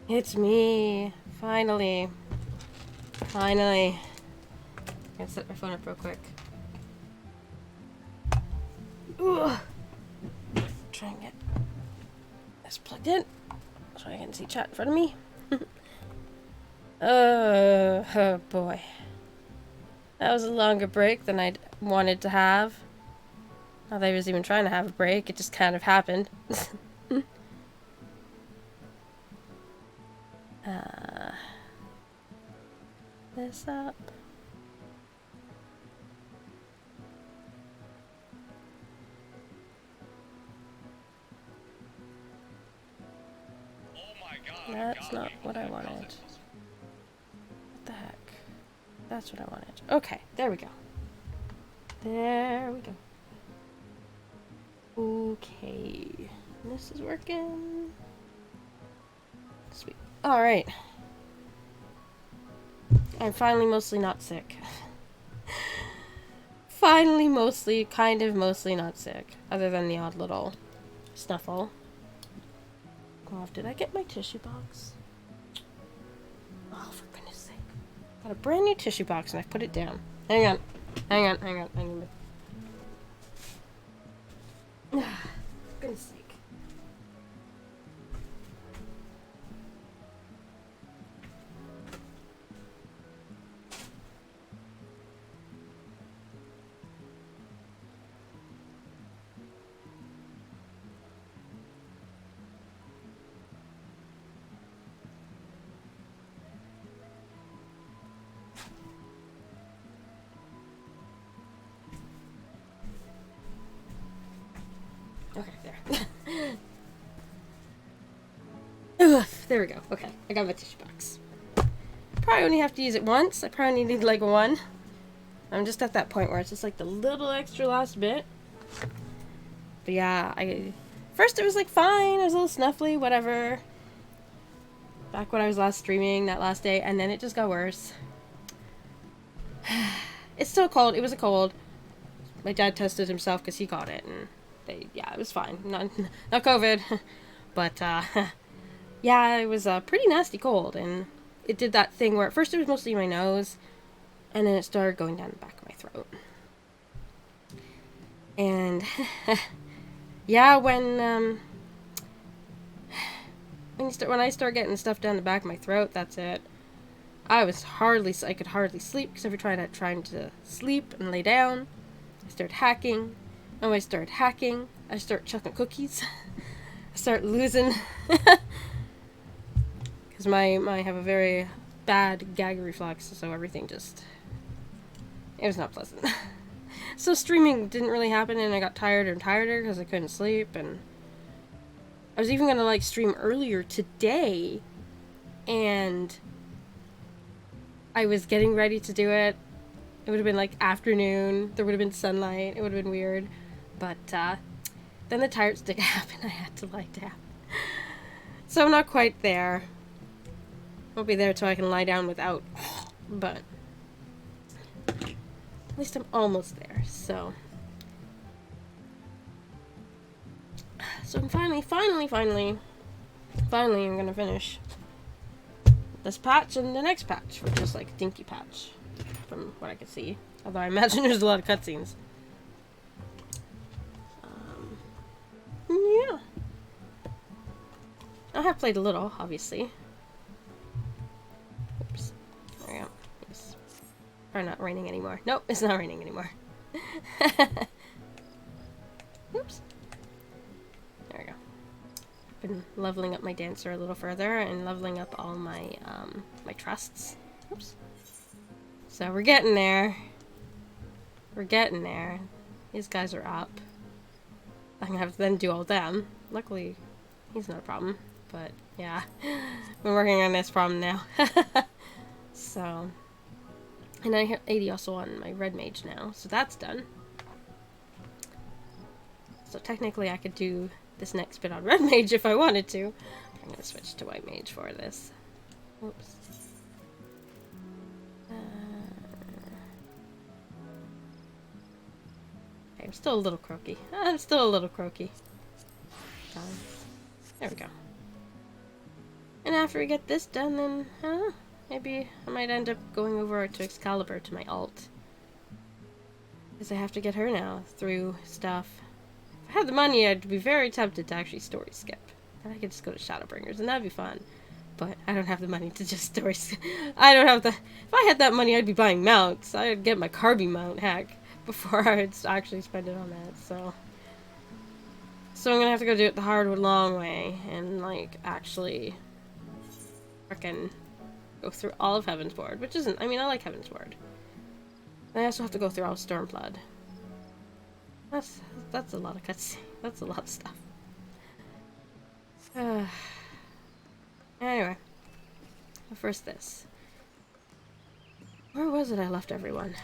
It's me. Finally. Finally. I'm gonna set my phone up real quick. Ugh. Try and get this plugged in so I can see chat in front of me. Oh boy. That was a longer break than I'd wanted to have. Not that I was even trying to have a break, it just kind of happened. This up. That's not what I wanted. What the heck? That's what I wanted. Okay, there we go. There we go. Okay. This is working. Sweet. Alright. I'm finally mostly not sick. Finally mostly not sick. Other than the odd little snuffle. Oh, did I get my tissue box? Oh, for goodness sake. Got a brand new tissue box and I've put it down. Hang on. For goodness sake. Okay, there. Ugh, there we go. Okay, I got my tissue box. Probably only have to use it once. I probably need like one. I'm just at that point where it's just like the little extra last bit. But yeah, first it was like fine. I was a little snuffly, whatever. Back when I was last streaming that last day, and then it just got worse. It's still cold. It was a cold. My dad tested himself because he got it, and it was fine. Not COVID, but yeah, it was a pretty nasty cold, and it did that thing where at first it was mostly my nose, and then it started going down the back of my throat. And yeah, when I start getting stuff down the back of my throat, that's it. I could hardly sleep because every time I tried to sleep and lay down, I started hacking. And when I started hacking, I start chucking cookies. I start losing. Because I have a very bad gag reflex, so everything it was not pleasant. So streaming didn't really happen, and I got tireder and tireder because I couldn't sleep, and I was even gonna stream earlier today, and I was getting ready to do it. It would have been afternoon. There would have been sunlight. It would have been weird. But then the tired stick happened. I had to lie down. So I'm not quite there. Won't be there till I can lie down without. But at least I'm almost there. So I'm finally I'm gonna finish this patch and the next patch, which is a dinky patch from what I could see. Although I imagine there's a lot of cutscenes. Yeah. I have played a little, obviously. Oops. There we go. It's probably not raining anymore. Nope, it's not raining anymore. Oops. There we go. Been leveling up my dancer a little further and leveling up all my my trusts. Oops. So we're getting there. We're getting there. These guys are up. I'm gonna have to then do all them. Luckily, he's not a problem. But yeah, we're working on this problem now. So, and I have 80 also on my red mage now, so that's done. So technically, I could do this next bit on red mage if I wanted to. I'm gonna switch to white mage for this. Oops. I'm still a little croaky. There we go. And after we get this done, then, I don't know, maybe I might end up going over to Excalibur to my alt. Because I have to get her now through stuff. If I had the money, I'd be very tempted to actually story skip. Then I could just go to Shadowbringers, and that'd be fun. But I don't have the money to just story skip. I don't have the... If I had that money, I'd be buying mounts. I'd get my Carby mount, heck, before I'd actually spend it on that, so... So I'm gonna have to go do it the hard, long way, and, like, actually... frickin' go through all of Heavensward, which isn't... I mean, I like Heavensward. I also have to go through all of Stormblood. That's a lot of cutscenes. That's a lot of stuff. Anyway. First this. Where was it I left everyone?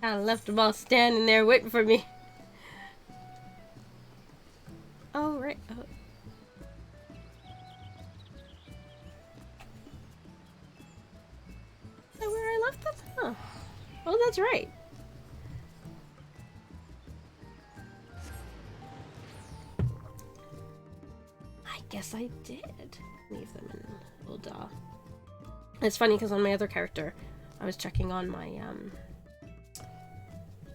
I left them all standing there waiting for me. Oh, right. Oh. Is that where I left them? Huh. Oh, that's right. I guess I did leave them in Ul'dah. It's funny because on my other character, I was checking on my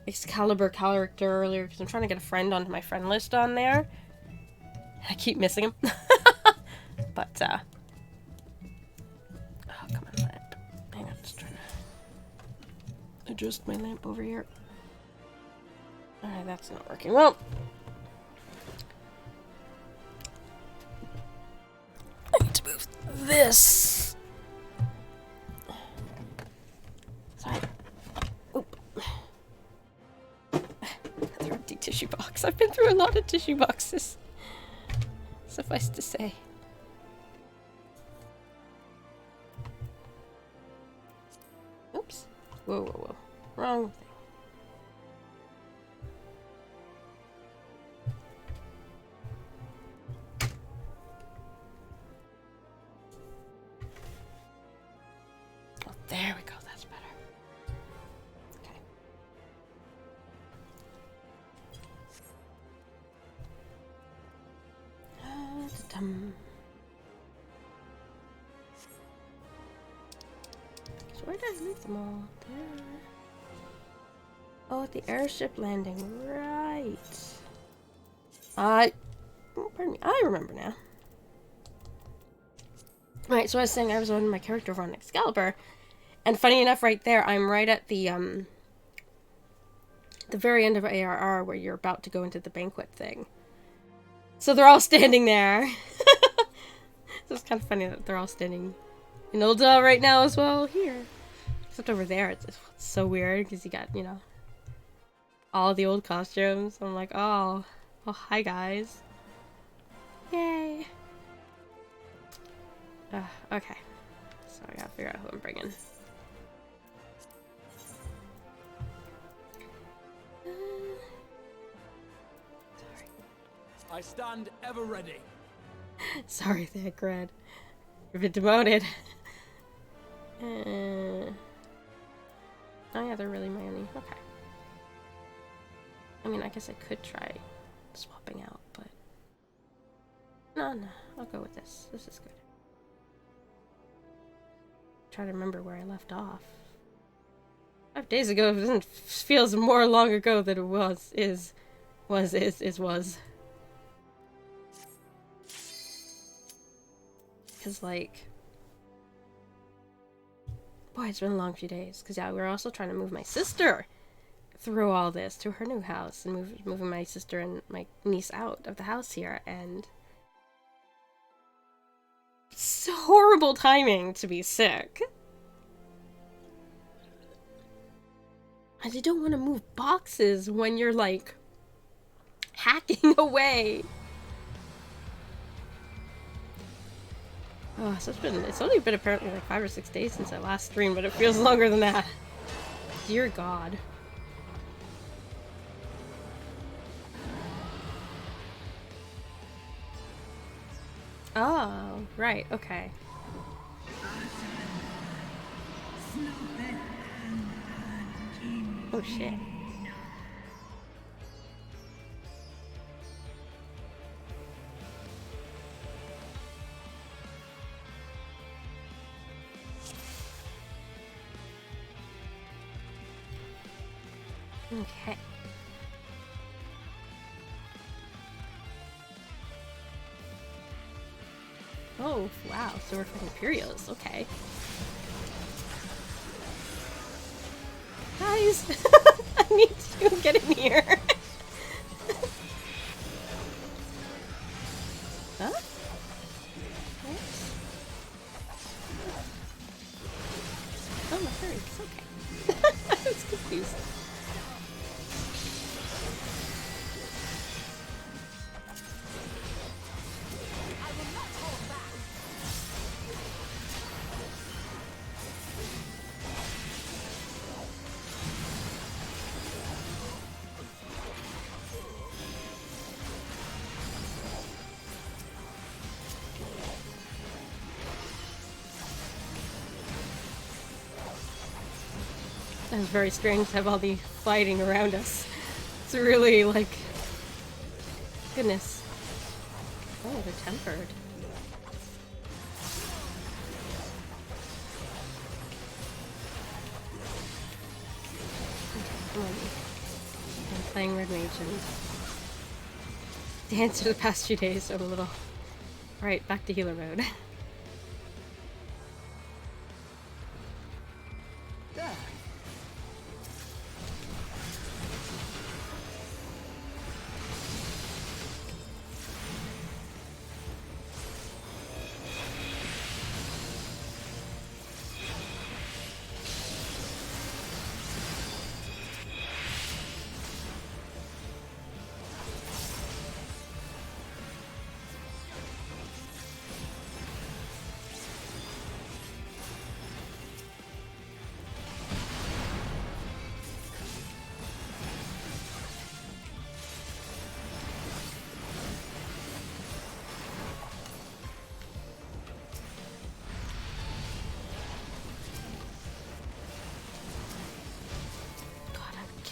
Excalibur character earlier because I'm trying to get a friend onto my friend list on there. I keep missing him. But, oh, come on, lamp. Hang on, just trying to adjust my lamp over here. Alright, that's not working well. I need to move this. Sorry. Oop. Another empty tissue box. I've been through a lot of tissue boxes. Suffice to say. Oops. Whoa, whoa, whoa. Wrong thing. Oh, there we go. That's better. Okay. Da-dum. So where did I leave them all? There. Oh, at the airship landing. Right. Pardon me. I remember now. Right, so I was saying I was on my character over on Excalibur. And funny enough, right there, I'm right at the very end of ARR where you're about to go into the banquet thing. So they're all standing there. So it's kind of funny that they're all standing in Ul'dah right now as well here. Except over there, it's so weird because you got, you know, all the old costumes. I'm like, oh, hi guys. Yay. Okay. So I gotta figure out who I'm bringing. Sorry. I stand ever ready. Sorry, Thagred. You've been demoted. Oh yeah, they're really my only. Okay. I mean, I guess I could try swapping out, but no, I'll go with this. This is good. Try to remember where I left off. 5 days ago doesn't feels more long ago than it was. Was. Cause like, boy, it's been a long few days. Cause yeah, we're also trying to move my sister through all this to her new house and moving my sister and my niece out of the house here, and it's horrible timing to be sick. And you don't want to move boxes when you're like hacking away. Oh, so it's only been apparently like 5 or 6 days since I last streamed, but it feels longer than that. Dear God. Oh, right, okay. Oh shit. Okay. Oh, wow. So we're fighting Imperials. Okay. Guys! I need to get in here. Huh? What? Oh, my birds. Okay. I was confused. That was very strange to have all the fighting around us. It's really like... Goodness. Oh, they're tempered. Okay, come on. I'm playing Red Mage and... Dance for the past few days, so I'm a little... Alright, back to healer mode.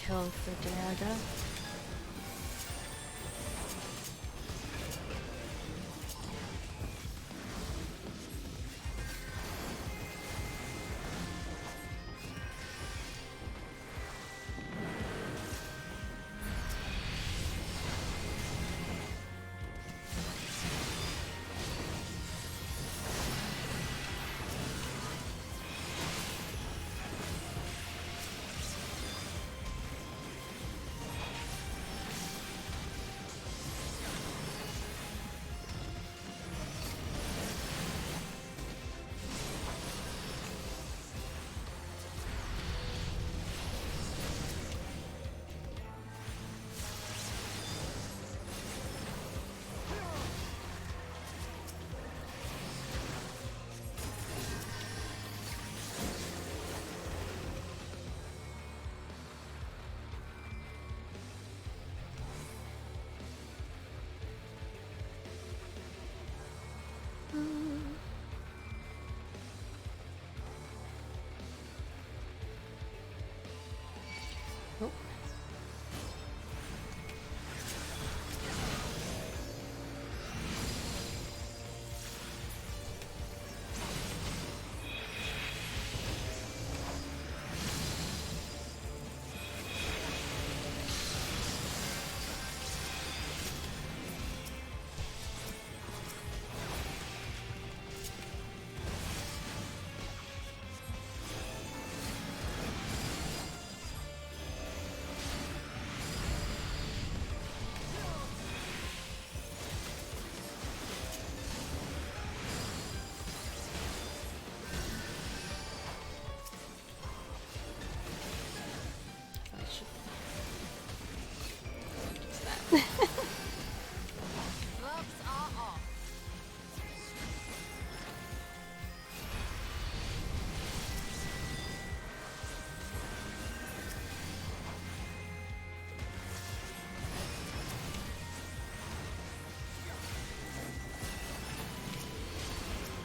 Kill the dagger. Oh.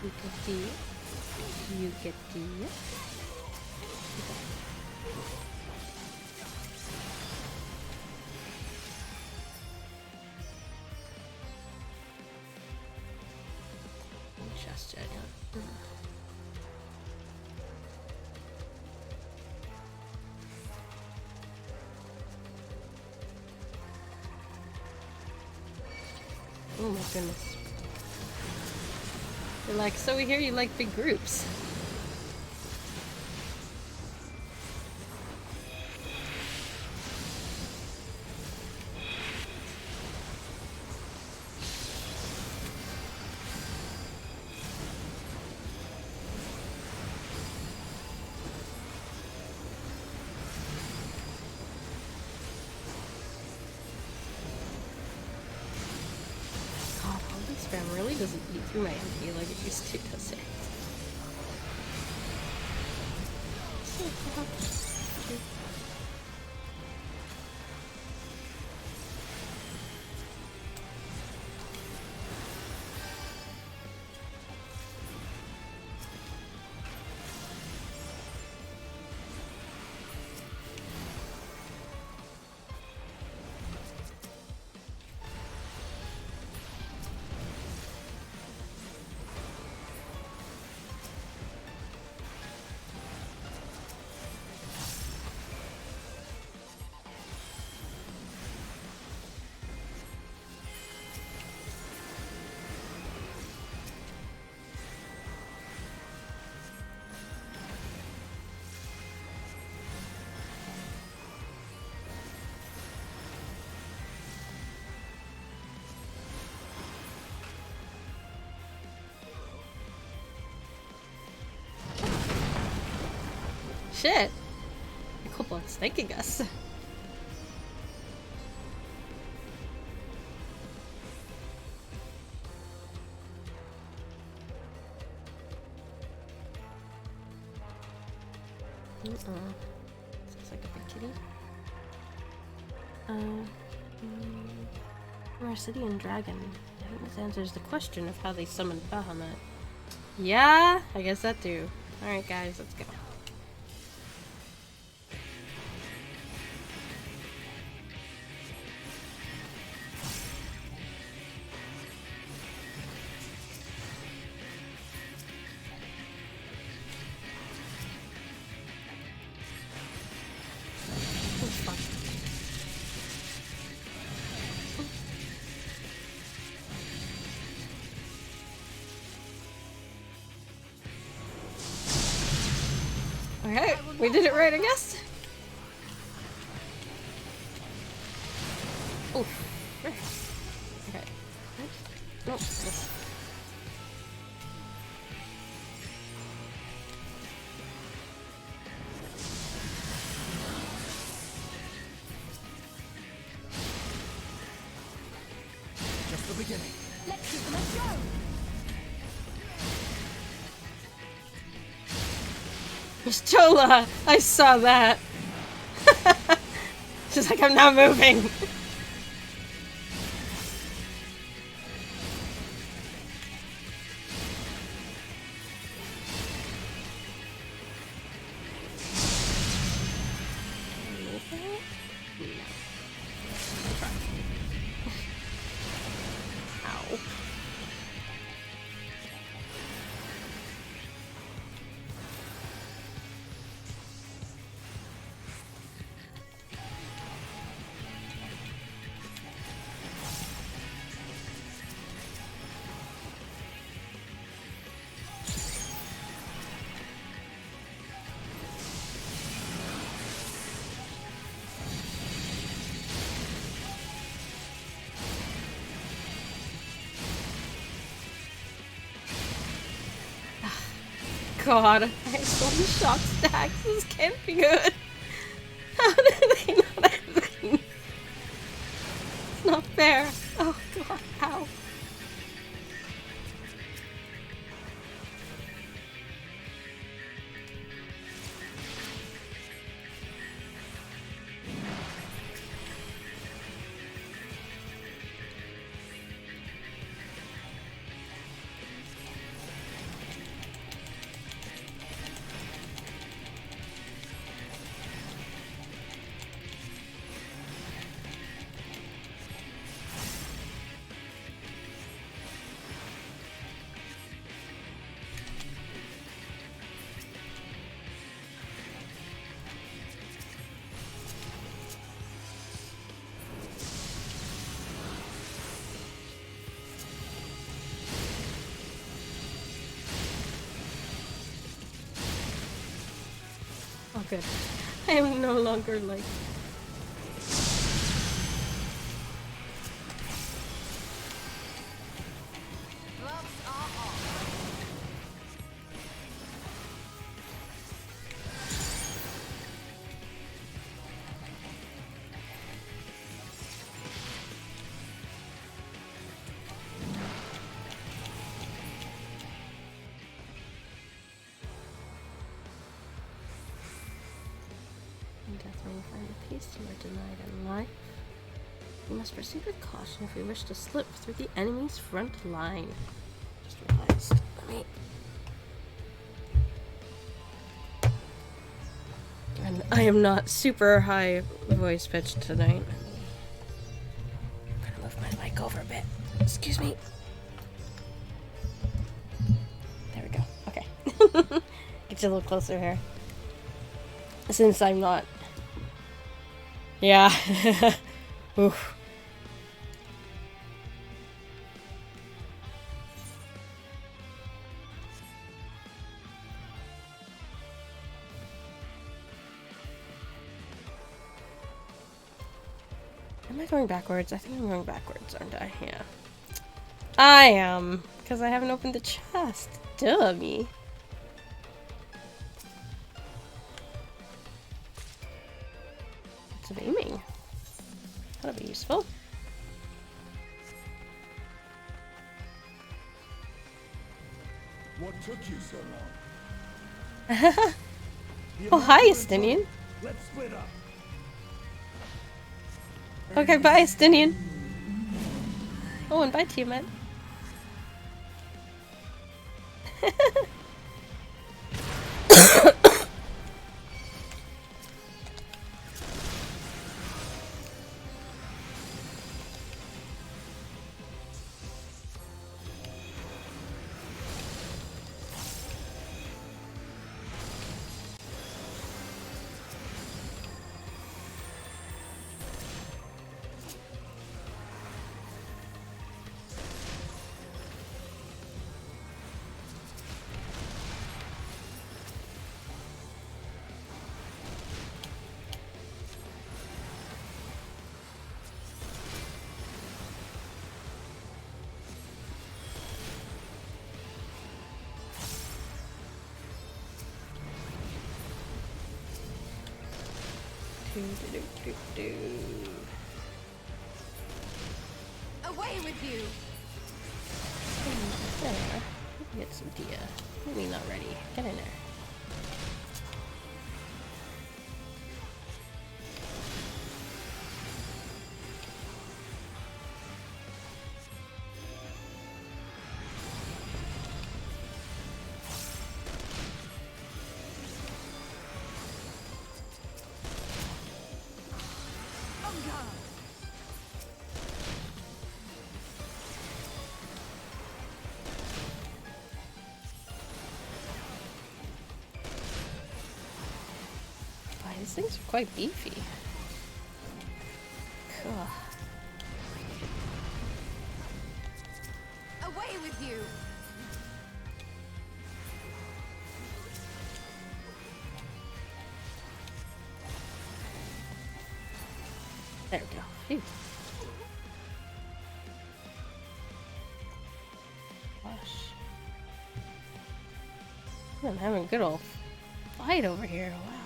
You get D. You get D. Just yet. Oh my goodness. You're like, so we hear you like big groups. Spam really doesn't eat through my MP like it used to, does it? Shit! Nickelblock's thanking us. Looks like a big kitty. Mercidian Dragon. I think this answers the question of how they summoned Bahamut. Yeah, I guess that too. Alright guys, let's go. Okay, we did it right, I guess. Oh, okay. Nope. Just the beginning. Let's give them a show. Miss Chola! I saw that! She's like, I'm not moving! Ow. God, I have so many shock stacks. This can't be good. How did they not have them? It's not fair. Oh God, ow. good. I am no longer like... Gloves are off. In death, when you find a peace, you are denied in life. You must proceed with caution if you wish to slip through the enemy's front line. Just realized. Let me... And I am not super high voice pitched tonight. I'm gonna move my mic over a bit. Excuse me. There we go. Okay. Get you a little closer here. Since I'm not... Yeah. Oof. Am I going backwards? I think I'm going backwards, aren't I? Yeah. I am. Because I haven't opened the chest. Dummy. Lots of aiming. That'll be useful. What took you so long? Oh, hi, Estinian. Let's split up. Okay, bye, Estinian. Oh, and bye, Tiamat. Away with you. There. Get some Dia. Maybe not ready. Get in there. These things are quite beefy. Ugh. Away with you. There we go. Phew. Gosh. I'm having a good old fight over here. Wow.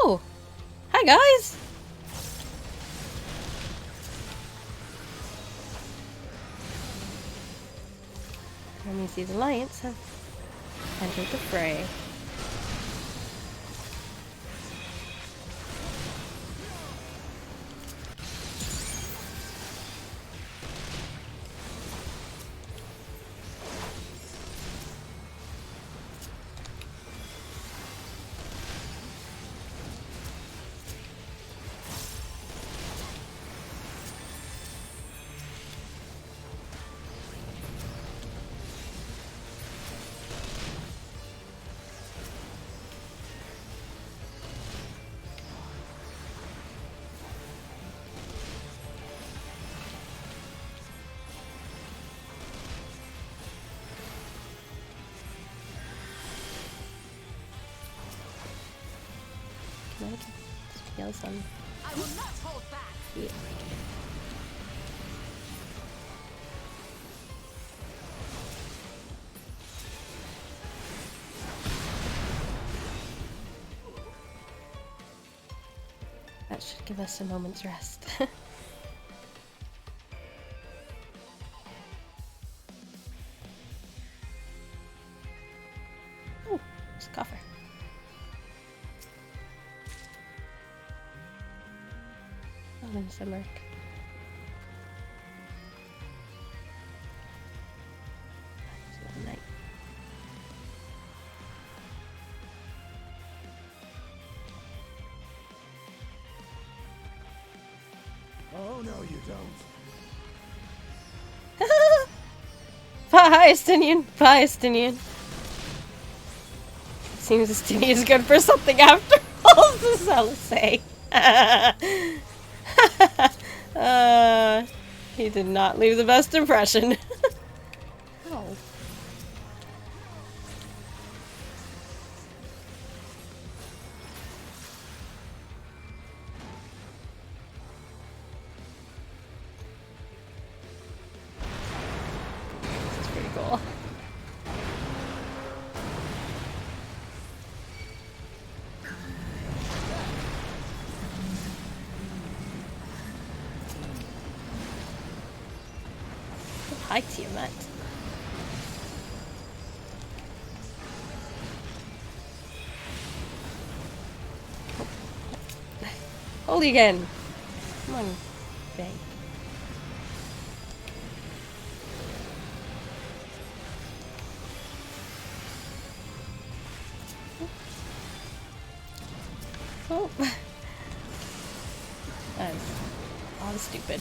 Oh! Hi, guys! Let me see the Alliance have entered the fray. Can I feel some? I will not hold back. Yeah. That should give us a moment's rest. Oh, there's a coffer. Oh, there's a merc. There's a knight. Oh, no, you don't. Bye, Estinian. Bye, Estinian. Seems Estinian is good for something after all, this is all to say. He did not leave the best impression. Oh. That's pretty cool. Hi, Tiamat. Holy again. Come on, Bang. Oh. That was stupid.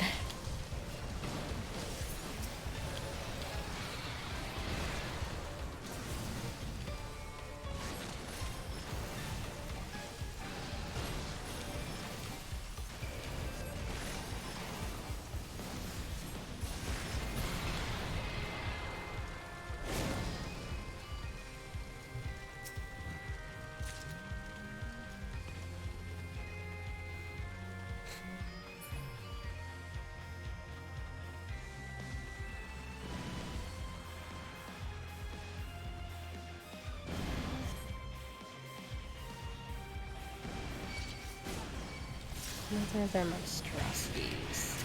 Another monstrosities.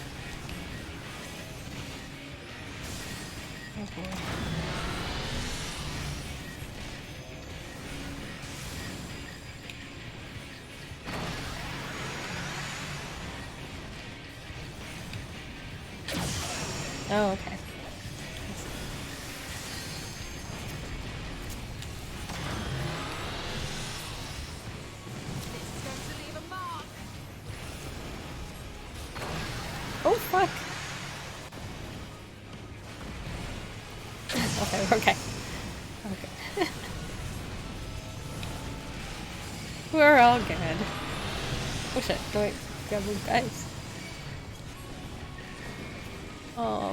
Okay. Oh, okay. This is going to leave a mark. Oh, fuck. Okay, we're okay. Okay. We're all good. Oh shit, go wait, grab these guys. Oh.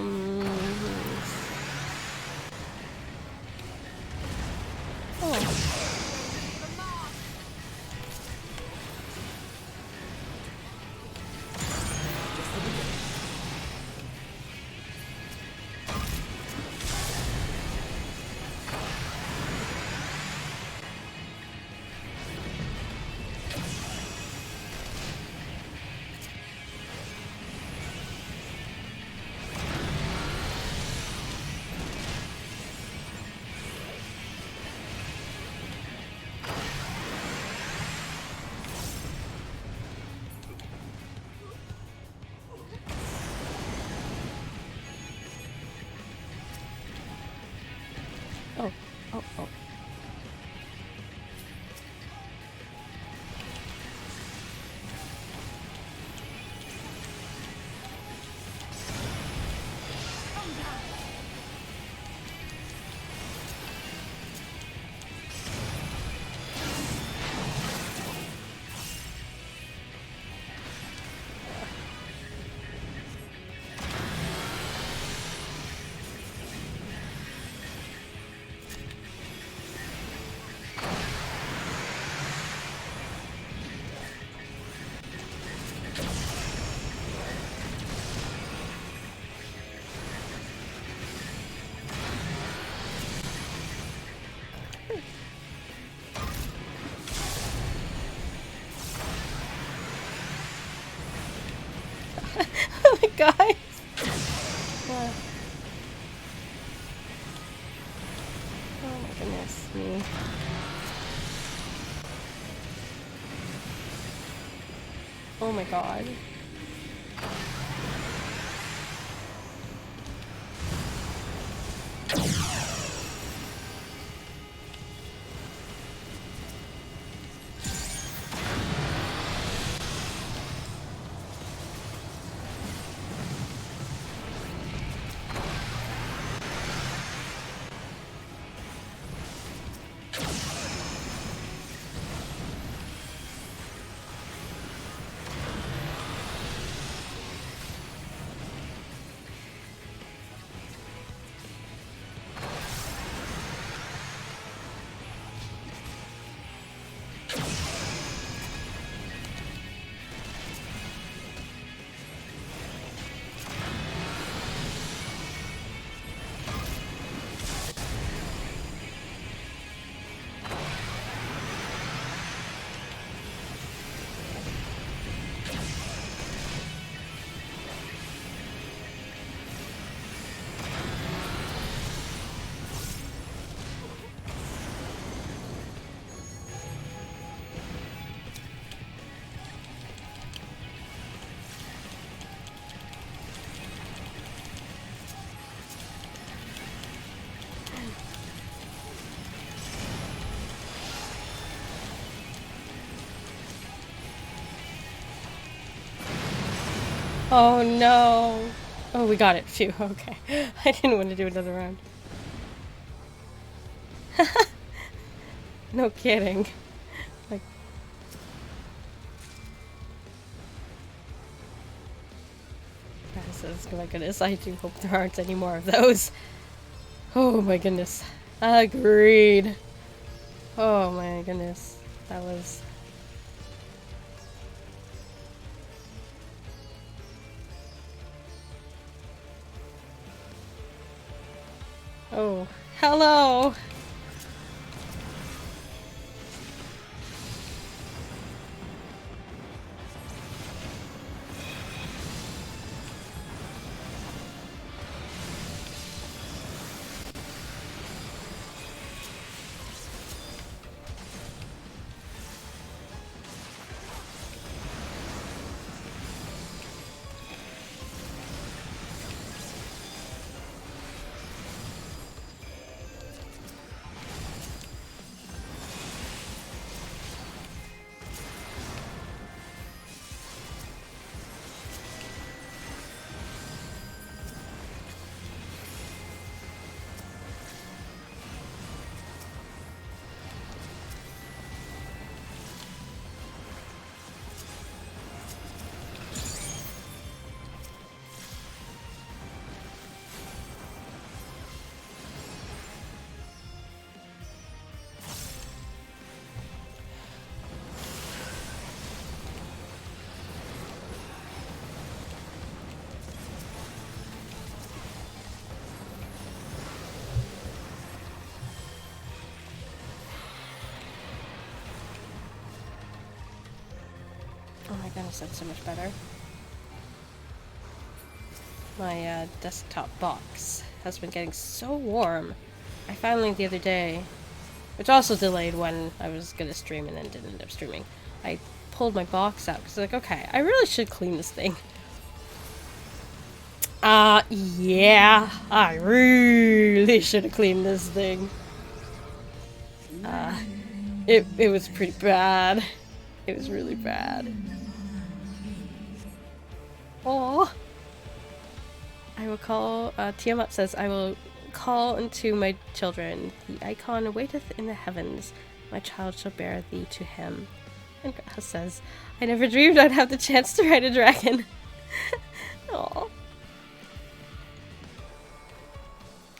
Leave a mark. the guys. Oh my goodness me. Oh my god. Oh no. Oh, we got it. Phew. Okay. I didn't want to do another round. No kidding. Like. Oh my goodness. I do hope there aren't any more of those. Oh my goodness. Agreed. Oh my goodness. That was. Oh, hello! Oh my goodness, that's so much better. My desktop box has been getting so warm. I finally, the other day, which also delayed when I was gonna stream and then didn't end up streaming, I pulled my box out because like, okay, I really should clean this thing. Yeah, I really should have cleaned this thing. It was pretty bad. It was really bad. Oh, I will call. Tiamat says, "I will call unto my children. The icon waiteth in the heavens. My child shall bear thee to him." And Graha says, "I never dreamed I'd have the chance to ride a dragon." Oh.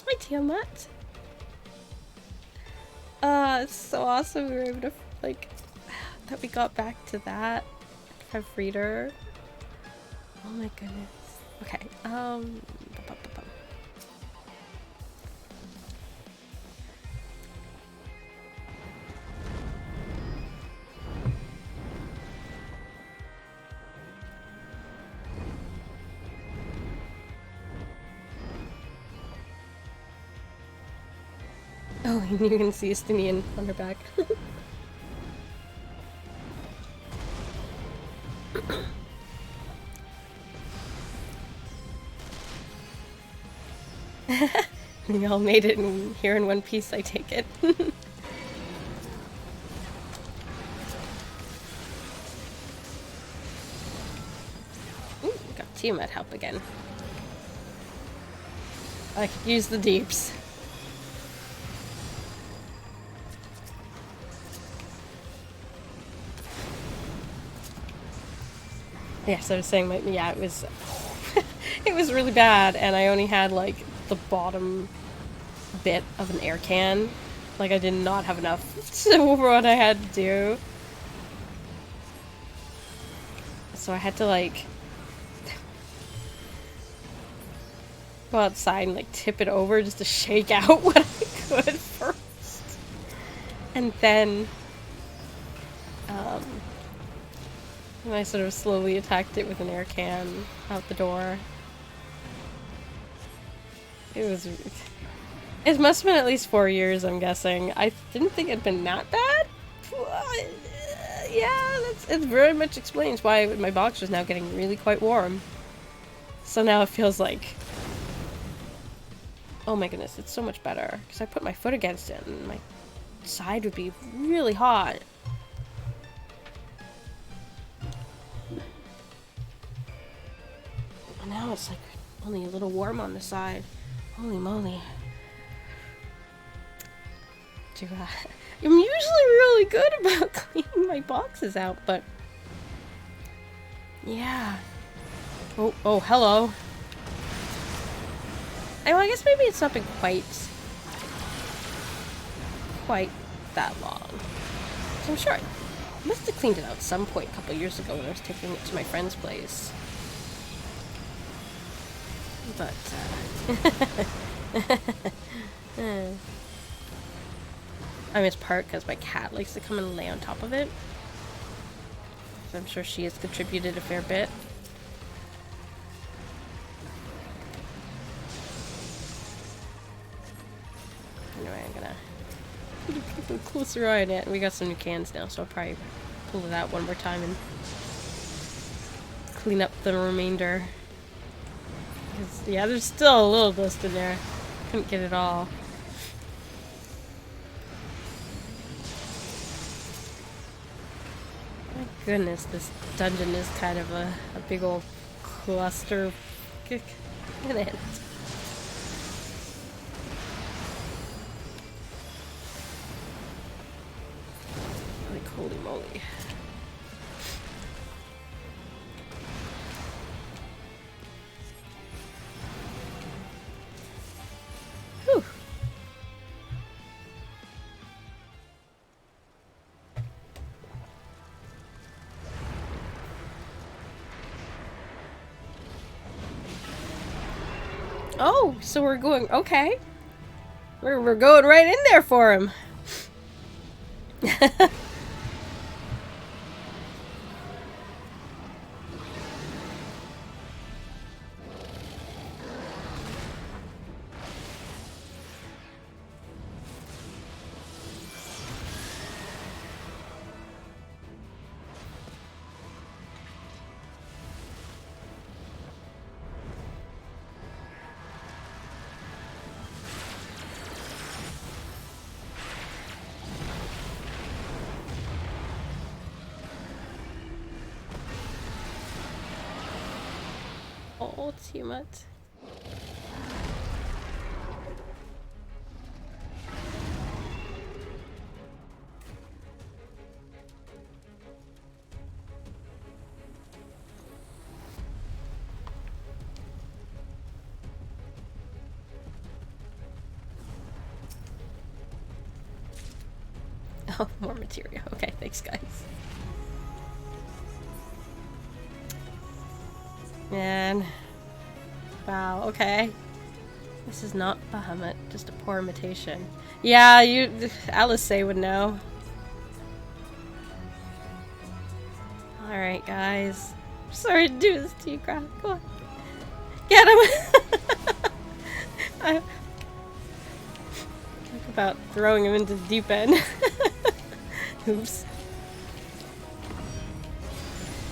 Hi, Tiamat. It's so awesome we were able to, like, that we got back to that. Have reader. Oh my goodness. Okay, Oh, and you can see Estinian on her back. We all made it here in one piece, I take it. Ooh, got Tiamat help again. I could use the deeps. Yes, I was saying, yeah, it was, it was really bad, and I only had, like, the bottom bit of an air can. Like, I did not have enough for what I had to do. So I had to, like, go outside and, like, tip it over just to shake out what I could first. And then, and I sort of slowly attacked it with an air can out the door. It must have been at least 4 years, I'm guessing. I didn't think it'd been that bad. Yeah, it very much explains why my box was now getting really quite warm. So now it feels like, oh my goodness, it's so much better. Because I put my foot against it and my side would be really hot. And now it's like only a little warm on the side. Holy moly. I'm usually really good about cleaning my boxes out, but yeah. Oh, hello. Oh, I guess maybe it's not been quite that long. So I'm sure I must have cleaned it out at some point a couple years ago when I was taking it to my friend's place. But, I miss part because my cat likes to come and lay on top of it. So I'm sure she has contributed a fair bit. Anyway, I'm gonna keep a closer eye on it. We got some new cans now, so I'll probably pull it out one more time and clean up the remainder. Yeah, there's still a little dust in there. Couldn't get it all. My goodness, this dungeon is kind of a big old cluster. Look at it. Like, holy moly. Whew. Oh, so we're going, okay. We're going right in there for him. Oh, Tiamat. Oh, more material. Okay, thanks, guys. Man. Wow, okay. This is not Bahamut, just a poor imitation. Yeah, Alice would know. Alright, guys. Sorry to do this to you, Graf. Go on. Get him! about throwing him into the deep end. Oops.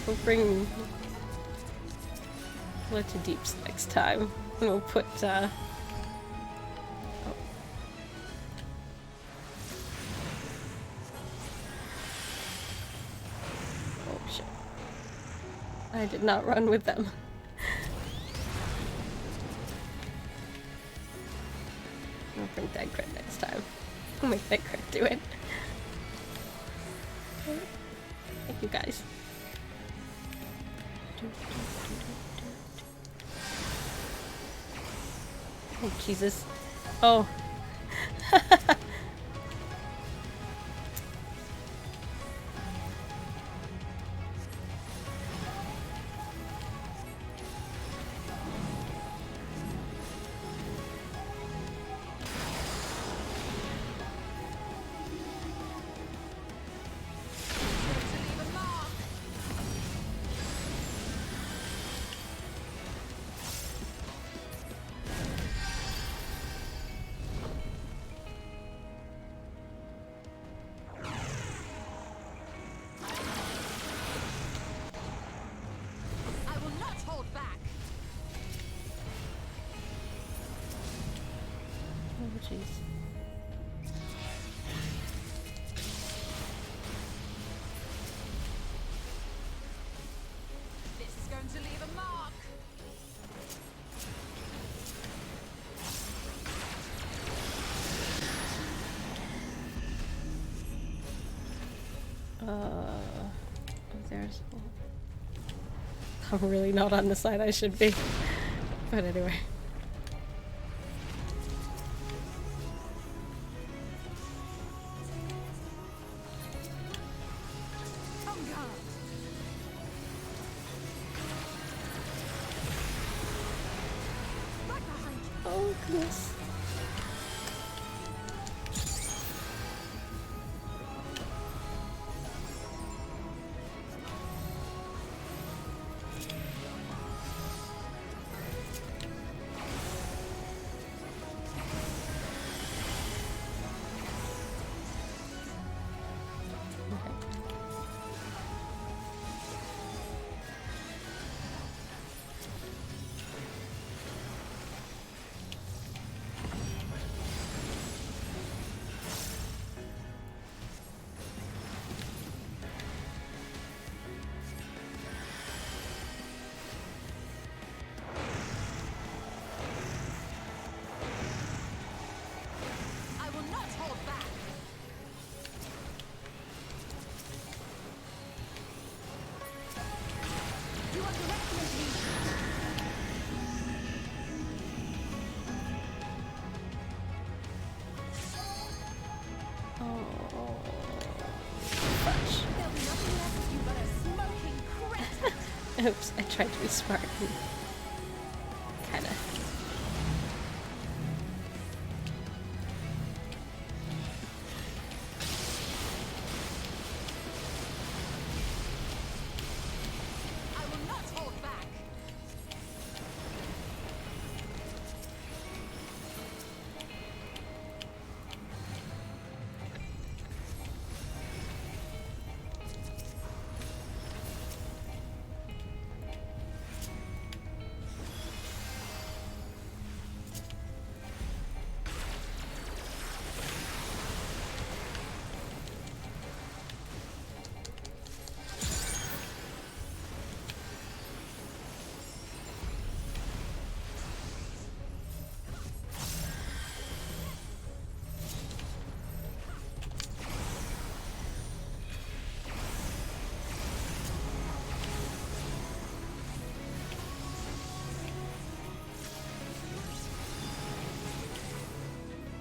We'll bring... We'll to deeps next time. And we'll put, Oh. Oh, shit. I did not run with them. I'll bring that crit next time. I'll make that crit do it. Thank you guys. Oh, Jesus. Oh. Jeez. This is going to leave a mark. There's... I'm really not on the side I should be. But anyway. Oh, goodness. Oops, I tried to be smart and kinda. I will not hold back.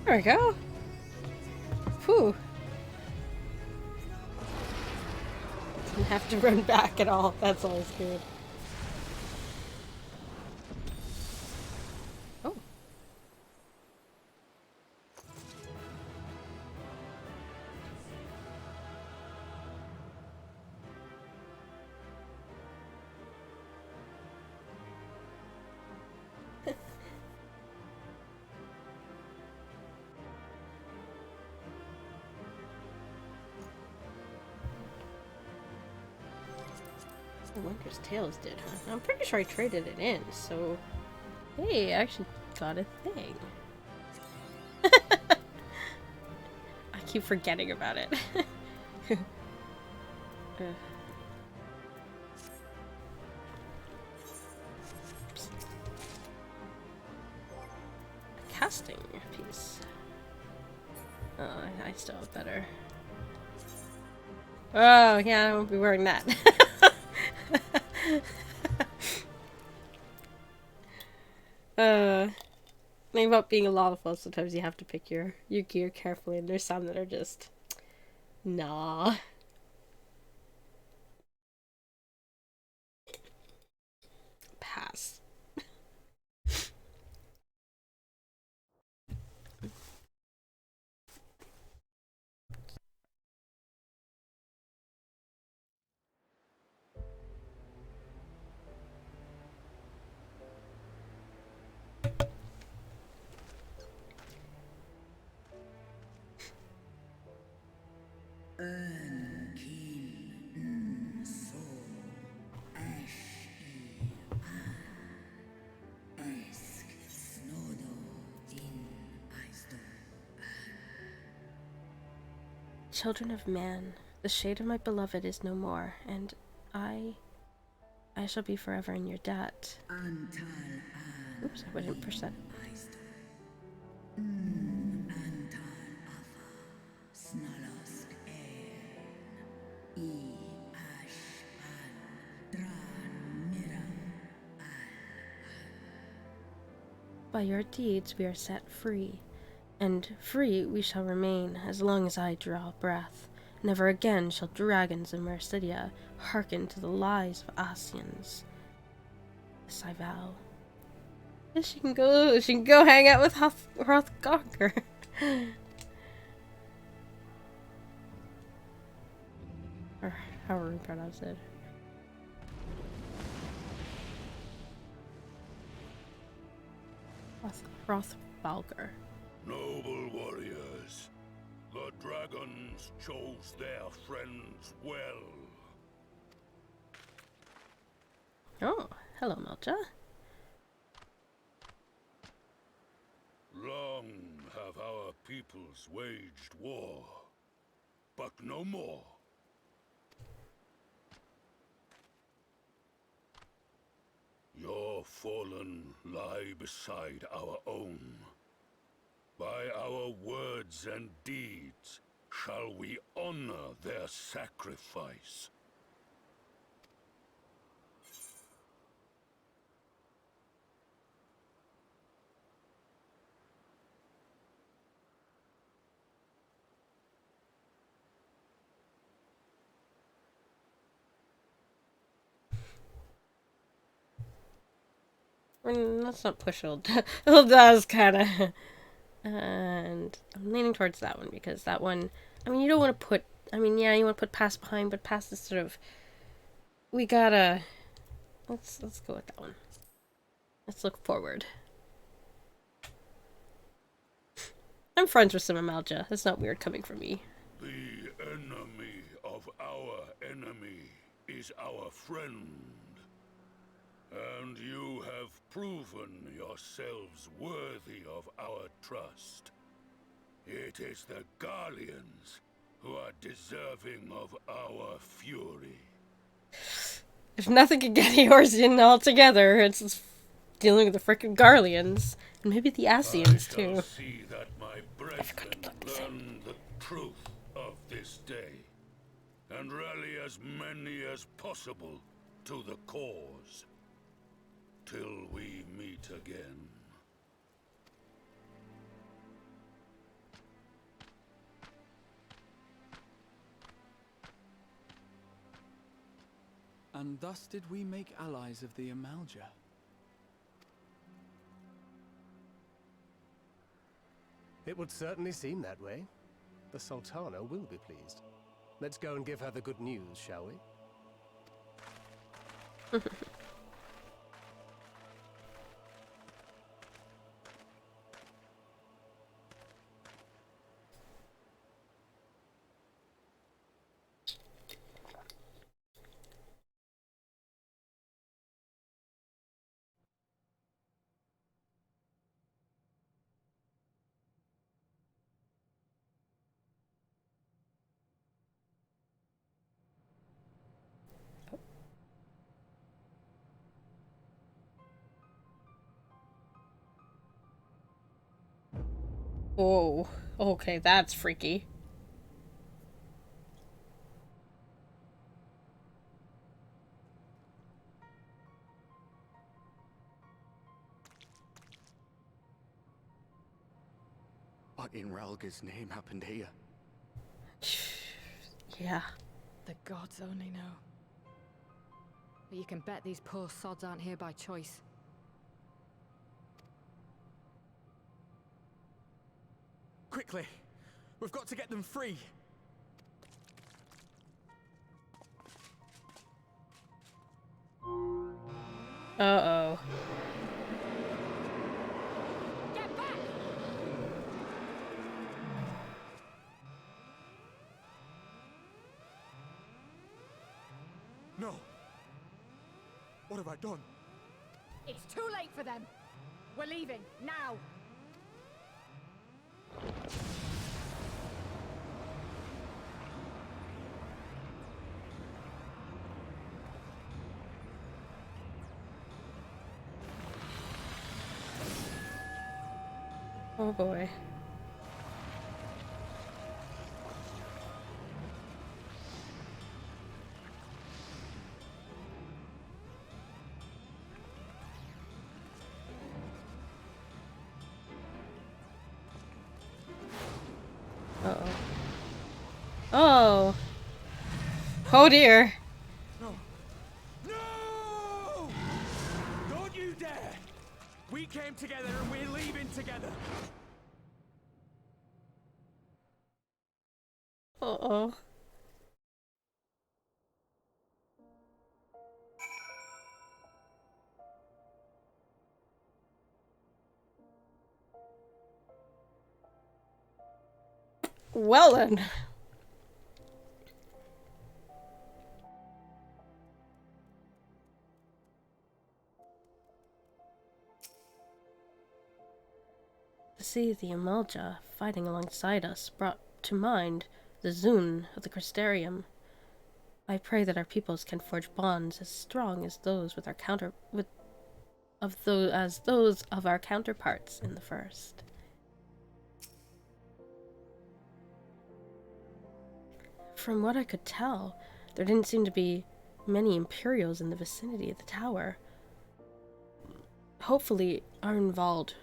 There we go. Whew. Didn't have to run back at all. That's always good. Oh. The Winter's Tales did, huh? I'm pretty sure I traded it in, so... Hey, I actually got a thing. I keep forgetting about it. A casting piece. Oh, I still have better. Oh, yeah, I won't be wearing that. Thing about being a lawful, sometimes you have to pick your gear carefully, and there's some that are just... Nah. Pass. Children of man, the shade of my beloved is no more, and I shall be forever in your debt. Oops, I didn't push that. By your deeds we are set free, and free we shall remain as long as I draw breath. Never again shall dragons of Mercidia hearken to the lies of Asians. This I vow. Yes, she can go hang out with Hrothgar. Or however you pronounce it. Hrothgar. Noble warriors, the dragons chose their friends well. Oh, hello, Melcha. Long have our peoples waged war, but no more. Your fallen lie beside our own. By our words and deeds shall we honor their sacrifice. Let's not push old. Old does kind of. And I'm leaning towards that one because that one. I mean, you don't want to put. I mean, yeah, you want to put past behind, but past is sort of. We gotta. Let's go with that one. Let's look forward. I'm friends with some Amalja. That's not weird coming from me. The enemy of our enemy is our friend. And you have proven yourselves worthy of our trust. It is the Garleans who are deserving of our fury. If nothing can get Eorzean all together, it's dealing with the frickin' Garleans. And maybe the Asians, too. I shall see that my brethren learn the truth of this day, and rally as many as possible to the cause. Till we meet again. And thus did we make allies of the Amalja. It would certainly seem that way. The Sultana will be pleased. Let's go and give her the good news, shall we? Whoa. Okay, that's freaky. What in Ralga's name happened here? Yeah. The gods only know. But you can bet these poor sods aren't here by choice. Quickly! We've got to get them free! Uh-oh. Get back! No! What have I done? It's too late for them. We're leaving now. Oh boy. Uh-oh. Oh! Oh dear! No! No! Don't you dare! We came together and we're leaving together! Uh-oh. Well then. To see the Amalja fighting alongside us brought to mind the Zun of the Crystarium. I pray that our peoples can forge bonds as strong as those with our those of our counterparts in the first. From what I could tell, there didn't seem to be many Imperials in the vicinity of the tower. Hopefully, Arnvald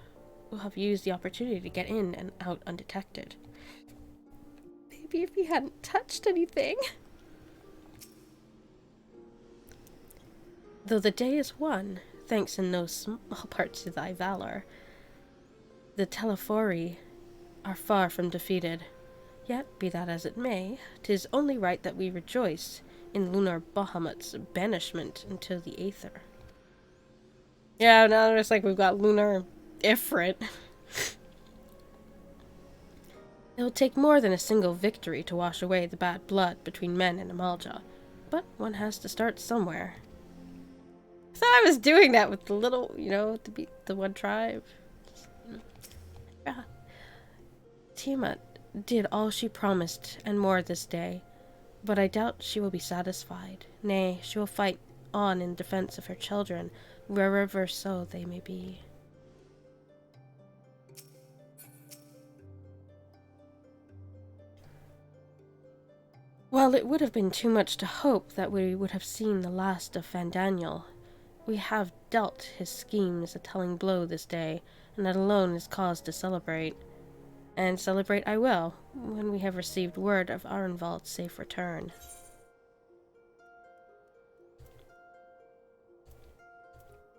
will have used the opportunity to get in and out undetected. Maybe if he hadn't touched anything. Though the day is won, thanks in no small part to thy valor, the Telefori are far from defeated. Yet, be that as it may, 'tis only right that we rejoice in Lunar Bahamut's banishment into the Aether. Yeah, now it's like we've got Lunar Ifrit. It'll take more than a single victory to wash away the bad blood between men and Amalja, but one has to start somewhere. I thought I was doing that with the little, the one tribe. Yeah. Tiamat did all she promised and more this day, but I doubt she will be satisfied. Nay, she will fight on in defense of her children, wherever so they may be. While it would have been too much to hope that we would have seen the last of Fandaniel, we have dealt his schemes a telling blow this day, and that alone is cause to celebrate. And celebrate I will, when we have received word of Arnvald's safe return.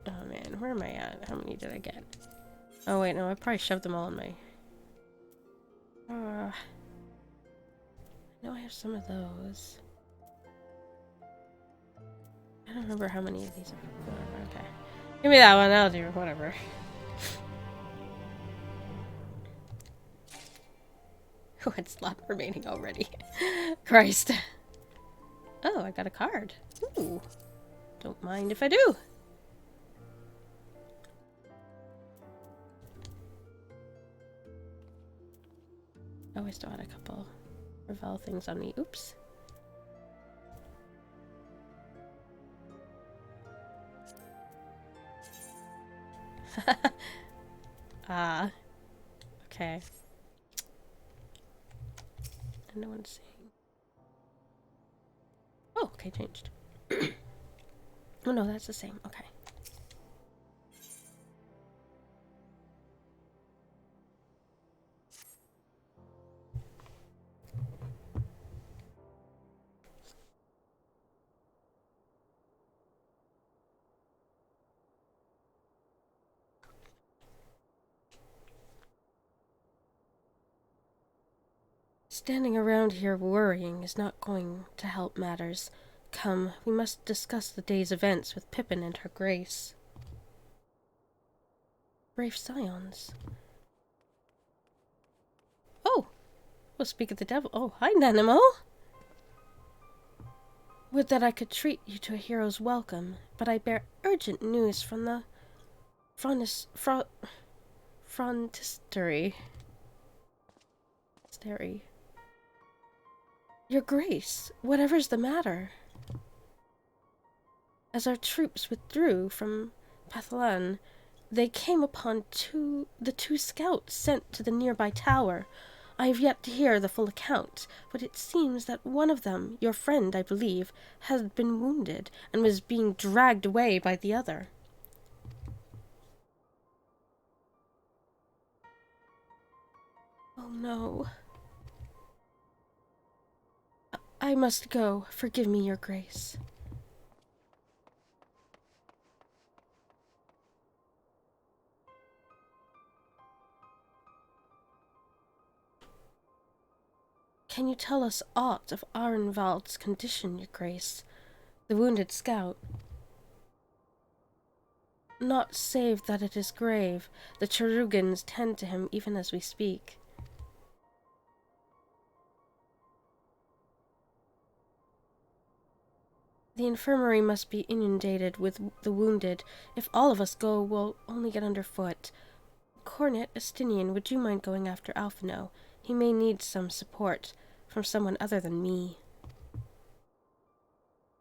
Oh man, where am I at? How many did I get? Oh wait, no, I probably shoved them all in my... I know I have some of those. I don't remember how many of these are. Okay. Give me that one, I'll do whatever. One slot remaining already. Christ. Oh, I got a card. Ooh. Don't mind if I do. Oh, I still had a couple Revel things on me. Oops. Ah. Okay. and no one's seeing. Oh, okay, changed. Oh no, that's the same. Okay. Standing around here worrying is not going to help matters. Come, we must discuss the day's events with Pippin and her grace. Brave scions. Oh! We'll speak of the devil. Oh, hi, Nanimo! Would that I could treat you to a hero's welcome, but I bear urgent news from the frontistery. Your Grace, whatever's the matter? As our troops withdrew from Pathalan, they came upon the two scouts sent to the nearby tower. I have yet to hear the full account, but it seems that one of them, your friend, I believe, had been wounded and was being dragged away by the other. Oh no. I must go. Forgive me, Your Grace. Can you tell us aught of Arenvald's condition, Your Grace? The wounded scout. Not save that it is grave. The Cherugans tend to him even as we speak. The infirmary must be inundated with the wounded. If all of us go, we'll only get underfoot. Cornet, Estinian, would you mind going after Alphino? He may need some support from someone other than me.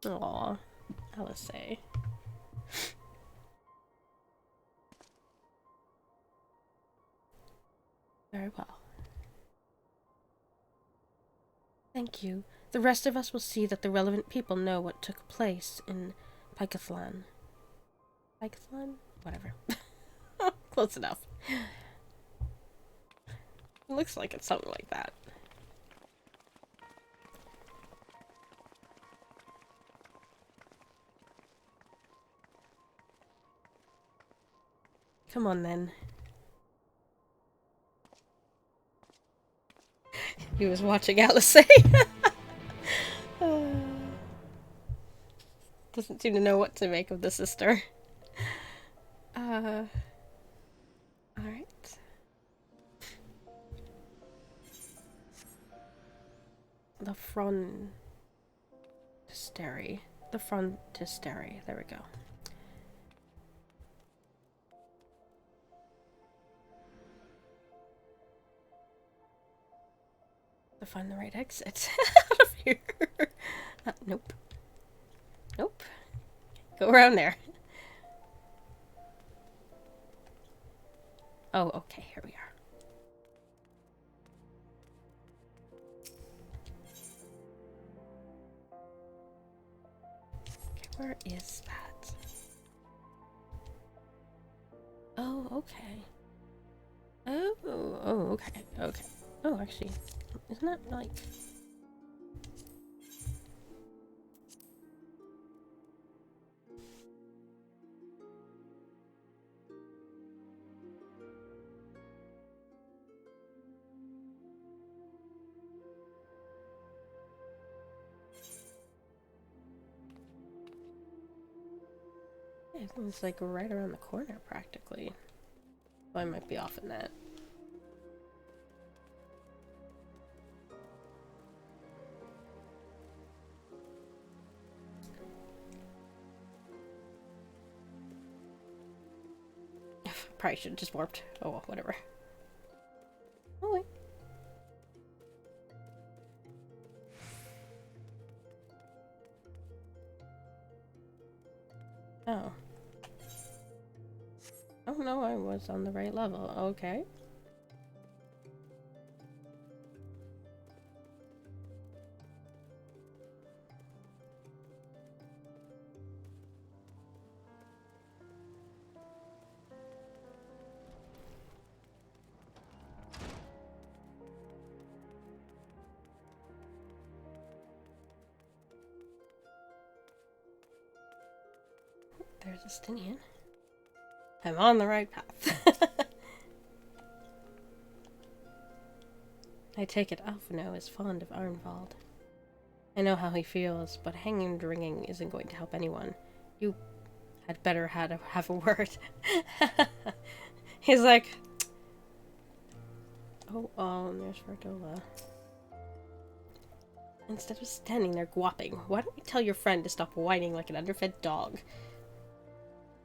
Aww, Alice. Very well. Thank you. The rest of us will see that the relevant people know what took place in Pycathlan. Pycathlan? Whatever. Close enough. It looks like it's something like that. Come on, then. He was watching Alice. Doesn't seem to know what to make of the sister. Alright. The frontistery. The frontistery. There we go. To find the right exit out of here. Nope. Nope. Go around there. Oh, okay, here we are. Okay, where is that? Oh, okay. Oh, okay, okay. Oh, actually, isn't that like... Yeah, it's like right around the corner, practically. Well, I might be off in that. Probably should have just warped. Oh well, whatever. Oh wait. Oh. Oh no, I was on the right level. Okay. there's Estinian. I'm on the right path. I take it Alphino is fond of Arnvald. I know how he feels, but hanging and ringing isn't going to help anyone. You had better have a word. He's like, oh, and there's Verdola. Instead of standing there guapping, why don't you tell your friend to stop whining like an underfed dog?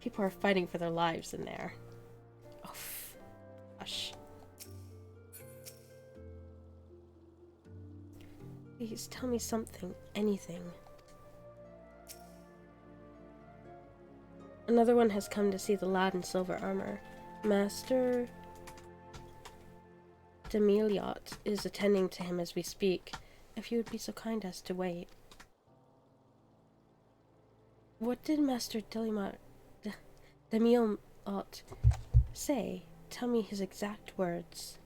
People are fighting for their lives in there. Oh, hush. Please tell me something, anything. Another one has come to see the lad in silver armor. Master Demiliot is attending to him as we speak. If you would be so kind as to wait. What did Master Demiliot say? Tell me his exact words.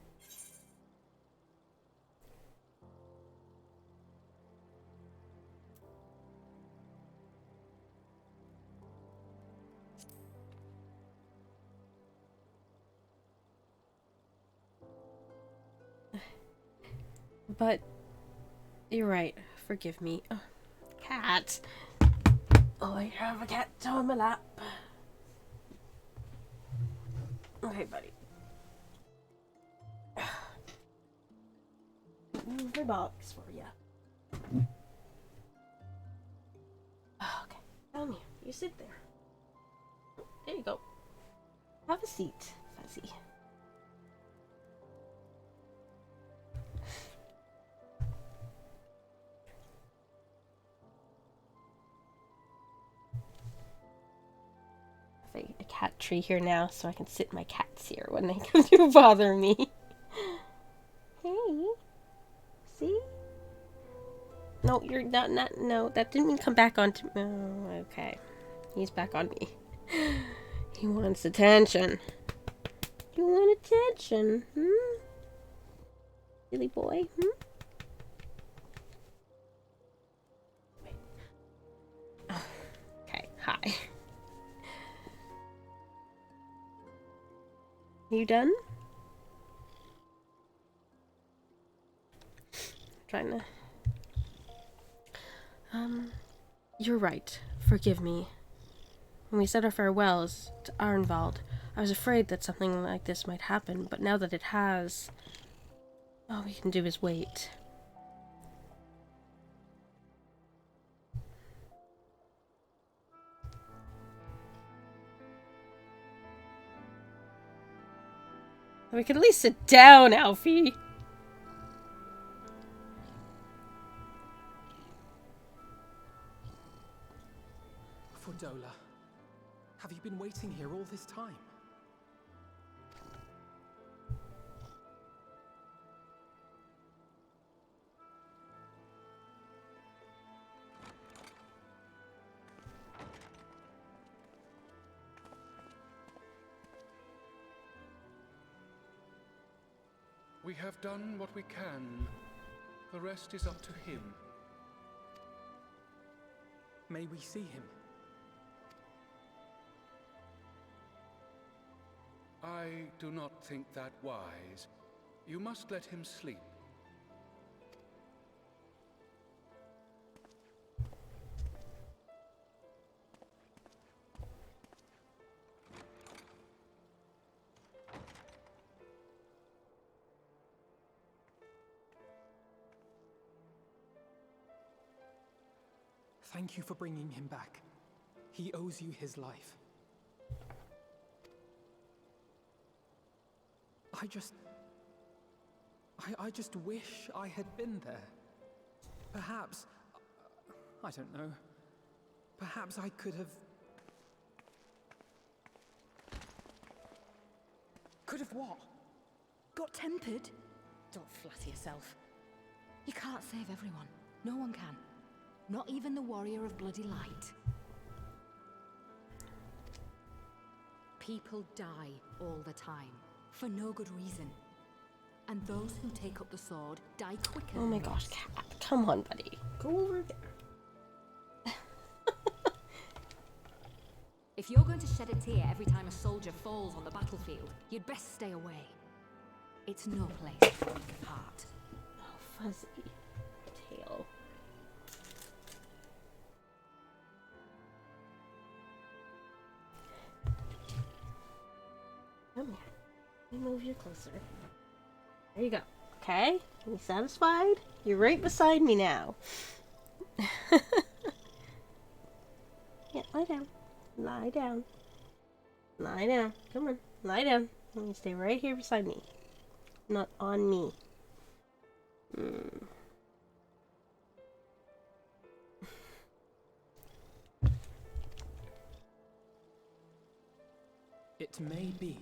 But you're right. Forgive me. Oh, cat. Oh, I have a cat on my lap. Okay, buddy. Move my box for you. Okay, come here. You sit there. There you go. Have a seat, Fuzzy. A cat tree here now so I can sit my cats here when they come to bother me. Hey. See? No, you're not, no, that didn't mean come back onto me. Oh, okay. He's back on me. He wants attention. You want attention? Silly boy? Wait. Oh, okay, hi. You done? Trying to... You're right. Forgive me. When we said our farewells to Arnvald, I was afraid that something like this might happen, but now that it has, all we can do is wait. We could at least sit down, Alfie. Fordola, have you been waiting here all this time? We have done what we can. The rest is up to him. May we see him? I do not think that wise. You must let him sleep. Thank you for bringing him back. He owes you his life. I just wish I had been there. Perhaps, I don't know, perhaps I could have... Could have what? Got tempered? Don't flatter yourself. You can't save everyone. No one can. Not even the warrior of bloody light. People die all the time, for no good reason. And those who take up the sword die quicker. Oh my gosh, cat. Come on, buddy. Go over there. If you're going to shed a tear every time a soldier falls on the battlefield, you'd best stay away. It's no place for a heart. Oh, fuzzy tail. Come here. Let me move you closer. There you go. Okay? Are you satisfied? You're right beside me now. Yeah, lie down. Lie down. Lie down. Come on. Lie down. You stay right here beside me. Not on me. It may be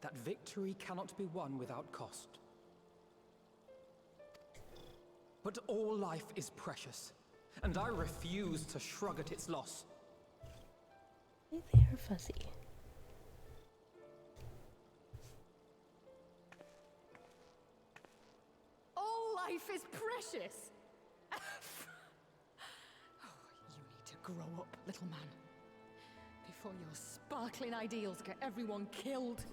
that victory cannot be won without cost. But all life is precious, and I refuse to shrug at its loss. Hey there, Fuzzy. All life is precious! Oh, you need to grow up, little man. Before your sparkling ideals get everyone killed.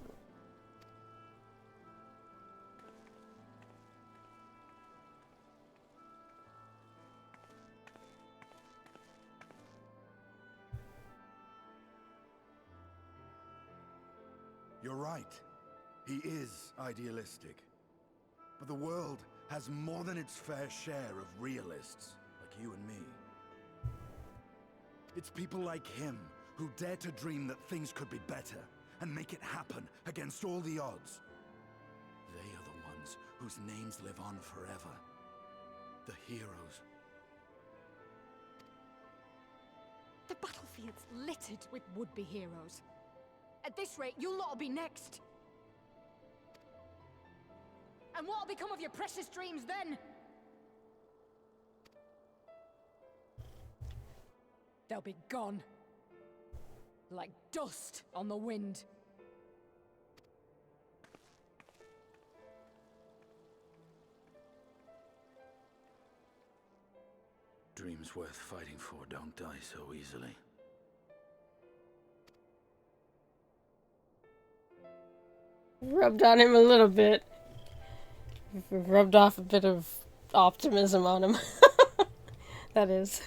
You're right. He is idealistic. But the world has more than its fair share of realists, like you and me. It's people like him who dare to dream that things could be better and make it happen against all the odds. They are the ones whose names live on forever. The heroes. The battlefield's littered with would-be heroes. At this rate, you'll lot will be next. And what'll become of your precious dreams then? They'll be gone. Like dust on the wind. Dreams worth fighting for don't die so easily. Rubbed on him a little bit. Rubbed off a bit of optimism on him. That is.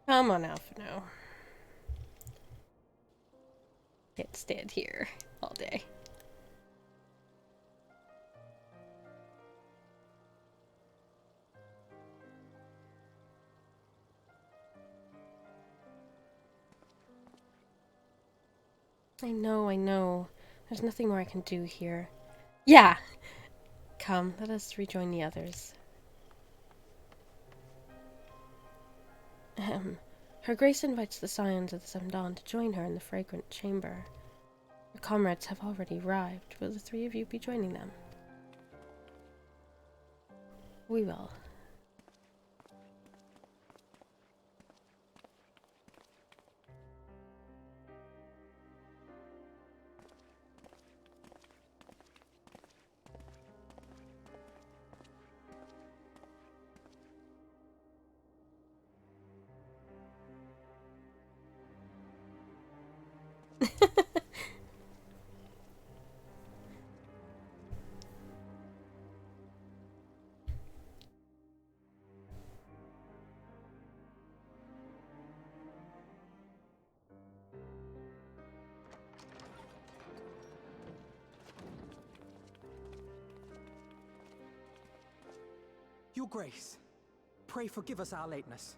Come on, Alpha, now. Can't stand here all day. I know. There's nothing more I can do here. Yeah! Come, let us rejoin the others. Her Grace invites the Scions of the Seven Dawn to join her in the fragrant chamber. Her comrades have already arrived. Will the three of you be joining them? We will. Your Grace, pray forgive us our lateness.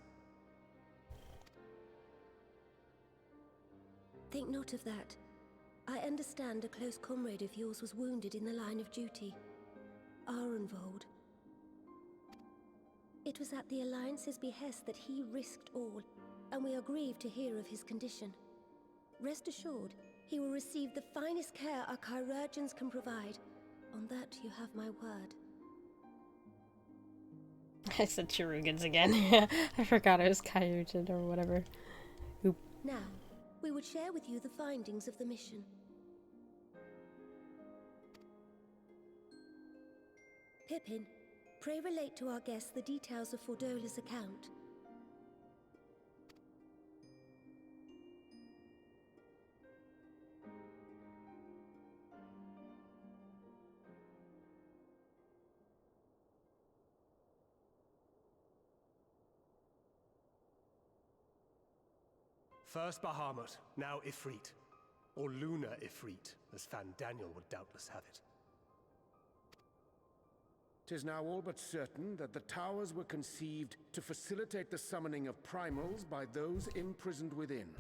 Think not of that. I understand a close comrade of yours was wounded in the line of duty. Arenvold. It was at the Alliance's behest that he risked all, and we are grieved to hear of his condition. Rest assured, he will receive the finest care our chirurgeons can provide. On that you have my word. I said Chirugans again. I forgot it was Kyujin or whatever. Oop. Now, we would share with you the findings of the mission. Pippin, Pray relate to our guests the details of Fordola's account. First Bahamut, now Ifrit. Or Lunar Ifrit, as Fan Daniel would doubtless have it. 'Tis now all but certain that the towers were conceived to facilitate the summoning of primals by those imprisoned within.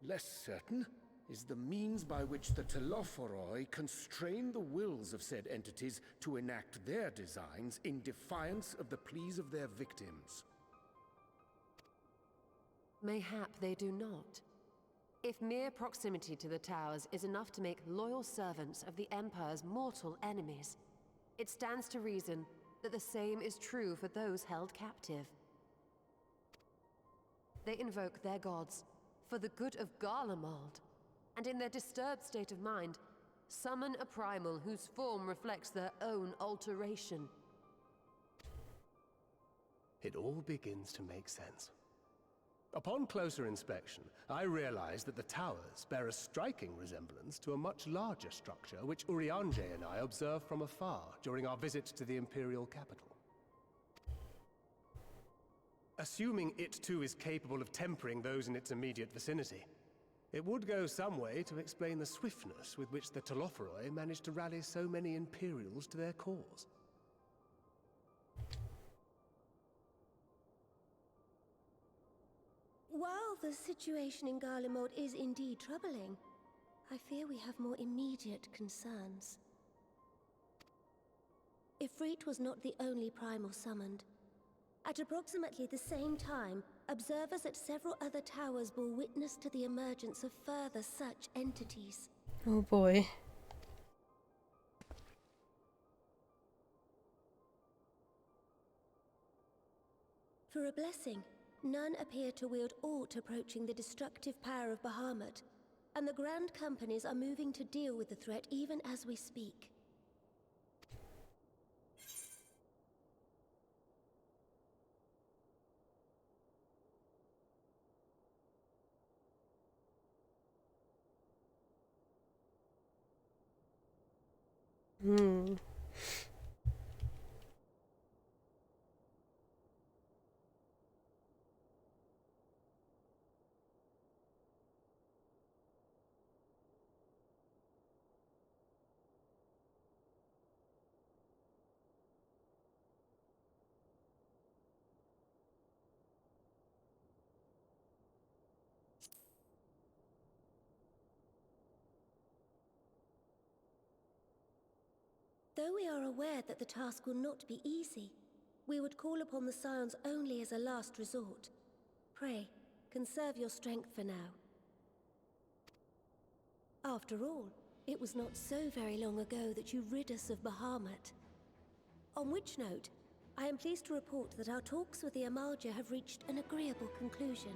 Less certain is the means by which the Telophoroi constrain the wills of said entities to enact their designs in defiance of the pleas of their victims. Mayhap they do not. If mere proximity to the towers is enough to make loyal servants of the Empire's mortal enemies, it stands to reason that the same is true for those held captive. They invoke their gods for the good of Garlemald, and in their disturbed state of mind, summon a primal whose form reflects their own alteration. It all begins to make sense. Upon closer inspection, I realized that the towers bear a striking resemblance to a much larger structure which Urianger and I observed from afar during our visit to the Imperial capital. Assuming it too is capable of tempering those in its immediate vicinity, it would go some way to explain the swiftness with which the Telophoroi managed to rally so many Imperials to their cause. While the situation in Garlemald is indeed troubling, I fear we have more immediate concerns. Ifrit was not the only primal summoned. At approximately the same time, observers at several other towers bore witness to the emergence of further such entities. Oh boy. For a blessing, none appear to wield aught approaching the destructive power of Bahamut, and the Grand Companies are moving to deal with the threat even as we speak. Though we are aware that the task will not be easy, we would call upon the Scions only as a last resort. Pray, conserve your strength for now. After all, it was not so very long ago that you rid us of Bahamut. On which note, I am pleased to report that our talks with the Amalja have reached an agreeable conclusion.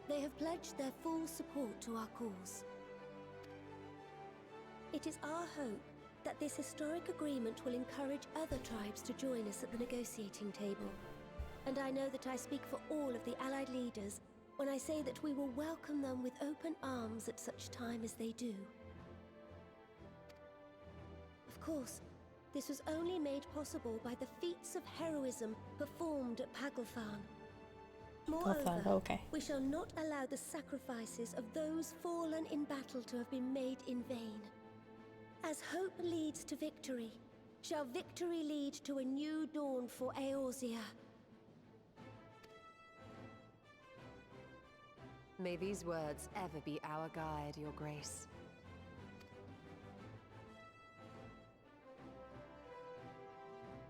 They have pledged their full support to our cause. It is our hope that this historic agreement will encourage other tribes to join us at the negotiating table. And I know that I speak for all of the Allied leaders when I say that we will welcome them with open arms at such time as they do. Of course, this was only made possible by the feats of heroism performed at Paglfan. Moreover, okay. we shall not allow the sacrifices of those fallen in battle to have been made in vain. As hope leads to victory, shall victory lead to a new dawn for Eorzea. May these words ever be our guide, Your Grace.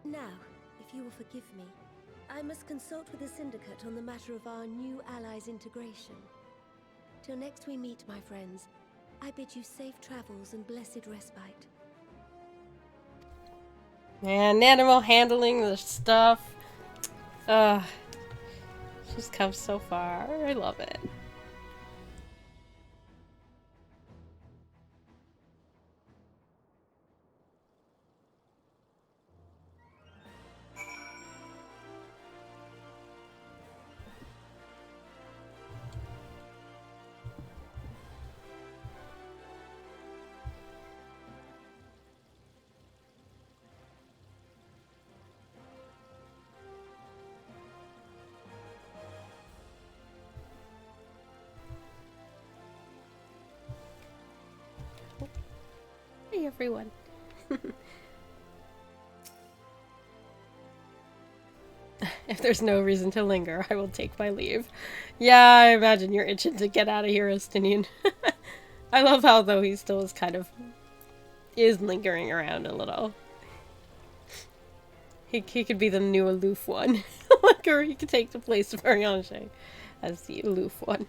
Now, if you will forgive me, I must consult with the Syndicate on the matter of our new allies' integration. Till next we meet, my friends, I bid you safe travels and blessed respite. Man, Nanimal handling the stuff. She's come so far. I love it. everyone. If there's no reason to linger, I will take my leave. Yeah, I imagine you're itching to get out of here, Estinian. I love how, though, he still is kind of... is lingering around a little. He could be the new aloof one. Or he could take the place of Ariange as the aloof one.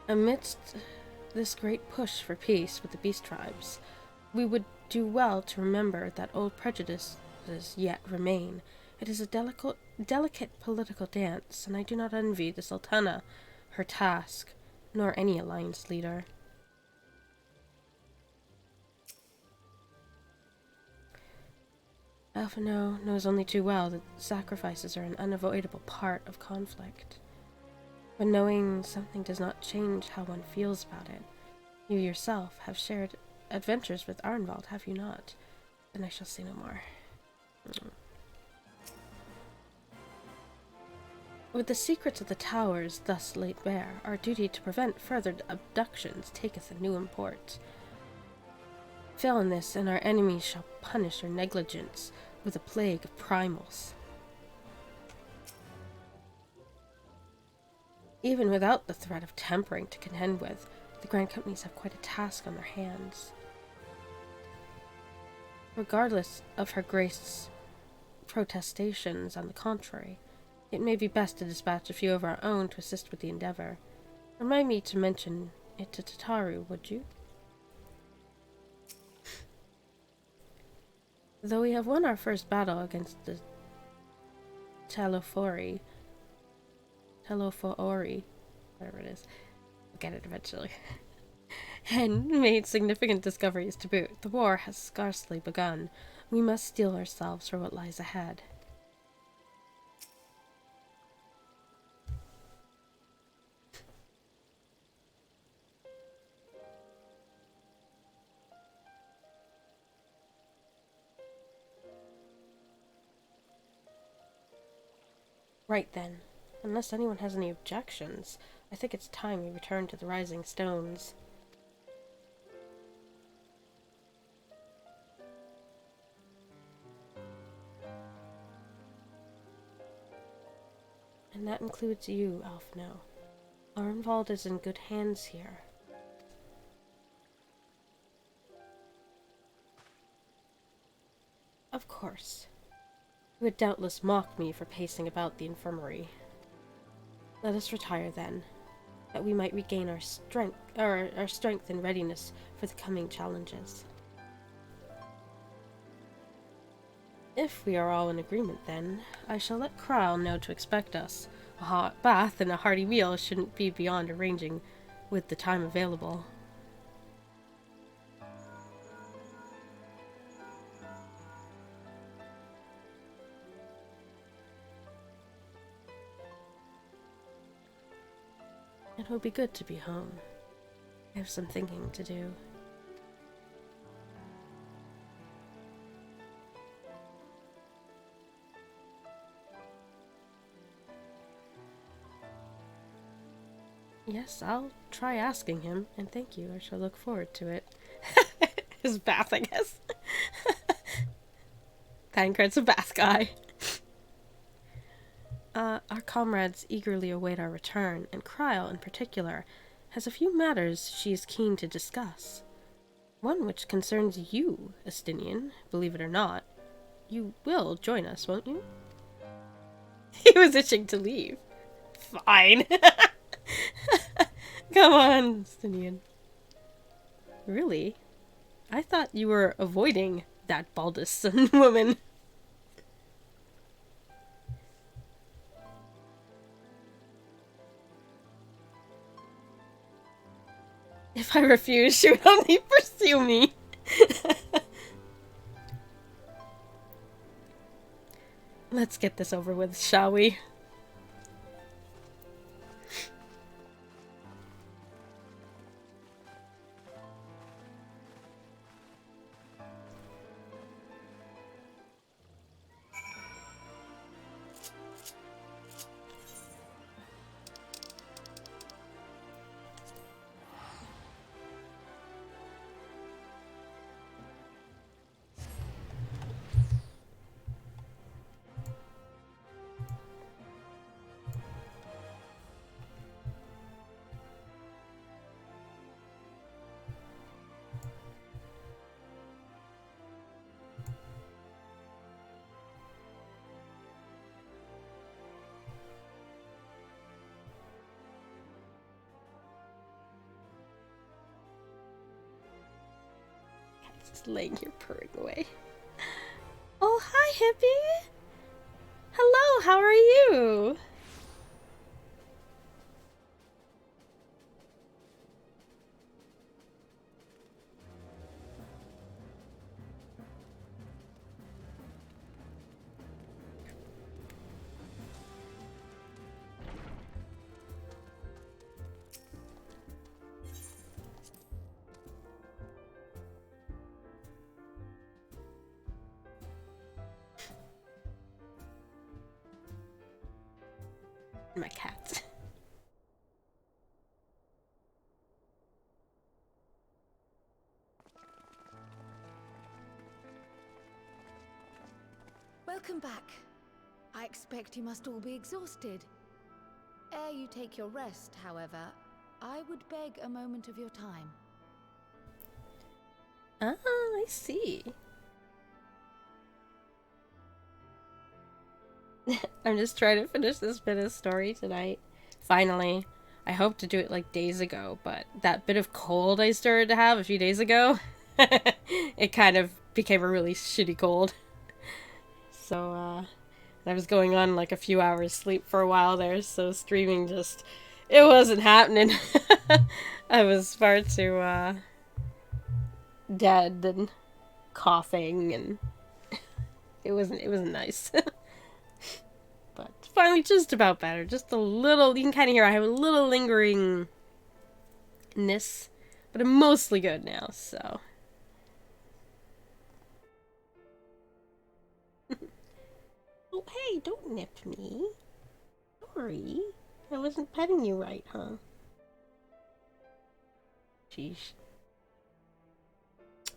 Amidst this great push for peace with the beast tribes, we would do well to remember that old prejudices yet remain. It is a delicate political dance, and I do not envy the Sultana her task, nor any alliance leader. Alphino knows only too well that sacrifices are an unavoidable part of conflict. But knowing something does not change how one feels about it. You yourself have shared adventures with Arnvald, have you not? Then I shall say no more. With the secrets of the towers thus laid bare, our duty to prevent further abductions taketh a new import. Fail in this, and our enemies shall punish our negligence with a plague of primals. Even without the threat of tempering to contend with, the Grand Companies have quite a task on their hands. Regardless of her Grace's protestations on the contrary, it may be best to dispatch a few of our own to assist with the endeavor. Remind me to mention it to Tataru, would you? Though we have won our first battle against the Telophori, whatever it is, we'll get it eventually, and made significant discoveries to boot, the war has scarcely begun. We must steel ourselves for what lies ahead. Right then. Unless anyone has any objections, I think it's time we return to the Rising Stones. And that includes you, Alphino. Arnvald is in good hands here. Of course. You would doubtless mock me for pacing about the infirmary. Let us retire then, that we might regain our strength and readiness for the coming challenges. If we are all in agreement then, I shall let Kral know to expect us. A hot bath and a hearty meal shouldn't be beyond arranging with the time available. It will be good to be home. I have some thinking to do. Yes, I'll try asking him, and thank you. I shall look forward to it. His bath, I guess. Thancred's a bath guy. Our comrades eagerly await our return, and Krile, in particular, has a few matters she is keen to discuss. One which concerns you, Estinian, believe it or not. You will join us, won't you? He was itching to leave. Fine. Come on, Estinian. Really? I thought you were avoiding that Baldistan woman. If I refuse, she would only pursue me. Let's get this over with, shall we? Just laying here purring away. Oh, hi, Hippie! Hello, how are you? My cat. Welcome back. I expect you must all be exhausted. Ere you take your rest, however, I would beg a moment of your time. Ah, I see. I'm just trying to finish this bit of story tonight. Finally. I hoped to do it like days ago, but that bit of cold I started to have a few days ago, it kind of became a really shitty cold. So, I was going on like a few hours sleep for a while there, so streaming just, it wasn't happening. I was far too, dead and coughing, and it wasn't nice. But finally just about better. Just a little, you can kind of hear I have a little lingeringness, but I'm mostly good now, so. Oh, hey, don't nip me. Sorry. I wasn't petting you right, huh? Sheesh.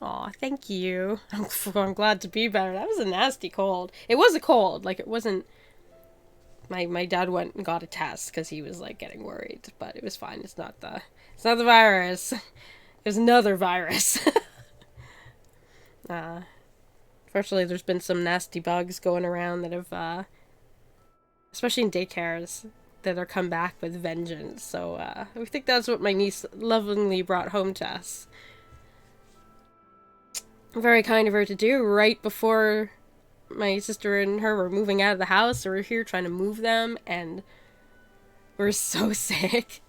Aw, thank you. I'm glad to be better. That was a nasty cold. It was a cold. Like, it wasn't... My dad went and got a test because he was, like, getting worried. But it was fine. It's not the virus. It was another virus. Fortunately, there's been some nasty bugs going around that have, especially in daycares, that are come back with vengeance. So, I think that's what my niece lovingly brought home to us. Very kind of her to do right before my sister and her were moving out of the house. So we're here trying to move them, and we're so sick.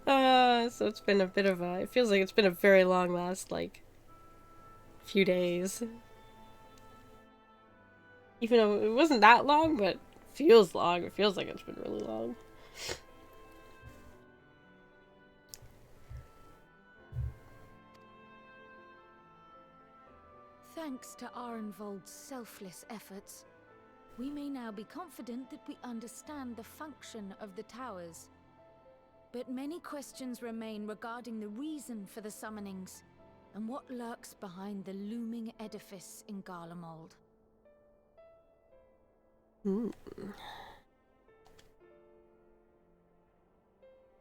So it's been a bit of a... It feels like it's been a very long last, like, few days. Even though it wasn't that long, but it feels long. It feels like it's been really long. Thanks to Arenvold's selfless efforts, we may now be confident that we understand the function of the towers. But many questions remain regarding the reason for the summonings, and what lurks behind the looming edifice in Garlemald.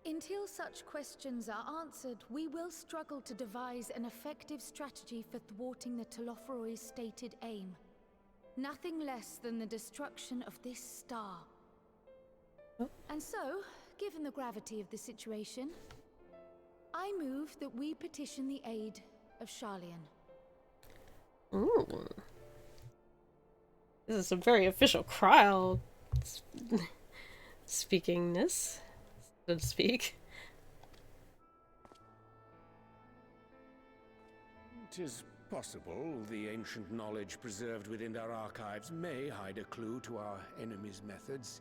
Until such questions are answered, we will struggle to devise an effective strategy for thwarting the Telophoroi's stated aim. Nothing less than the destruction of this star. And so, given the gravity of the situation, I move that we petition the aid of Sharlayan. Ooh. This is some very official crowd speakingness, so to speak. 'Tis possible the ancient knowledge preserved within their archives may hide a clue to our enemy's methods.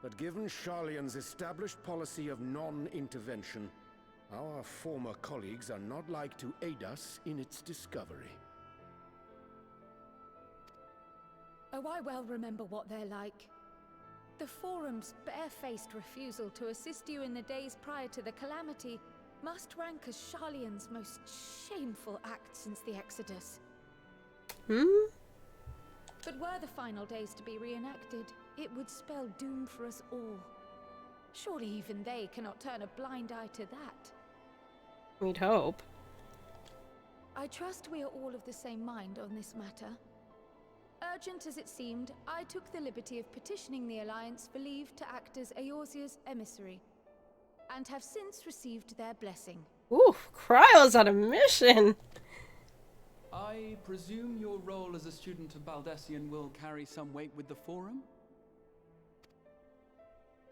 But given Sharlayan's established policy of non-intervention, our former colleagues are not like to aid us in its discovery. Oh, I well remember what they're like. The Forum's barefaced refusal to assist you in the days prior to the calamity must rank as Sharlayan's most shameful act since the Exodus. But were the final days to be reenacted, it would spell doom for us all. Surely even they cannot turn a blind eye to that. We'd hope. I trust we are all of the same mind on this matter. Urgent as it seemed, I took the liberty of petitioning the Alliance for leave to act as Eorzea's emissary. and have since received their blessing. Ooh, Cryo's on a mission! I presume your role as a student of Baldessian will carry some weight with the Forum?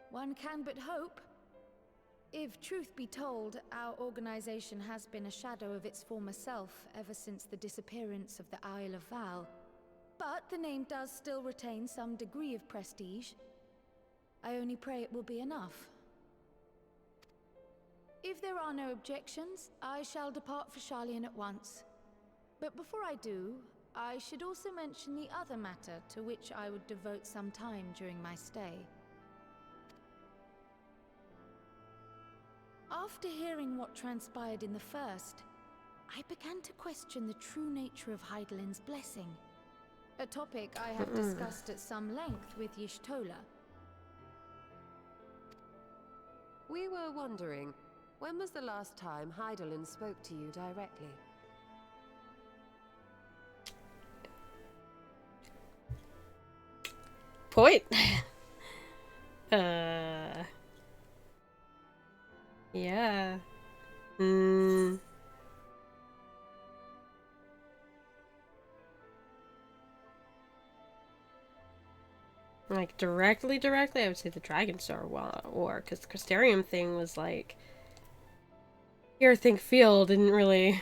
One can but hope. If truth be told, our organization has been a shadow of its former self ever since the disappearance of the Isle of Val. But the name does still retain some degree of prestige. I only pray it will be enough. If there are no objections, I shall depart for Sharlayan at once. But before I do, I should also mention the other matter to which I would devote some time during my stay. After hearing what transpired in the first, I began to question the true nature of Hydaelyn's blessing. A topic I have discussed at some length with Y'shtola. We were wondering, when was the last time Hydaelyn spoke to you directly? Point. Yeah. Like, directly, I would say the Dragonstar War, because the Crystarium thing was like... Hear, think, feel didn't really...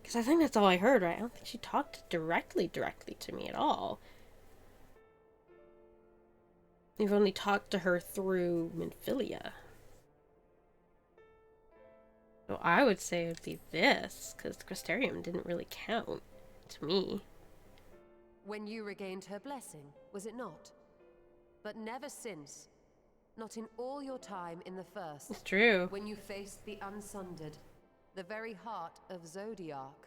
Because I think that's all I heard, right? I don't think she talked directly to me at all. You've only talked to her through Minfilia. So I would say it would be this, because the Crystarium didn't really count to me. When you regained her blessing, was it not? But never since. Not in all your time in the First. It's true. When you faced the Unsundered, the very heart of Zodiark.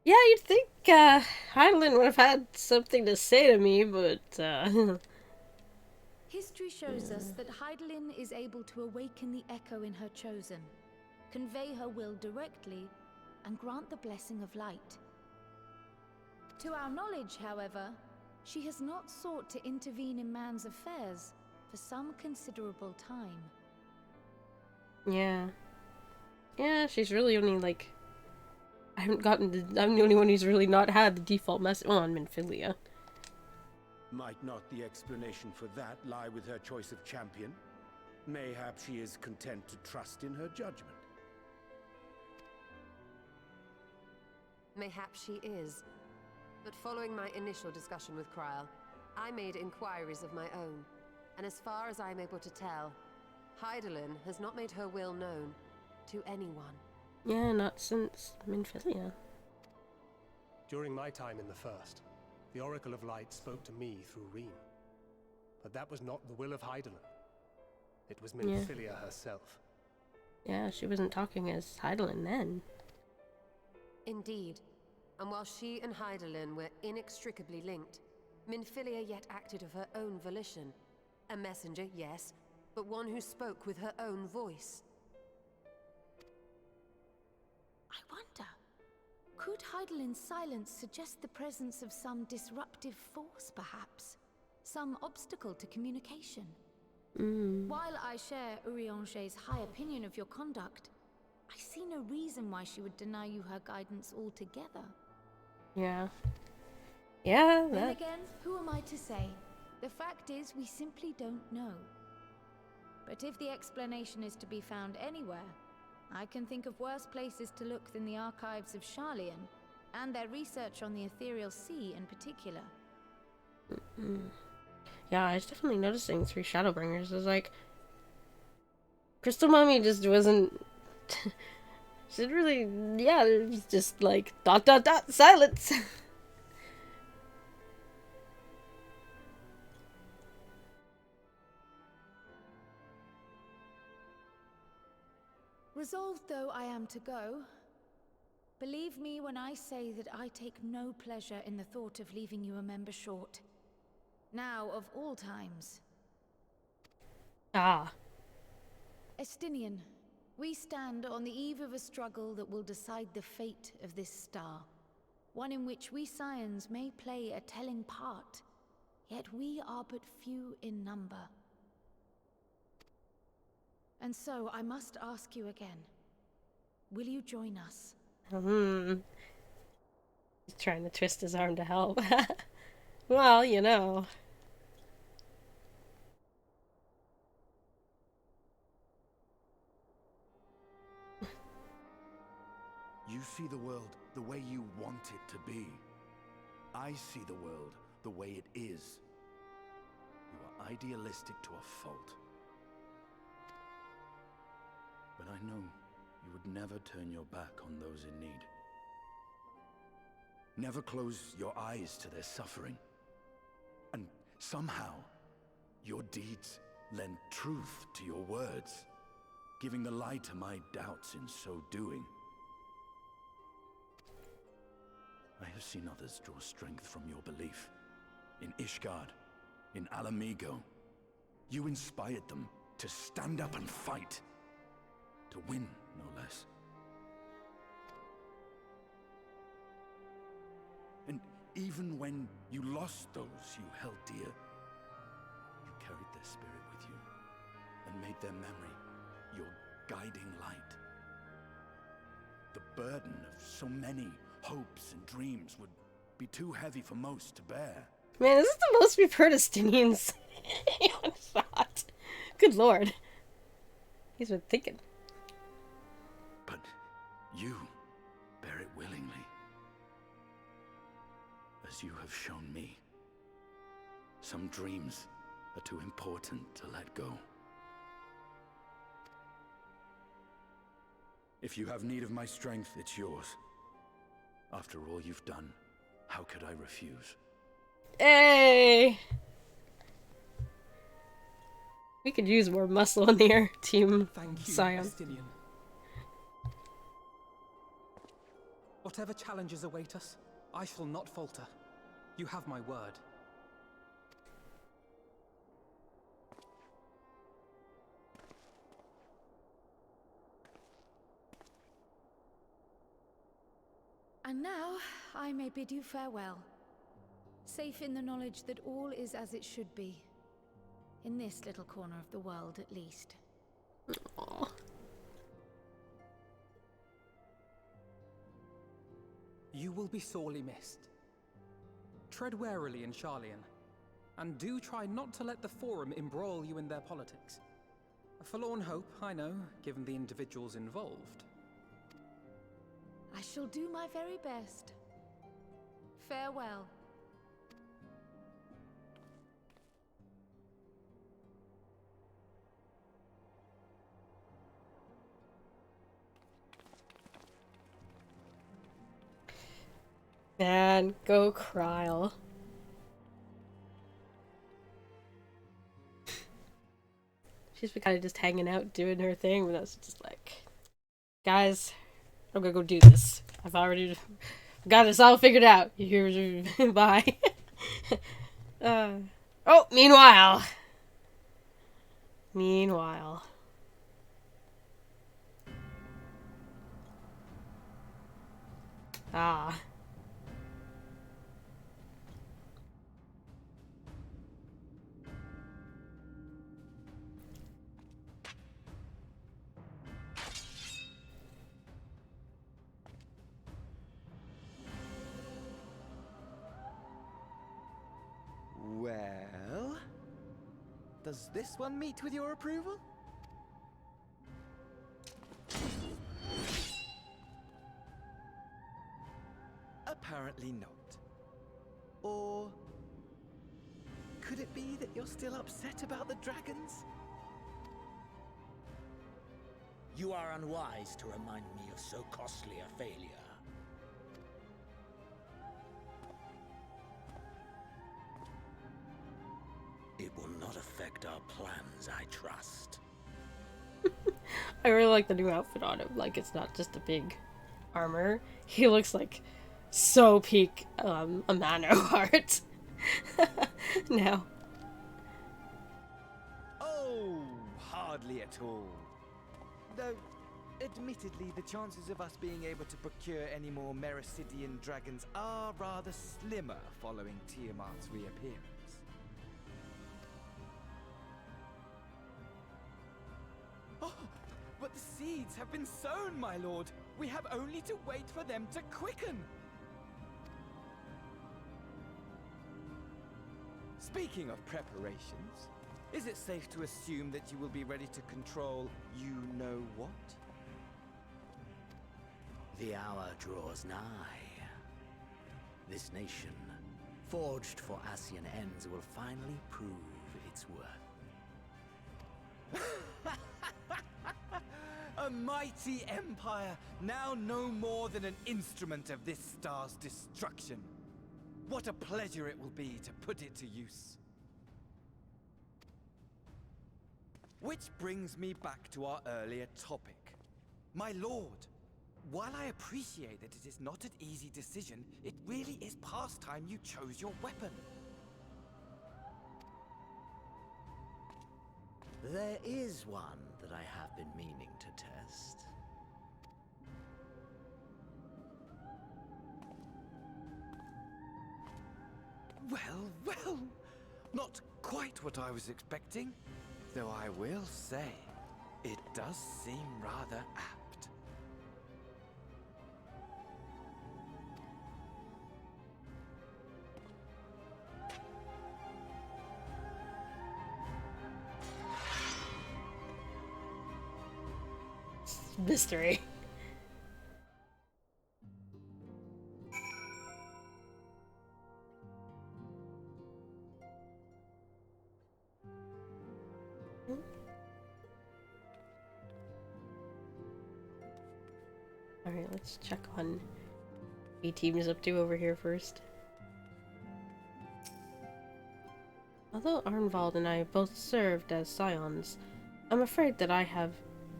Yeah, you'd think Hydaelyn would have had something to say to me, but History shows us that Hydaelyn is able to awaken the echo in her chosen, convey her will directly, and grant the blessing of light. To our knowledge, however, she has not sought to intervene in man's affairs for some considerable time. Yeah. Yeah, she's really only, like... I'm the only one who's really not had the default message on Minfilia. Might not the explanation for that lie with her choice of champion? Mayhap she is content to trust in her judgment. Mayhap she is. But following my initial discussion with Cryle, I made inquiries of my own. And as far as I'm able to tell, Hydaelyn has not made her will known to anyone. Yeah, not since Minfilia. During my time in the First, the Oracle of Light spoke to me through Reen. But that was not the will of Hydaelyn. It was Minfilia herself. Yeah, she wasn't talking as Hydaelyn then. Indeed. And while she and Hydaelyn were inextricably linked, Minfilia yet acted of her own volition. A messenger, yes, but one who spoke with her own voice. I wonder, could Hydaelyn's silence suggest the presence of some disruptive force, perhaps? Some obstacle to communication? While I share Urianger's high opinion of your conduct, I see no reason why she would deny you her guidance altogether. Yeah. Yeah, Then again, who am I to say? The fact is, we simply don't know. But if the explanation is to be found anywhere, I can think of worse places to look than the archives of Sharlayan, and their research on the Ethereal Sea in particular. Yeah, I was definitely noticing through Shadowbringers. It was like... Crystal Mummy just wasn't... she didn't really... Yeah, it was just like... ... silence! Resolved though I am to go, believe me when I say that I take no pleasure in the thought of leaving you a member short. Now of all times. Ah. Estinian, we stand on the eve of a struggle that will decide the fate of this star. One in which we Scions may play a telling part, yet we are but few in number. And so I must ask you again. Will you join us? He's trying to twist his arm to help. Well, you know. You see the world the way you want it to be. I see the world the way it is. You are idealistic to a fault. But I know you would never turn your back on those in need. Never close your eyes to their suffering. And somehow, your deeds lend truth to your words, giving the lie to my doubts in so doing. I have seen others draw strength from your belief. In Ishgard, in Alamigo. You inspired them to stand up and fight. To win, no less. And even when you lost those you held dear, you carried their spirit with you and made their memory your guiding light. The burden of so many hopes and dreams would be too heavy for most to bear. Man, this is the most we've heard of Stinian say on thought. Good lord. He's been thinking. But you bear it willingly. As you have shown me. Some dreams are too important to let go. If you have need of my strength, it's yours. After all you've done, how could I refuse? Hey! We could use more muscle in here, Team Thank you, Scion. Estinian. Whatever challenges await us, I shall not falter. You have my word. And now, I may bid you farewell. Safe in the knowledge that all is as it should be. In this little corner of the world, at least. Aww. You will be sorely missed. Tread warily in Sharlayan, and do try not to let the Forum embroil you in their politics. A forlorn hope, I know, given the individuals involved. I shall do my very best. Farewell. Man, go Kryl. She's been kind of just hanging out, doing her thing, but I was just like, guys, I'm gonna go do this. I've already got this all figured out. Here's bye. Oh, meanwhile. Ah. Well, does this one meet with your approval? Apparently not. Or could it be that you're still upset about the dragons? You are unwise to remind me of so costly a failure. It will not affect our plans, I trust. I really like the new outfit on him. Like, it's not just a big armor. He looks like so peak a Manor-Heart. now. Oh, hardly at all. Though, admittedly, the chances of us being able to procure any more Mericidian dragons are rather slimmer following Tiamat's reappearance. Oh, seeds have been sown, my lord. We have only to wait for them to quicken. Speaking of preparations, is it safe to assume that you will be ready to control you-know-what? The hour draws nigh. This nation, forged for Ascian ends, will finally prove its worth. A mighty empire, now no more than an instrument of this star's destruction. What a pleasure it will be to put it to use. Which brings me back to our earlier topic. My lord, while I appreciate that it is not an easy decision, it really is past time you chose your weapon. There is one that I have been meaning to test. Well, not quite what I was expecting. Though I will say, it does seem rather apt. Mystery. Alright, let's check on B-Team is up to over here first. Although Arnvald and I both served as scions, I'm afraid that I have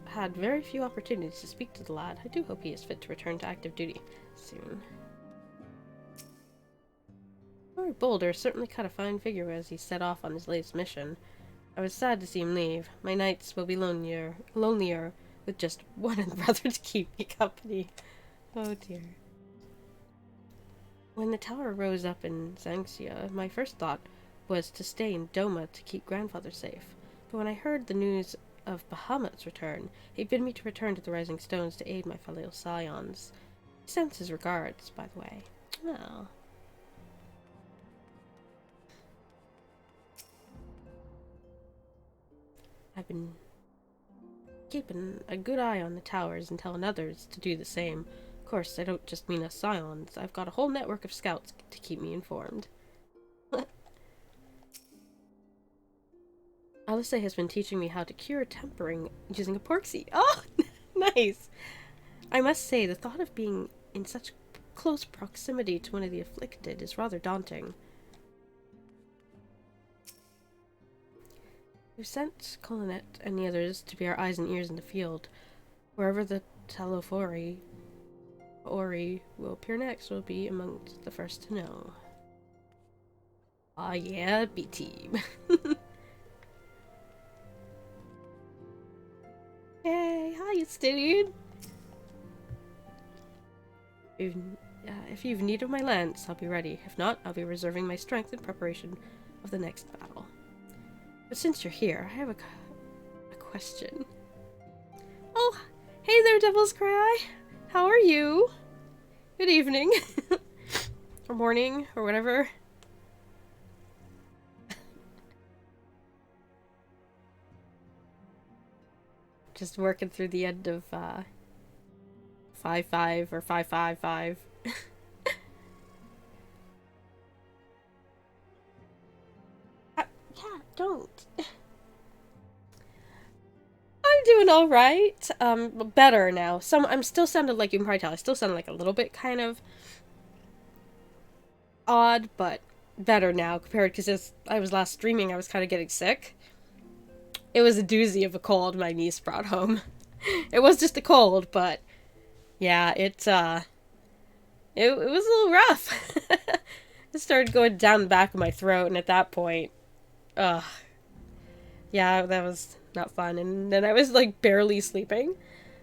had very few opportunities to speak to the lad. I do hope he is fit to return to active duty soon. Lord Boulder certainly cut a fine figure as he set off on his latest mission. I was sad to see him leave. My nights will be lonelier with just one brother to keep me company. Oh dear. When the tower rose up in Xanxia, my first thought was to stay in Doma to keep grandfather safe. But when I heard the news of Bahamut's return, he bid me to return to the Rising Stones to aid my fellow scions. He sends his regards, by the way. Oh. I've been keeping a good eye on the towers and telling others to do the same. Of course, I don't just mean us scions. I've got a whole network of scouts to keep me informed. Alice has been teaching me how to cure tempering using a pork seed. Oh, nice! I must say, the thought of being in such close proximity to one of the afflicted is rather daunting. We've sent Colonet and the others to be our eyes and ears in the field. Wherever the Talofori Ori will appear next, will be amongst the first to know. Ah yeah, B-Team. Hey, hi, dude. If you've need of my lance, I'll be ready. If not, I'll be reserving my strength in preparation of the next battle. But since you're here, I have a question. Oh, hey there, Devil's Cry. How are you? Good evening. Or morning, or whatever. Just working through the end of 5-5 or 5-5-5. Yeah, don't. I'm doing all right. Better now. I'm still sounded like you can probably tell. I still sound like a little bit kind of odd, but better now compared because I was last streaming. I was kind of getting sick. It was a doozy of a cold my niece brought home. It was just a cold, but yeah, it was a little rough. It started going down the back of my throat, and at that point, yeah, that was not fun. And then I was like barely sleeping,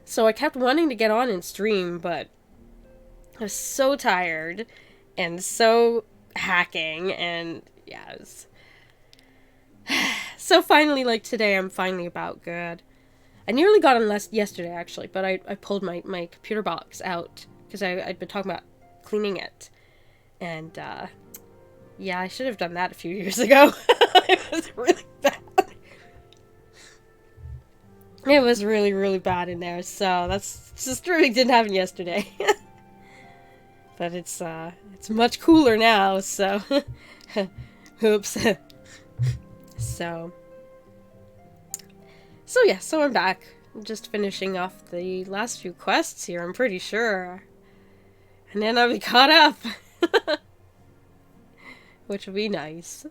so I kept wanting to get on and stream, but I was so tired and so hacking, and yeah, it was... So finally, like today, I'm finally about good. I nearly got on yesterday, actually, but I pulled my computer box out because I'd been talking about cleaning it. And, yeah, I should have done that a few years ago. It was really bad. It was really, really bad in there, so that's just really didn't happen yesterday. But it's much cooler now, so... Oops. So yeah, so I'm back. I'm just finishing off the last few quests here, I'm pretty sure. And then I'll be caught up. Which would be nice.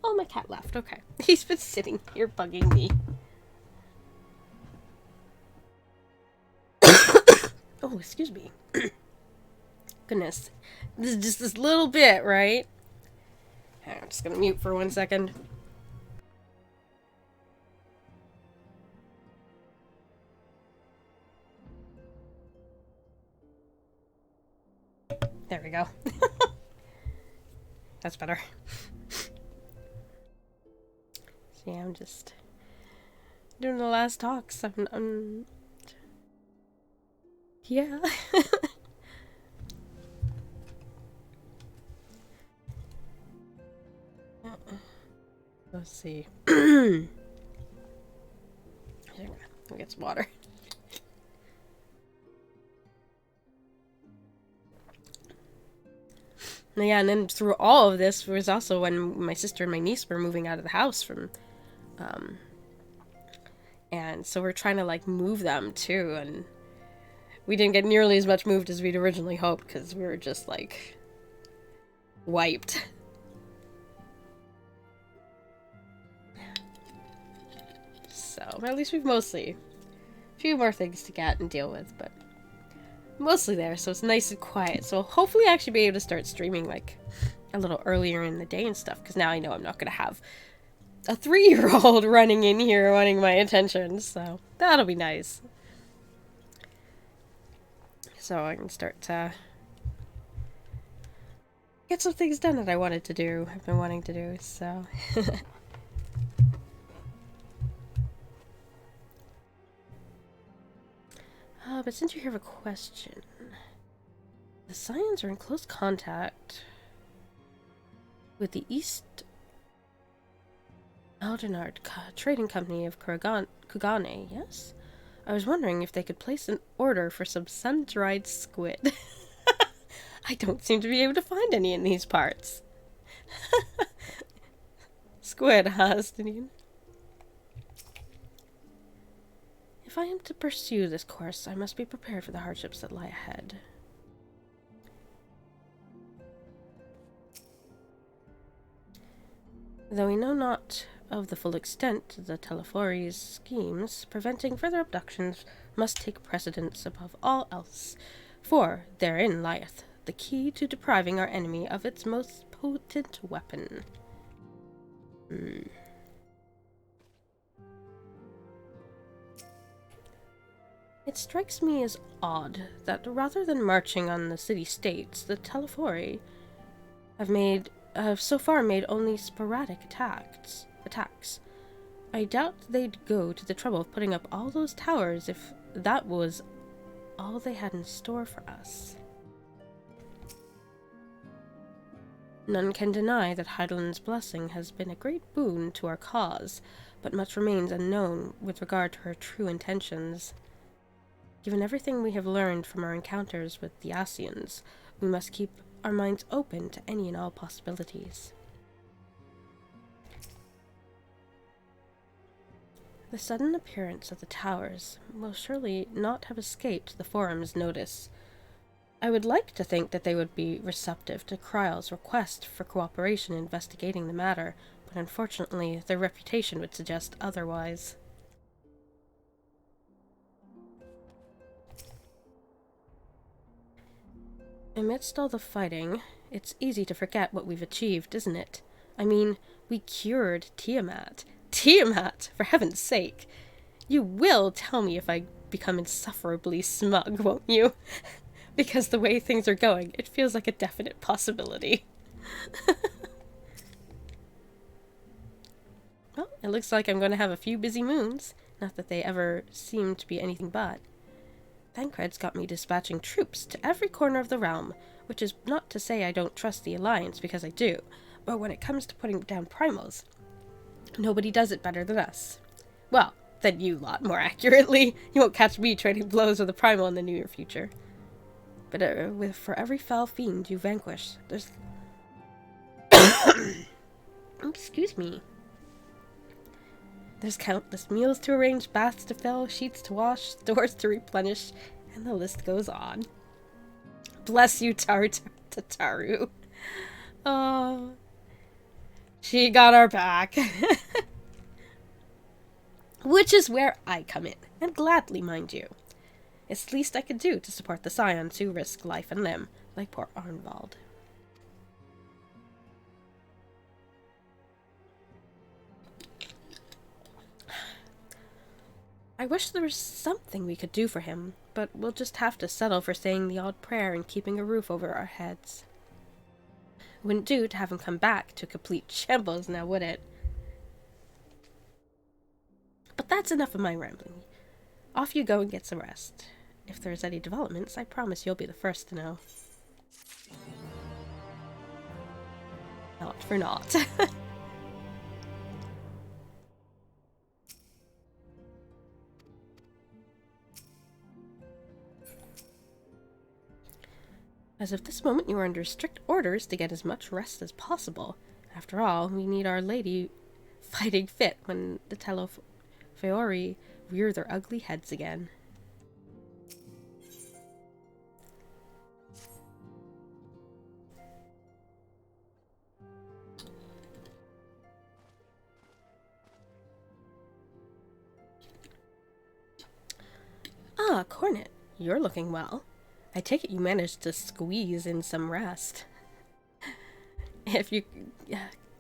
Oh, my cat left. Okay. He's been sitting here bugging me. Oh, excuse me. Goodness. This is just this little bit, right? I'm just gonna mute for 1 second. There we go. That's better. See, I'm just doing the last talks. I'm yeah. Let's see. I'll get some water. Yeah, and then through all of this was also when my sister and my niece were moving out of the house from, and so we're trying to, like, move them, too, and we didn't get nearly as much moved as we'd originally hoped, because we were just, like, wiped. So, at least we've mostly a few more things to get and deal with, but mostly there, so it's nice and quiet. So hopefully I actually be able to start streaming, like, a little earlier in the day and stuff, because now I know I'm not going to have a 3-year-old running in here wanting my attention, so that'll be nice. So I can start to get some things done that I wanted to do, I've been wanting to do, so... But since you have a question, the Scions are in close contact with the East Aldenard Trading Company of Kugane, yes? I was wondering if they could place an order for some sun-dried squid. I don't seem to be able to find any in these parts. Squid, huh, Stinian? If I am to pursue this course, I must be prepared for the hardships that lie ahead. Though we know not of the full extent of the Telefori's schemes, preventing further abductions must take precedence above all else, for therein lieth the key to depriving our enemy of its most potent weapon. It strikes me as odd that rather than marching on the city-states, the Telefori have so far made only sporadic attacks. I doubt they'd go to the trouble of putting up all those towers if that was all they had in store for us. None can deny that Heidelland's blessing has been a great boon to our cause, but much remains unknown with regard to her true intentions. Given everything we have learned from our encounters with the Asians, we must keep our minds open to any and all possibilities. The sudden appearance of the towers will surely not have escaped the Forum's notice. I would like to think that they would be receptive to Kryle's request for cooperation in investigating the matter, but unfortunately their reputation would suggest otherwise. Amidst all the fighting, it's easy to forget what we've achieved, isn't it? I mean, we cured Tiamat. Tiamat, for heaven's sake! You will tell me if I become insufferably smug, won't you? Because the way things are going, it feels like a definite possibility. It looks like I'm going to have a few busy moons. Not that they ever seem to be anything but. Thancred's got me dispatching troops to every corner of the realm, which is not to say I don't trust the Alliance, because I do, but when it comes to putting down primals, nobody does it better than us. Well, than you lot, more accurately. You won't catch me trading blows with a primal in the near future. But for every foul fiend you vanquish, there's... Excuse me. There's countless meals to arrange, baths to fill, sheets to wash, stores to replenish, and the list goes on. Bless you, Tataru. Oh, she got our back. Which is where I come in, and gladly, mind you. It's the least I could do to support the scions who risk life and limb, like poor Arnvald. I wish there was something we could do for him, but we'll just have to settle for saying the odd prayer and keeping a roof over our heads. It wouldn't do to have him come back to complete shambles now, would it? But that's enough of my rambling. Off you go and get some rest. If there's any developments, I promise you'll be the first to know. Not for naught. As of this moment, you are under strict orders to get as much rest as possible. After all, we need Our Lady fighting fit when the Telofeori rear their ugly heads again. Ah, Cornet, you're looking well. I take it you managed to squeeze in some rest. If you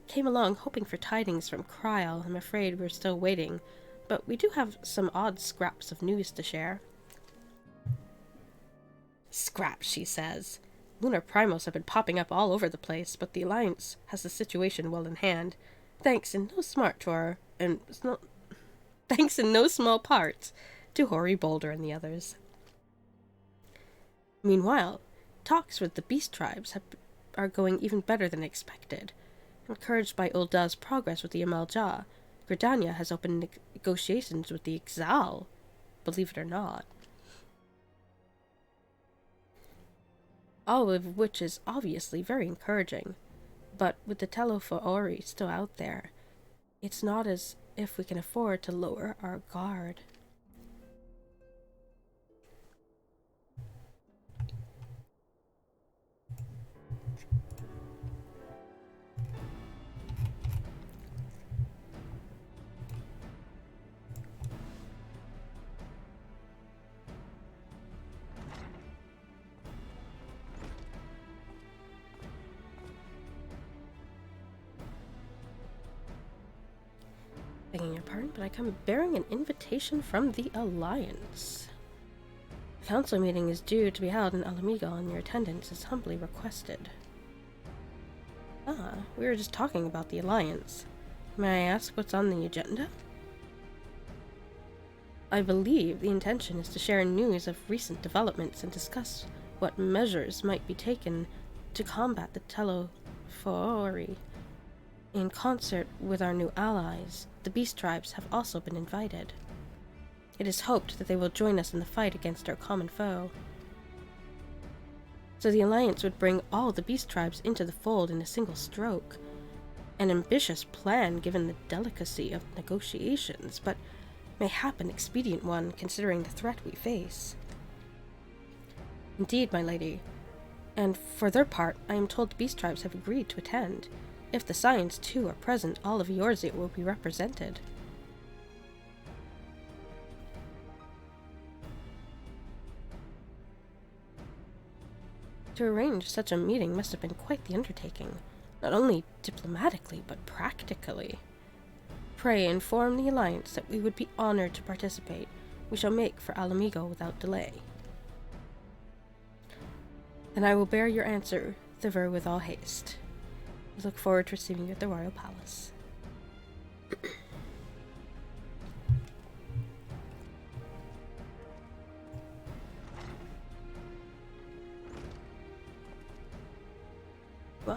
came along hoping for tidings from Kryl, I'm afraid we're still waiting, but we do have some odd scraps of news to share. Scraps, she says. Lunar primals have been popping up all over the place, but the Alliance has the situation well in hand, thanks in no small part to Hoary Boulder and the others. Meanwhile, talks with the beast tribes are going even better than expected. Encouraged by Ulda's progress with the Amalja, Gridania has opened negotiations with the Ixal, believe it or not. All of which is obviously very encouraging, but with the Telofeori still out there, it's not as if we can afford to lower our guard. Begging your pardon, but I come bearing an invitation from the Alliance. The council meeting is due to be held in Alamigo, and your attendance is humbly requested. Ah, we were just talking about the Alliance. May I ask what's on the agenda? I believe the intention is to share news of recent developments and discuss what measures might be taken to combat the Telofeori. In concert with our new allies, the beast tribes have also been invited. It is hoped that they will join us in the fight against our common foe. So the Alliance would bring all the beast tribes into the fold in a single stroke. An ambitious plan given the delicacy of negotiations, but mayhap an expedient one considering the threat we face. Indeed, my lady, and for their part, I am told the beast tribes have agreed to attend. If the scions, too, are present, all of Eorzea will be represented. To arrange such a meeting must have been quite the undertaking, not only diplomatically, but practically. Pray inform the Alliance that we would be honored to participate. We shall make for Alamigo without delay. Then I will bear your answer thither with all haste. I look forward to receiving you at the Royal Palace.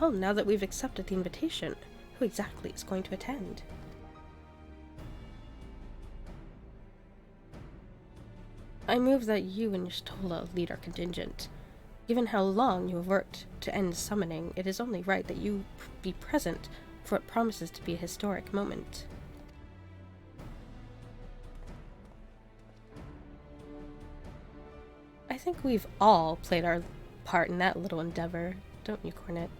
Well, now that we've accepted the invitation, who exactly is going to attend? I move that you and Stola lead our contingent. Given how long you have worked to end summoning, it is only right that you be present for what promises to be a historic moment. I think we've all played our part in that little endeavor, don't you, Cornet?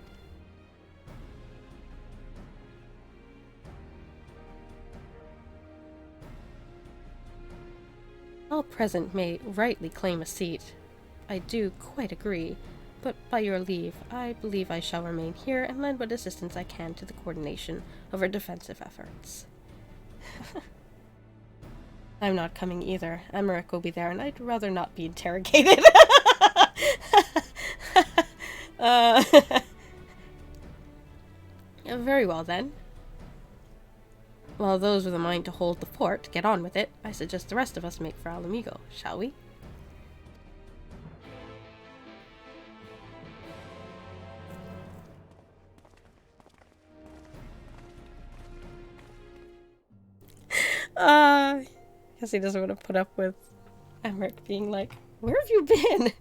All present may rightly claim a seat. I do quite agree, but by your leave, I believe I shall remain here and lend what assistance I can to the coordination of our defensive efforts. I'm not coming either. Emmerich will be there, and I'd rather not be interrogated. Very well, then. While those with a mind to hold the fort get on with it, I suggest the rest of us make for Alamigo, shall we? Guess he doesn't want to put up with Emmerich being like, where have you been?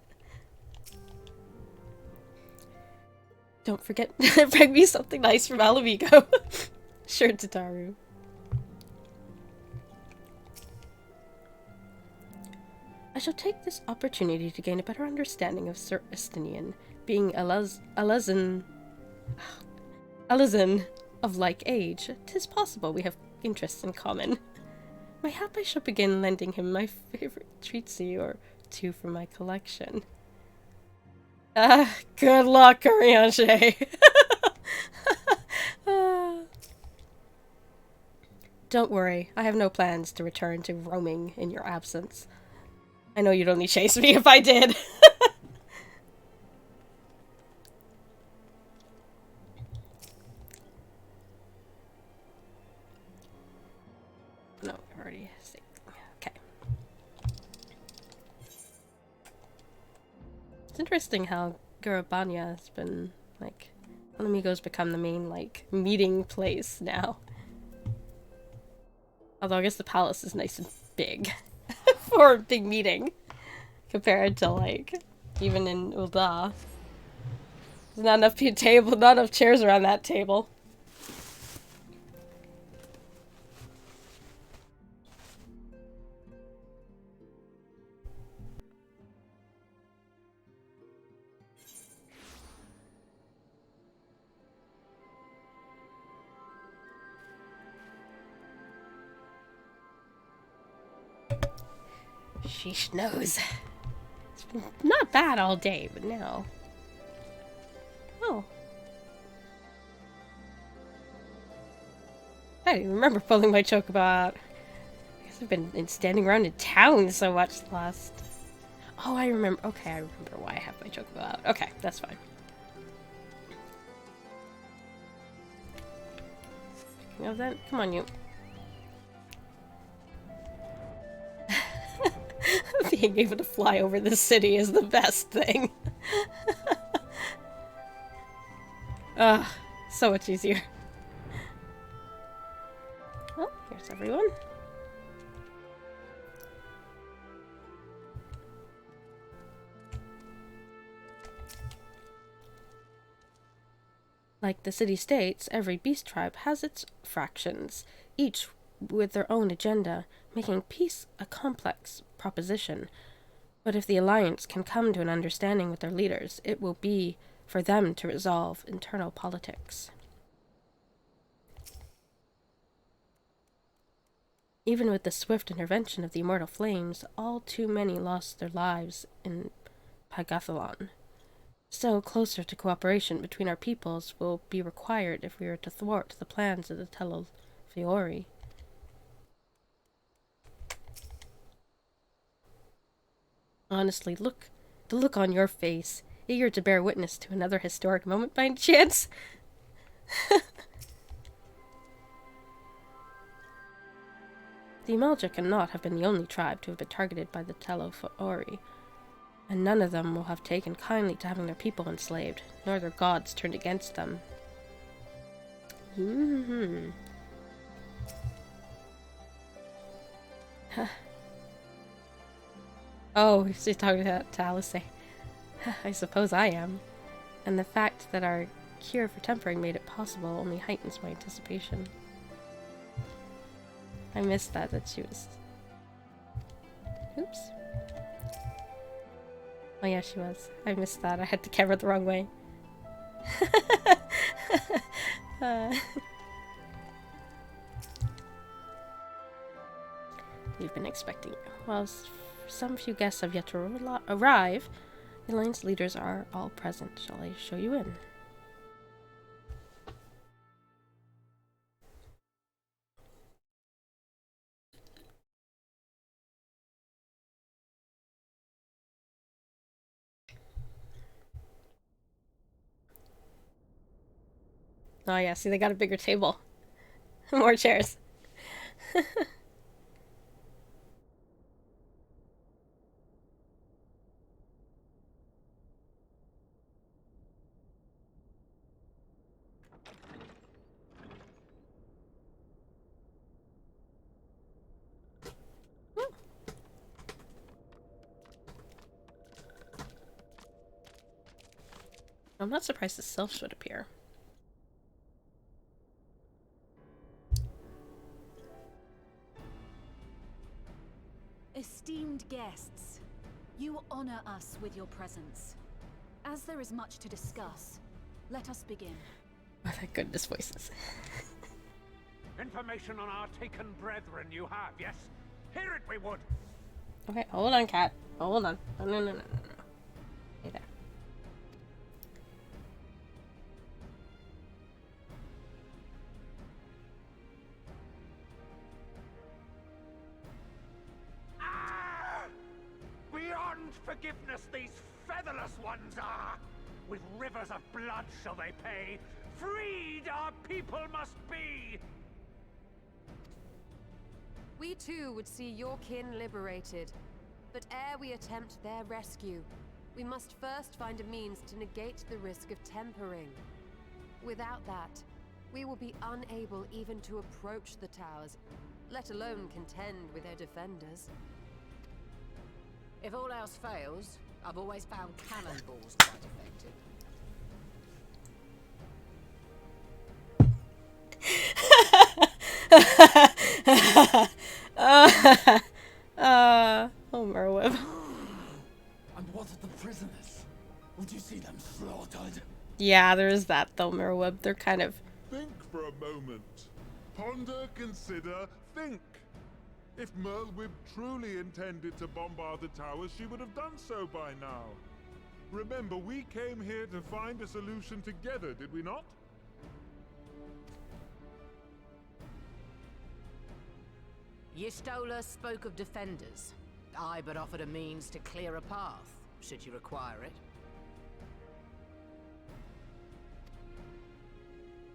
Don't forget to bring me something nice from Alamigo. Sure, Tataru. I shall take this opportunity to gain a better understanding of Sir Estinian, being Alazan of like age. 'Tis possible we have interests in common. Mayhap I shall begin lending him my favorite treatsy or two from my collection. Good luck, Ariange. Don't worry, I have no plans to return to roaming in your absence. I know you'd only chase me if I did. No, I've already seen. Okay. It's interesting how Garabanya has been, like, Alamigo's become the main, like, meeting place now. Although I guess the palace is nice and big for a big meeting compared to, like, even in Ul'dah. There's not enough chairs around that table. Sheesh knows. It's been not bad all day, but now. Oh. I don't even remember pulling my chocobo out. I guess I've been standing around in town so much last. Oh, I remember. Okay, I remember why I have my chocobo out. Okay, that's fine. You know that? Come on, you. Being able to fly over the city is the best thing. So much easier. Well, here's everyone. Like the city-states, every beast tribe has its fractions, each with their own agenda, making peace a complex proposition. But if the Alliance can come to an understanding with their leaders, it will be for them to resolve internal politics. Even with the swift intervention of the immortal flames, all too many lost their lives in Pagathalon. Still, closer to cooperation between our peoples will be required if we are to thwart the plans of the Fiori. Honestly, the look on your face, eager to bear witness to another historic moment by any chance? The Imelja cannot have been the only tribe to have been targeted by the Fiori. And none of them will have taken kindly to having their people enslaved, nor their gods turned against them. Oh, she's talking to Alice. I suppose I am. And the fact that our cure for tempering made it possible only heightens my anticipation. I missed that she was... Oops. Oh yeah, she was. I missed that. I had the camera the wrong way. We've been expecting you. While some few guests have yet to arrive, the Alliance leaders are all present. Shall I show you in? Oh yeah, see, they got a bigger table. More chairs. I'm not surprised the sylphs would appear. Esteemed guests, you honor us with your presence. As there is much to discuss, let us begin. Oh, thank goodness, voices. Information on our taken brethren you have, yes? Hear it we would! Okay, hold on, cat. Hold on. Oh, no. Hey there. Beyond forgiveness these featherless ones are! With rivers of blood shall they pay. Freed our people must be! We too would see your kin liberated. But ere we attempt their rescue, we must first find a means to negate the risk of tempering. Without that, we will be unable even to approach the towers, let alone contend with their defenders. If all else fails, I've always found cannonballs quite effective. Oh, Merweb. And what of the prisoners? Would you see them slaughtered? Yeah, there is that though, Merweb. They're kind of... Think for a moment. Ponder, consider, think. If Merweb truly intended to bombard the towers, she would have done so by now. Remember, we came here to find a solution together, did we not? Y'Stola spoke of defenders. I but offered a means to clear a path, should you require it.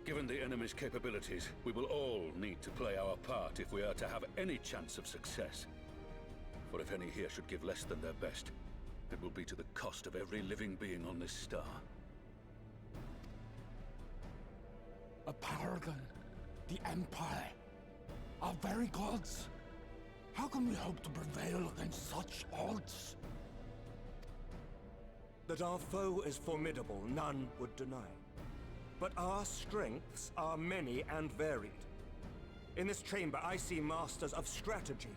Given the enemy's capabilities, we will all need to play our part if we are to have any chance of success. For if any here should give less than their best, it will be to the cost of every living being on this star. A paragon. The Empire. Our very gods. How can we hope to prevail against such odds? That our foe is formidable, none would deny. But our strengths are many and varied. In this chamber, I see masters of strategy,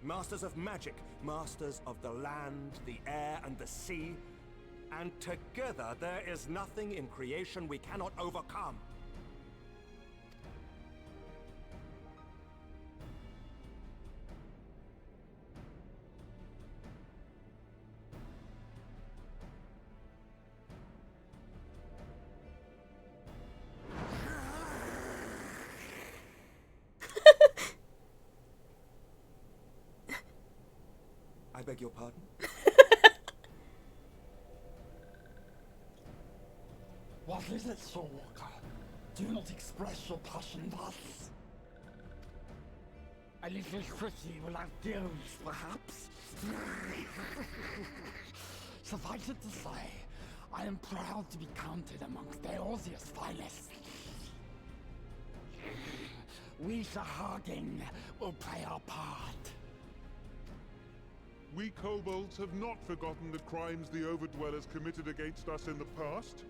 masters of magic, masters of the land, the air, and the sea. And together, there is nothing in creation we cannot overcome. I beg your pardon? What is it, Soulwalker? Do not express your passion thus. A little pretty will have gills, perhaps? Suffice it to say, I am proud to be counted amongst Eorzea's finest. We Sahagin will play our part. We kobolds have not forgotten the crimes the Overdwellers committed against us in the past.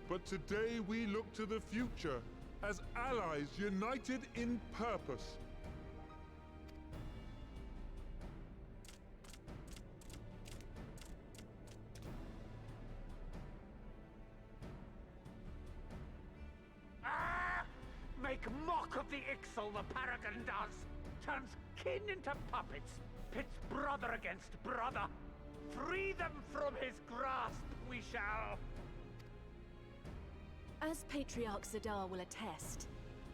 But today we look to the future, as allies united in purpose. Make mock of the Ixal the Paragon does! Turns kin into puppets! Pits brother against brother! Free them from his grasp, we shall! As Patriarch Zadar will attest,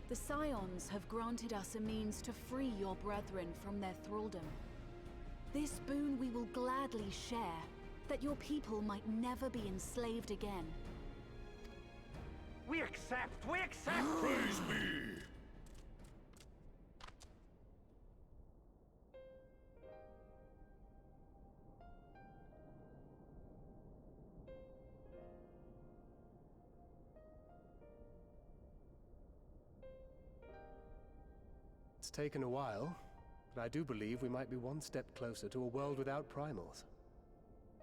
the Scions have granted us a means to free your brethren from their thraldom. This boon we will gladly share, that your people might never be enslaved again. We accept! We accept! Praise be! It's taken a while, but I do believe we might be one step closer to a world without primals.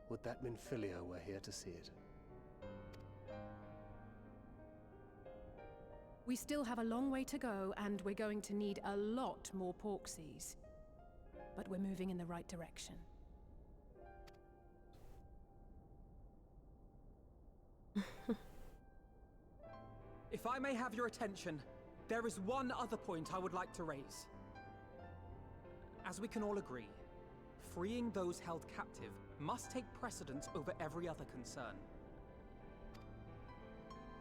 Would that Minfilia were here to see it. We still have a long way to go, and we're going to need a lot more Porksies. But we're moving in the right direction. If I may have your attention, there is one other point I would like to raise. As we can all agree, freeing those held captive must take precedence over every other concern.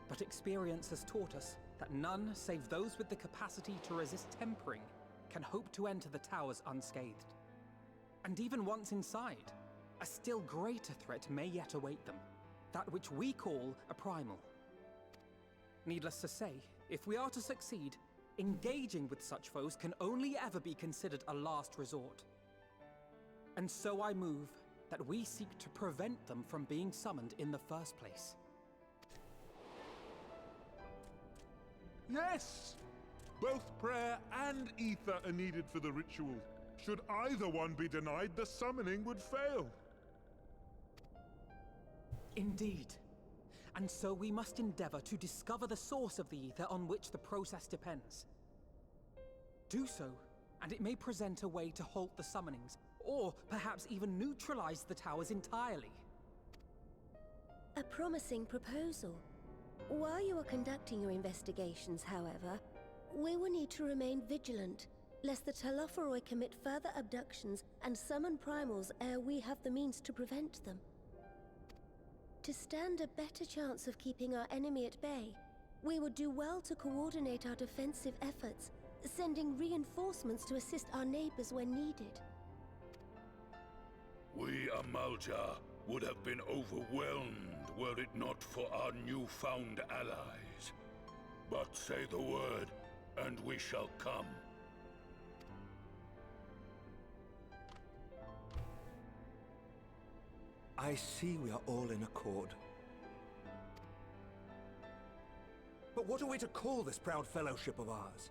But experience has taught us that none save those with the capacity to resist tempering can hope to enter the towers unscathed. And even once inside, a still greater threat may yet await them, that which we call a primal. Needless to say, if we are to succeed, engaging with such foes can only ever be considered a last resort. And so I move that we seek to prevent them from being summoned in the first place. Yes! Both prayer and ether are needed for the ritual. Should either one be denied, the summoning would fail. Indeed. And so we must endeavor to discover the source of the ether on which the process depends. Do so, and it may present a way to halt the summonings, or perhaps even neutralize the towers entirely. A promising proposal. While you are conducting your investigations, however, we will need to remain vigilant, lest the Telophoroi commit further abductions and summon primals ere we have the means to prevent them. To stand a better chance of keeping our enemy at bay, we would do well to coordinate our defensive efforts, sending reinforcements to assist our neighbors when needed. We Amalja would have been overwhelmed were it not for our newfound allies. But say the word, and we shall come. I see we are all in accord. But what are we to call this proud fellowship of ours?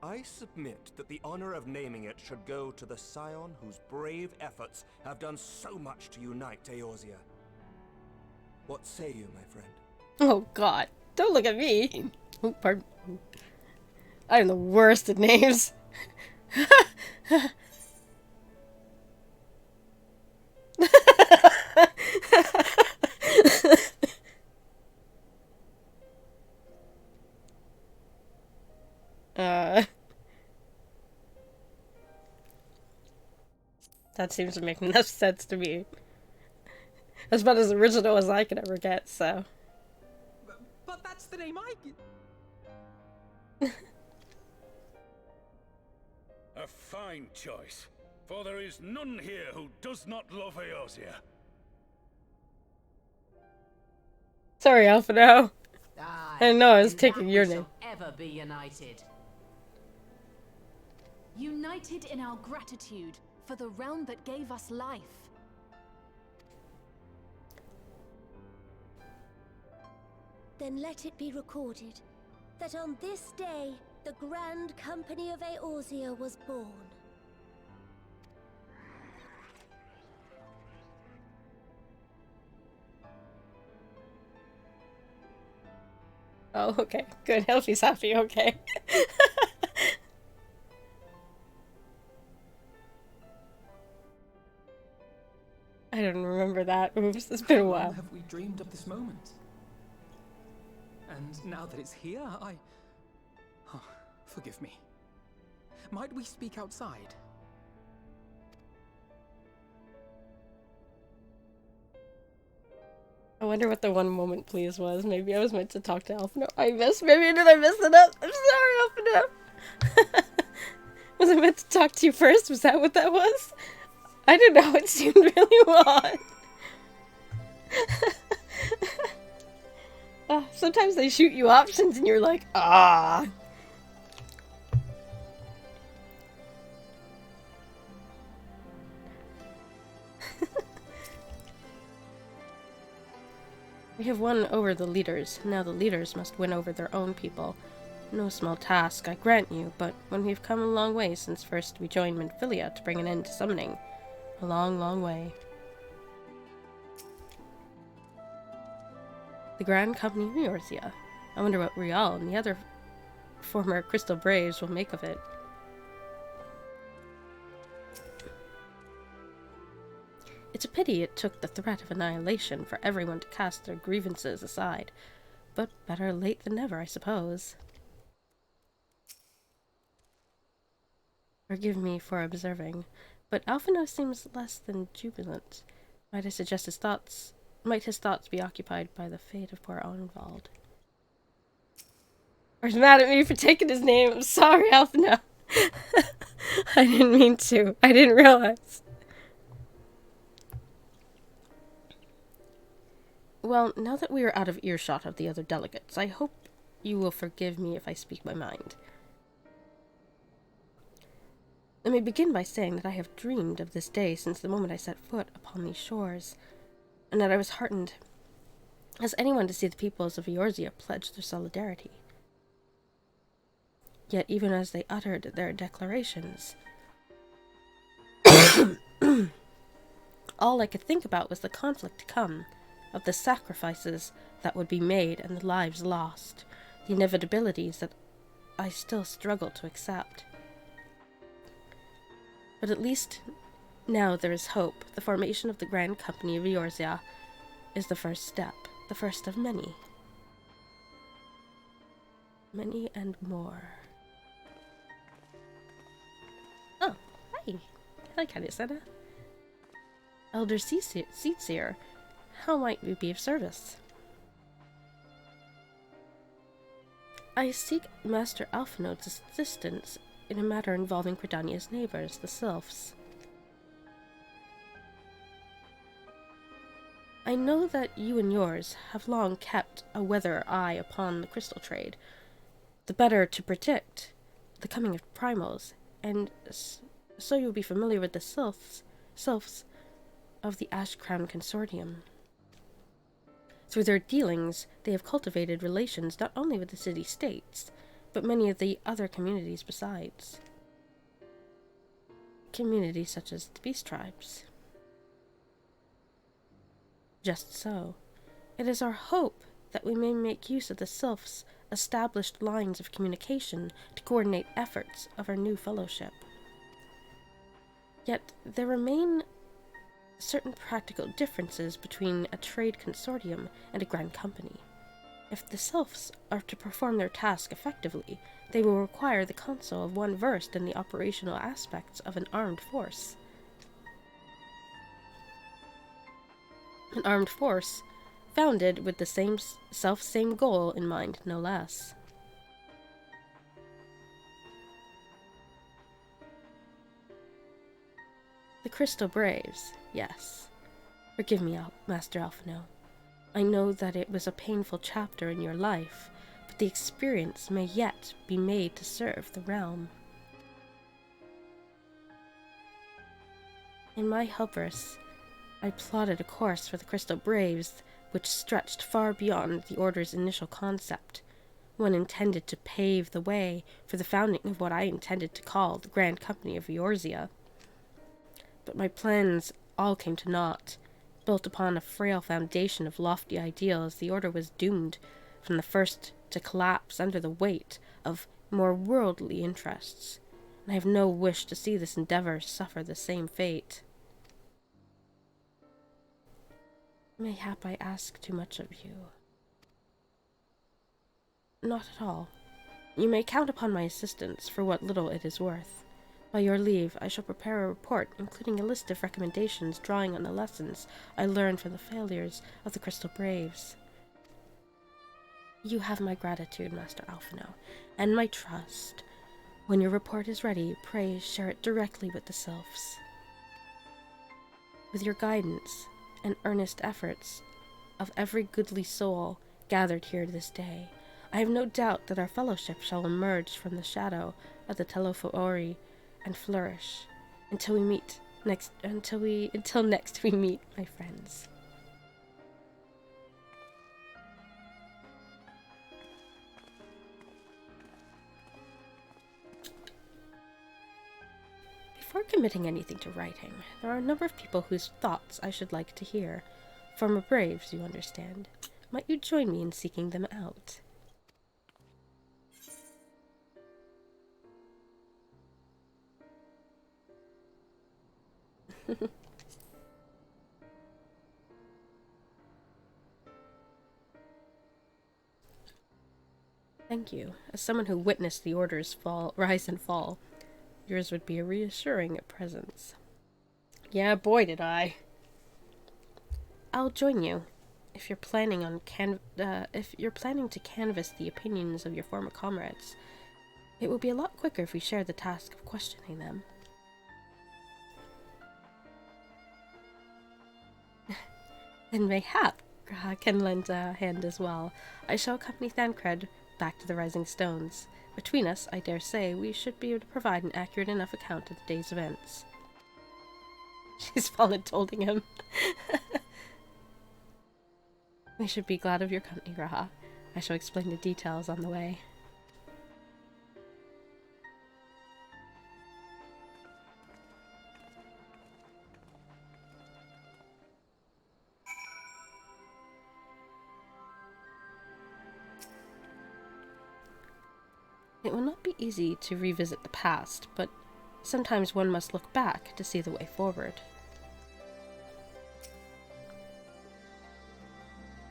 I submit that the honor of naming it should go to the scion whose brave efforts have done so much to unite Eorzea. What say you, my friend? Oh god, don't look at me! Oh, pardon. I'm the worst at names. That seems to make enough sense to me. As about as original as I could ever get, so. But that's the name I get. A fine choice, for there is none here who does not love Eorzea. Sorry, Alphino. Aye, I know I was in taking that your we name. shall ever be united. united in our gratitude for the realm that gave us life. Then let it be recorded that on this day, the Grand Company of Eorzea was born. Oh, okay. Good. Healthy's happy. Okay. I don't remember that. Oops, it's been a How long while. have we dreamed of this moment? And now that it's here, Oh, forgive me. Might we speak outside? I wonder what the one moment please was. Maybe I was meant to talk to Alphino. Maybe did I mess it up? I'm sorry, Alphino. Was I meant to talk to you first? Was that what that was? I don't know, it seemed really odd. Sometimes they shoot you options and you're like, ah. We have won over the leaders. Now the leaders must win over their own people. No small task, I grant you, but when we've come a long way since first we joined Minfilia to bring an end to summoning. A long, long way. The Grand Company of Eorzea. I wonder what Rial and the other former Crystal Braves will make of it. It's a pity it took the threat of annihilation for everyone to cast their grievances aside, but better late than never, I suppose. Forgive me for observing, but Alphino seems less than jubilant. Might his thoughts be occupied by the fate of poor Arnvald? Or he's mad at me for taking his name. I'm sorry, Alphino. I didn't mean to. I didn't realize. Well, now that we are out of earshot of the other delegates, I hope you will forgive me if I speak my mind. Let me begin by saying that I have dreamed of this day since the moment I set foot upon these shores, and that I was heartened as anyone to see the peoples of Eorzea pledge their solidarity. Yet even as they uttered their declarations, all I could think about was the conflict to come, of the sacrifices that would be made and the lives lost, the inevitabilities that I still struggle to accept. But at least now there is hope. The formation of the Grand Company of Eorzea is the first step, the first of many. Many and more. Oh, hi. I like how you said it. Elder Seatseer, how might we be of service? I seek Master Alphino's assistance in a matter involving Credania's neighbors, the Sylphs. I know that you and yours have long kept a weather eye upon the crystal trade, the better to predict the coming of primals, and so you'll be familiar with the Sylphs of the Ash Crown Consortium. Through their dealings, they have cultivated relations not only with the city-states, but many of the other communities besides. Communities such as the Beast Tribes. Just so. It is our hope that we may make use of the Sylphs' established lines of communication to coordinate efforts of our new fellowship. Yet there remain certain practical differences between a trade consortium and a grand company. If the Sylphs are to perform their task effectively, they will require the counsel of one versed in the operational aspects of an armed force. An armed force founded with the same goal in mind, no less. The Crystal Braves, yes. Forgive me, Master Alphino. I know that it was a painful chapter in your life, but the experience may yet be made to serve the realm. In my hubris, I plotted a course for the Crystal Braves which stretched far beyond the Order's initial concept, one intended to pave the way for the founding of what I intended to call the Grand Company of Eorzea. But my plans all came to naught. Built upon a frail foundation of lofty ideals, the Order was doomed from the first to collapse under the weight of more worldly interests, and I have no wish to see this endeavor suffer the same fate. Mayhap I ask too much of you. Not at all. You may count upon my assistance for what little it is worth. By your leave, I shall prepare a report, including a list of recommendations drawing on the lessons I learned from the failures of the Crystal Braves. You have my gratitude, Master Alphino, and my trust. When your report is ready, pray share it directly with the Sylphs. With your guidance and earnest efforts of every goodly soul gathered here this day, I have no doubt that our fellowship shall emerge from the shadow of the Telophori and flourish until next we meet, my friends. Before committing anything to writing, there are a number of people whose thoughts I should like to hear. Former Braves, you understand. Might you join me in seeking them out? Thank you. As someone who witnessed the Order's rise and fall, yours would be a reassuring presence. Yeah, boy, did I. I'll join you if you're planning to canvass the opinions of your former comrades. It will be a lot quicker if we share the task of questioning them. And mayhap Graha can lend a hand as well. I shall accompany Thancred back to the Rising Stones. Between us, I dare say, we should be able to provide an accurate enough account of the day's events. She's voluntolding him. We should be glad of your company, Graha. I shall explain the details on the way. It will not be easy to revisit the past, but sometimes one must look back to see the way forward.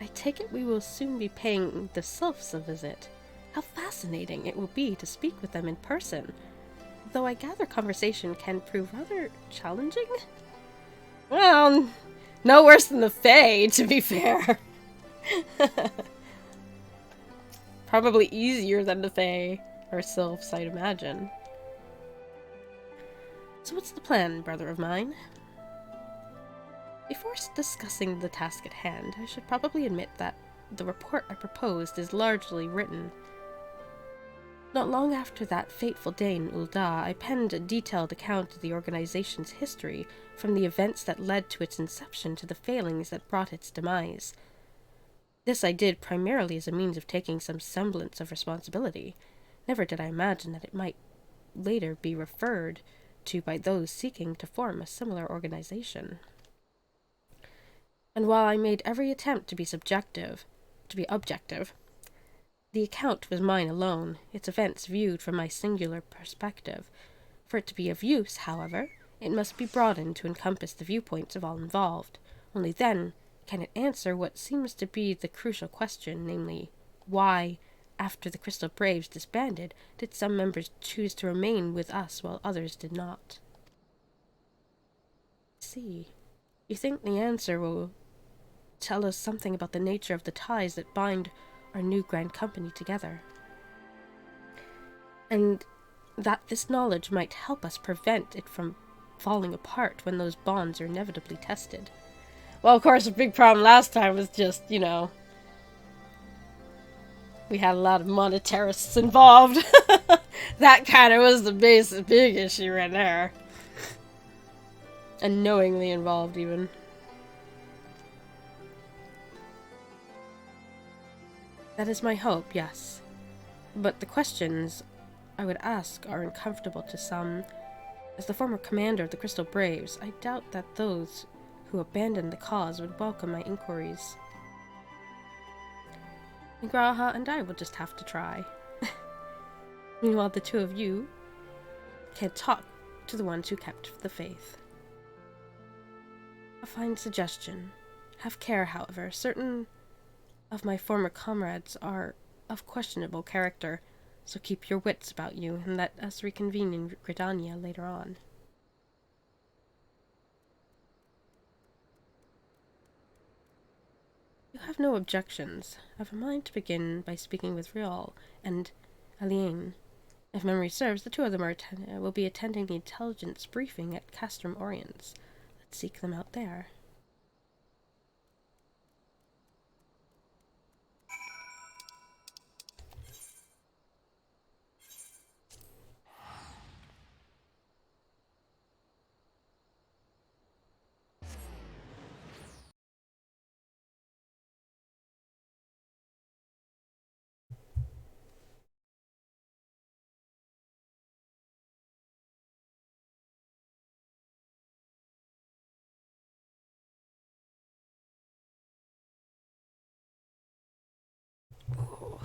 I take it we will soon be paying the Sylphs a visit. How fascinating it will be to speak with them in person, though I gather conversation can prove rather challenging? Well, no worse than the Fae, to be fair. Probably easier than the Fae. Or Sylphs, I'd imagine. So what's the plan, brother of mine? Before discussing the task at hand, I should probably admit that the report I proposed is largely written. Not long after that fateful day in Ul'dah, I penned a detailed account of the organization's history, from the events that led to its inception to the failings that brought its demise. This I did primarily as a means of taking some semblance of responsibility. Never did I imagine that it might later be referred to by those seeking to form a similar organization. And while I made every attempt to be objective, the account was mine alone, its events viewed from my singular perspective. For it to be of use, however, it must be broadened to encompass the viewpoints of all involved. Only then can it answer what seems to be the crucial question, namely, why, after the Crystal Braves disbanded, did some members choose to remain with us while others did not? See, you think the answer will tell us something about the nature of the ties that bind our new Grand Company together, and that this knowledge might help us prevent it from falling apart when those bonds are inevitably tested. Well, of course, the big problem last time was just, we had a lot of monetarists involved. That kind of was the big issue right there. Unknowingly involved, even. That is my hope, yes. But the questions I would ask are uncomfortable to some. As the former commander of the Crystal Braves, I doubt that those who abandoned the cause would welcome my inquiries. Graha and I will just have to try. Meanwhile, the two of you can talk to the ones who kept the faith. A fine suggestion. Have care, however. Certain of my former comrades are of questionable character, so keep your wits about you, and let us reconvene in Gridania later on. You have no objections. I have a mind to begin by speaking with Riol and Aliene. If memory serves, the two of them will be attending the intelligence briefing at Castrum Oriens. Let's seek them out there. Ooh.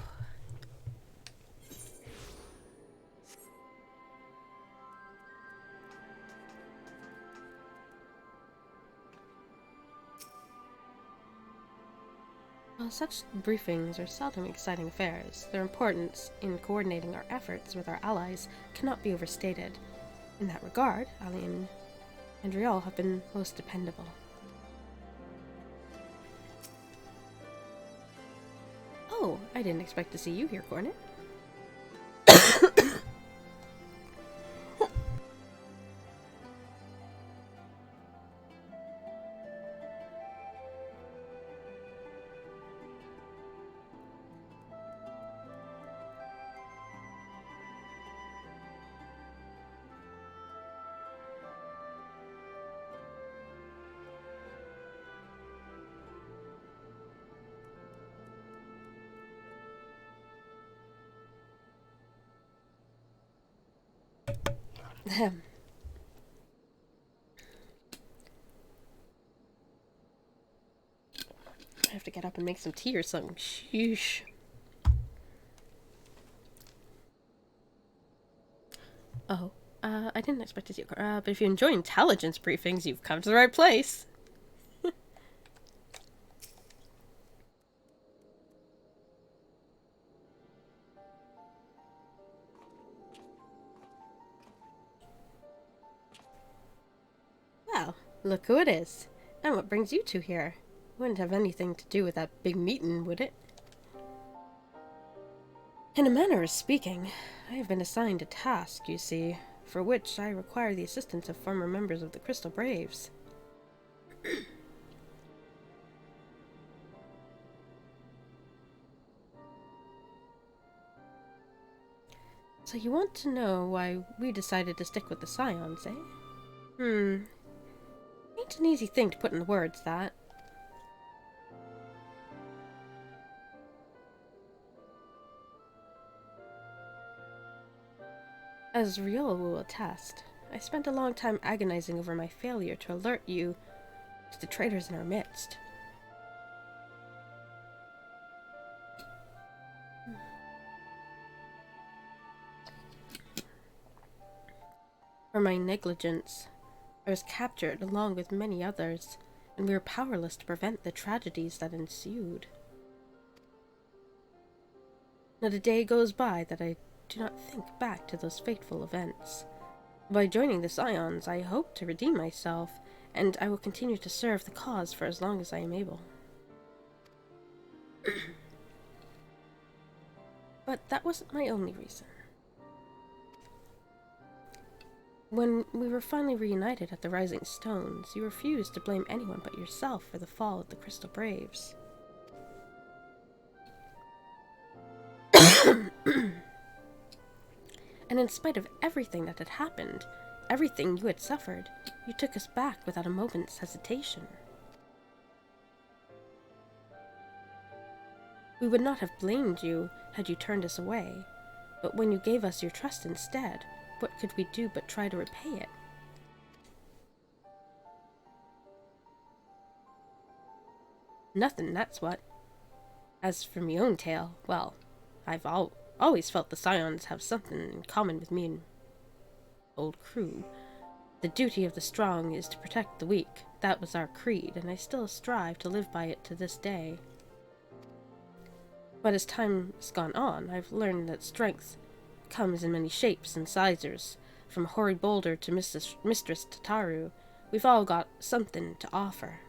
While such briefings are seldom exciting affairs, their importance in coordinating our efforts with our allies cannot be overstated. In that regard, Alien and Riol have been most dependable. Oh, I didn't expect to see you here, Cornet. I have to get up and make some tea or something. Sheesh. Oh, I didn't expect to see you. But if you enjoy intelligence briefings, you've come to the right place. Well, look who it is. And what brings you two here? Wouldn't have anything to do with that big meeting, would it? In a manner of speaking, I have been assigned a task, you see, for which I require the assistance of former members of the Crystal Braves. So you want to know why we decided to stick with the Scions, eh? Ain't an easy thing to put in words, that. As Riol will attest, I spent a long time agonizing over my failure to alert you to the traitors in our midst. For my negligence, I was captured along with many others, and we were powerless to prevent the tragedies that ensued. Not a day goes by that I do not think back to those fateful events. By joining the Scions, I hope to redeem myself, and I will continue to serve the cause for as long as I am able. But that wasn't my only reason. When we were finally reunited at the Rising Stones, you refused to blame anyone but yourself for the fall of the Crystal Braves. And in spite of everything that had happened, everything you had suffered, you took us back without a moment's hesitation. We would not have blamed you had you turned us away, but when you gave us your trust instead, what could we do but try to repay it? Nothing, that's what. As for me own tale, well, I've always felt the Scions have something in common with me and old crew. The duty of the strong is to protect the weak. That was our creed, and I still strive to live by it to this day. But as time's gone on, I've learned that strength comes in many shapes and sizes. From Hoary Boulder to Mistress Tataru, we've all got something to offer.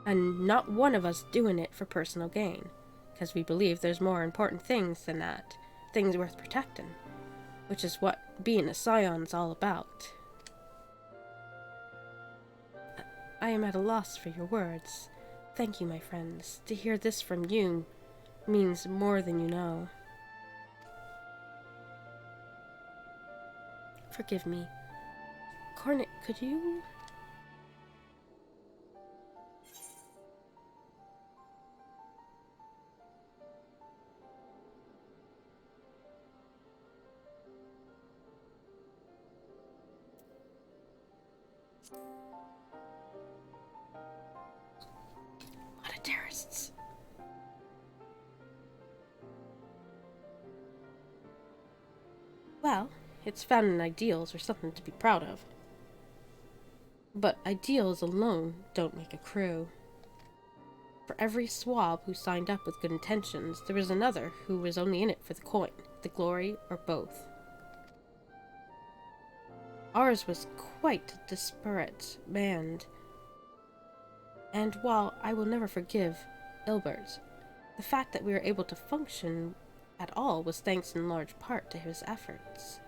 And not one of us doing it for personal gain, because we believe there's more important things than that, things worth protecting, which is what being a Scion's all about. I am at a loss for your words. Thank you, my friends. To hear this from you means more than you know. Forgive me. Cornet, could you... What a terrorists. Well, it's founding ideals are something to be proud of. But ideals alone don't make a crew. For every swab who signed up with good intentions, there was another who was only in it for the coin, the glory, or both. Ours was quite a disparate band, and while I will never forgive Ilbert, the fact that we were able to function at all was thanks in large part to his efforts.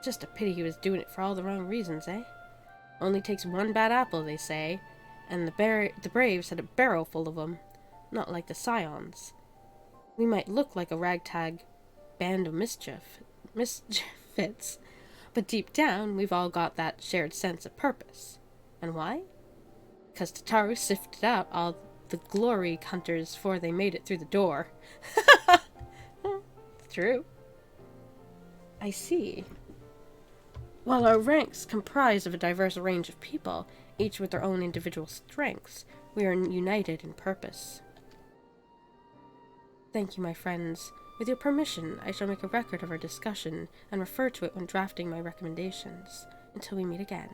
Just a pity he was doing it for all the wrong reasons, eh? Only takes one bad apple, they say, and the Braves had a barrel full of them, not like the Scions. We might look like a ragtag band of misfits, but deep down we've all got that shared sense of purpose. And why? Because Tataru sifted out all the glory hunters before they made it through the door. True. I see. While our ranks comprise of a diverse range of people, each with their own individual strengths, we are united in purpose. Thank you, my friends. With your permission, I shall make a record of our discussion and refer to it when drafting my recommendations. Until we meet again.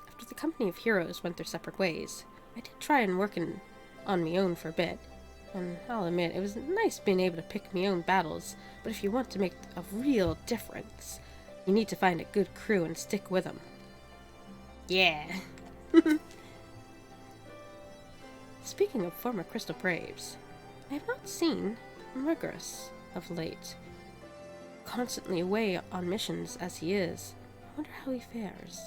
After the company of heroes went their separate ways, I did try and working on me own for a bit, and I'll admit it was nice being able to pick me own battles, but if you want to make a real difference, you need to find a good crew and stick with them. Yeah. Speaking of former Crystal Braves, I have not seen Murgris of late. Constantly away on missions as he is, I wonder how he fares.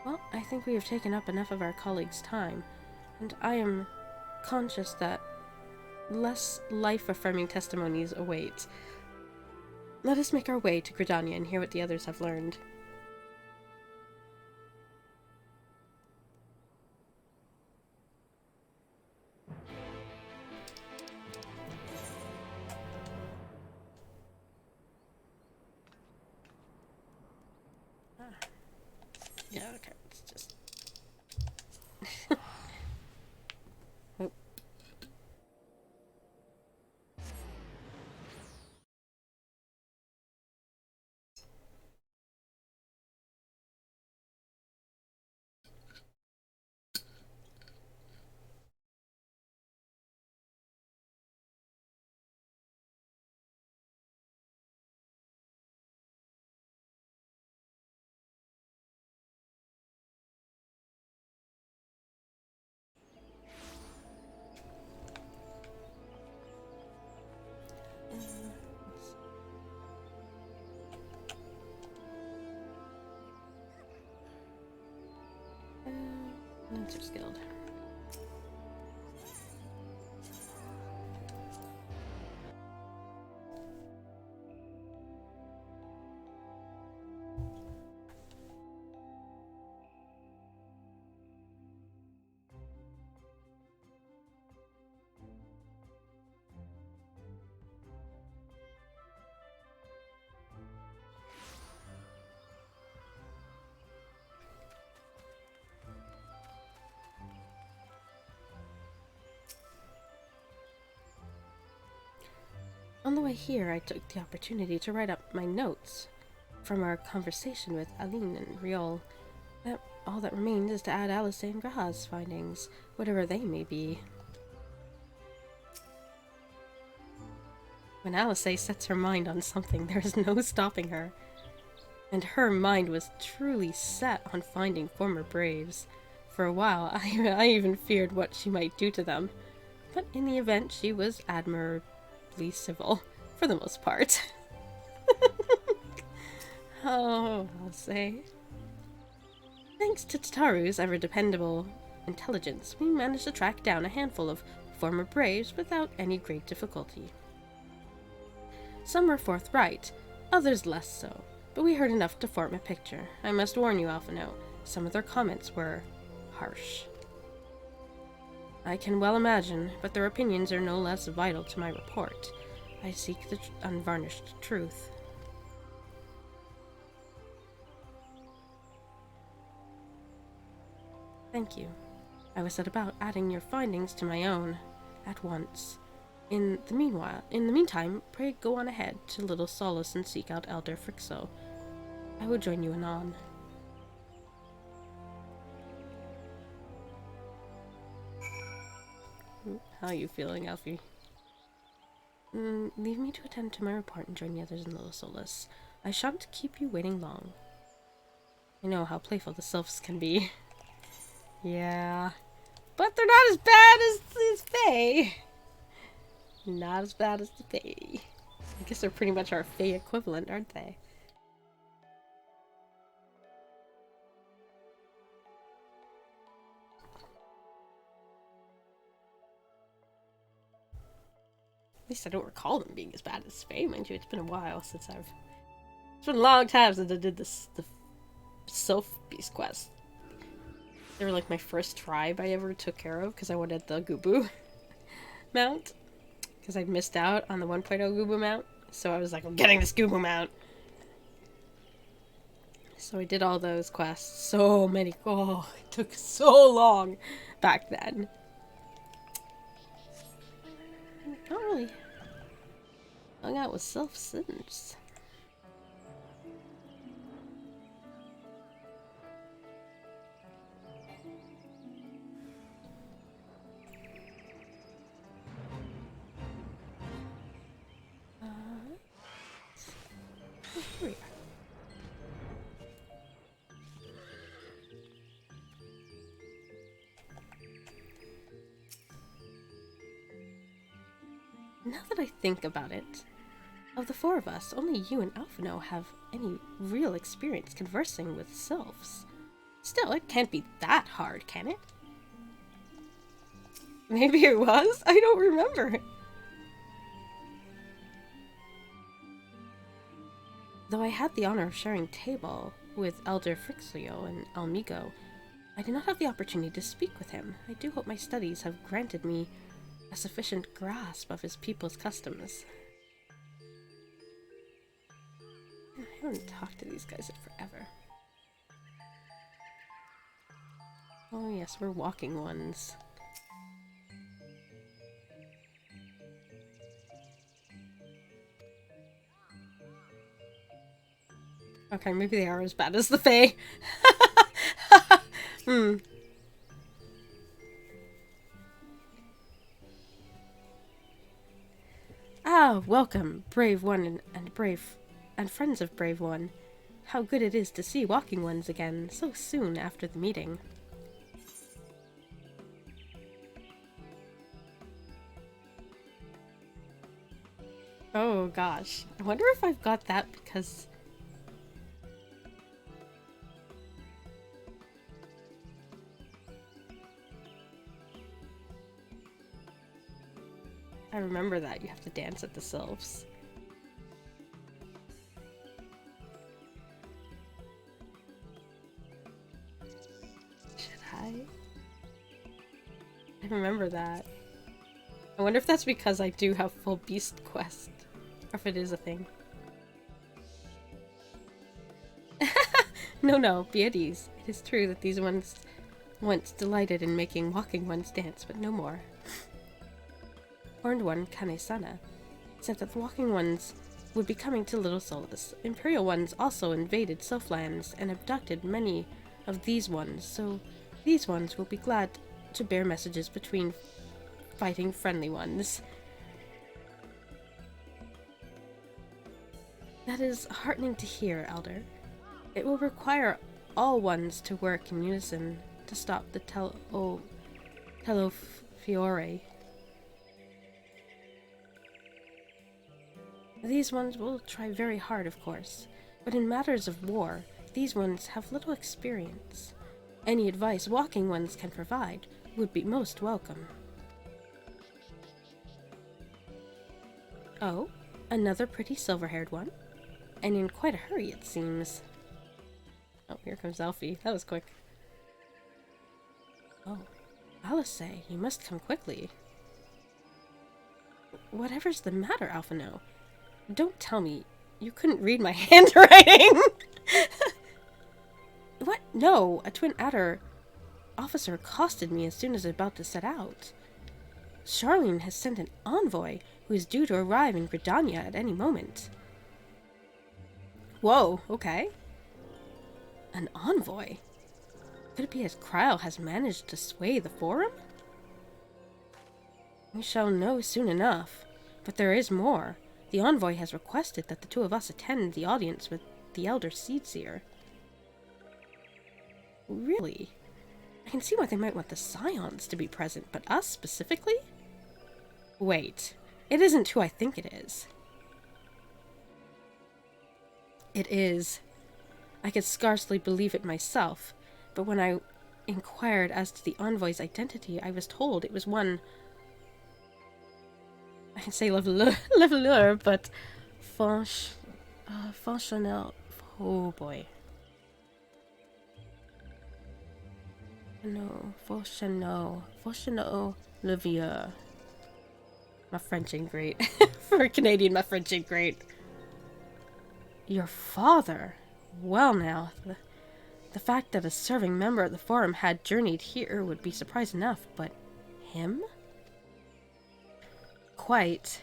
Well, I think we have taken up enough of our colleagues' time, and I am conscious that less life-affirming testimonies await. Let us make our way to Gridania and hear what the others have learned. Yeah, okay, it's just... Oh. Farmers Guild. On the way here, I took the opportunity to write up my notes from our conversation with Aline and Riol. All that remains is to add Alice and Graha's findings, whatever they may be. When Alice sets her mind on something, there is no stopping her. And her mind was truly set on finding former Braves. For a while, I even feared what she might do to them. But in the event, she was admirably civil, for the most part. Oh, I'll say. Thanks to Tataru's ever-dependable intelligence, we managed to track down a handful of former Braves without any great difficulty. Some were forthright, others less so, but we heard enough to form a picture. I must warn you, Alphino, some of their comments were harsh. I can well imagine, but their opinions are no less vital to my report. I seek the unvarnished truth. Thank you. I was set about adding your findings to my own at once. In the meantime, pray go on ahead to Little Solace and seek out Elder Frixo. I will join you anon. How are you feeling, Alfie? Leave me to attend to my report and join the others in Little Solace. I shan't keep you waiting long. I know how playful the sylphs can be. Yeah. But they're not as bad as Fae. Not as bad as the Fae. I guess they're pretty much our Fae equivalent, aren't they? At least I don't recall them being as bad as Fae, mind you. It's been a while since It's been a long time since I did the Sylph Beast quest. They were like my first tribe I ever took care of because I wanted the Gubu mount. Because I'd missed out on the 1.0 Gubu mount. So I was like, I'm getting this Gubu mount. So I did all those quests. So many. Oh, it took so long back then. Not really hung out with Sylph since. Here we are. Now that I think about it, of the four of us, only you and Alphino have any real experience conversing with sylphs. Still, it can't be that hard, can it? Maybe it was? I don't remember. Though I had the honor of sharing table with Elder Frixio and Almigo, I did not have the opportunity to speak with him. I do hope my studies have granted me a sufficient grasp of his people's customs. I haven't talked to these guys in forever. Oh yes, we're walking ones. Okay, maybe they are as bad as the Fae. Ah, welcome, brave one and friends of brave one. How good it is to see walking ones again so soon after the meeting. Oh gosh, I wonder if I've got that because I remember that. You have to dance at the sylphs. Should I? I remember that. I wonder if that's because I do have full beast quest. Or if it is a thing. No, be at ease. It is true that these ones once delighted in making walking ones dance, but no more. Horned one, Kane-sana, said that the walking ones would be coming to Little Solace. Imperial ones also invaded Sylphlands and abducted many of these ones, so these ones will be glad to bear messages between fighting friendly ones. That is heartening to hear, Elder. It will require all ones to work in unison to stop the Telofiore. These ones will try very hard, of course, but in matters of war, these ones have little experience. Any advice walking ones can provide would be most welcome. Oh, another pretty silver-haired one? And in quite a hurry, it seems. Oh, here comes Alfie. That was quick. Oh, Alice, you must come quickly. Whatever's the matter, Alphino? Don't tell me you couldn't read my handwriting! What? No, a twin adder officer accosted me as soon as I was about to set out. Charlene has sent an envoy who is due to arrive in Gridania at any moment. Whoa, okay. An envoy? Could it be as Kryl has managed to sway the Forum? We shall know soon enough, but there is more. The envoy has requested that the two of us attend the audience with the Elder Seedseer. Really? I can see why they might want the Scions to be present, but us specifically? Wait, it isn't who I think it is. It is. I could scarcely believe it myself, but when I inquired as to the envoy's identity, I was told it was one... I can say leveleur, but... Fonctionnel... Oh boy. No, Fonctionnel levieur. My French ain't great. For a Canadian, my French ain't great. Your father? Well now, the fact that a serving member of the Forum had journeyed here would be surprise enough, but him? Quite.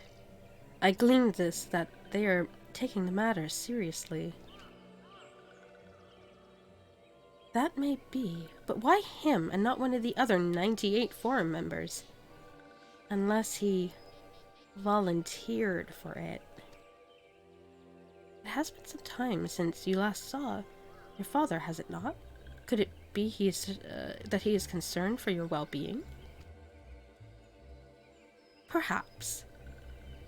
I gleaned this, that they are taking the matter seriously. That may be, but why him and not one of the other 98 Forum members? Unless he volunteered for it. It has been some time since you last saw your father, has it not? Could it be that he is concerned for your well-being? Perhaps.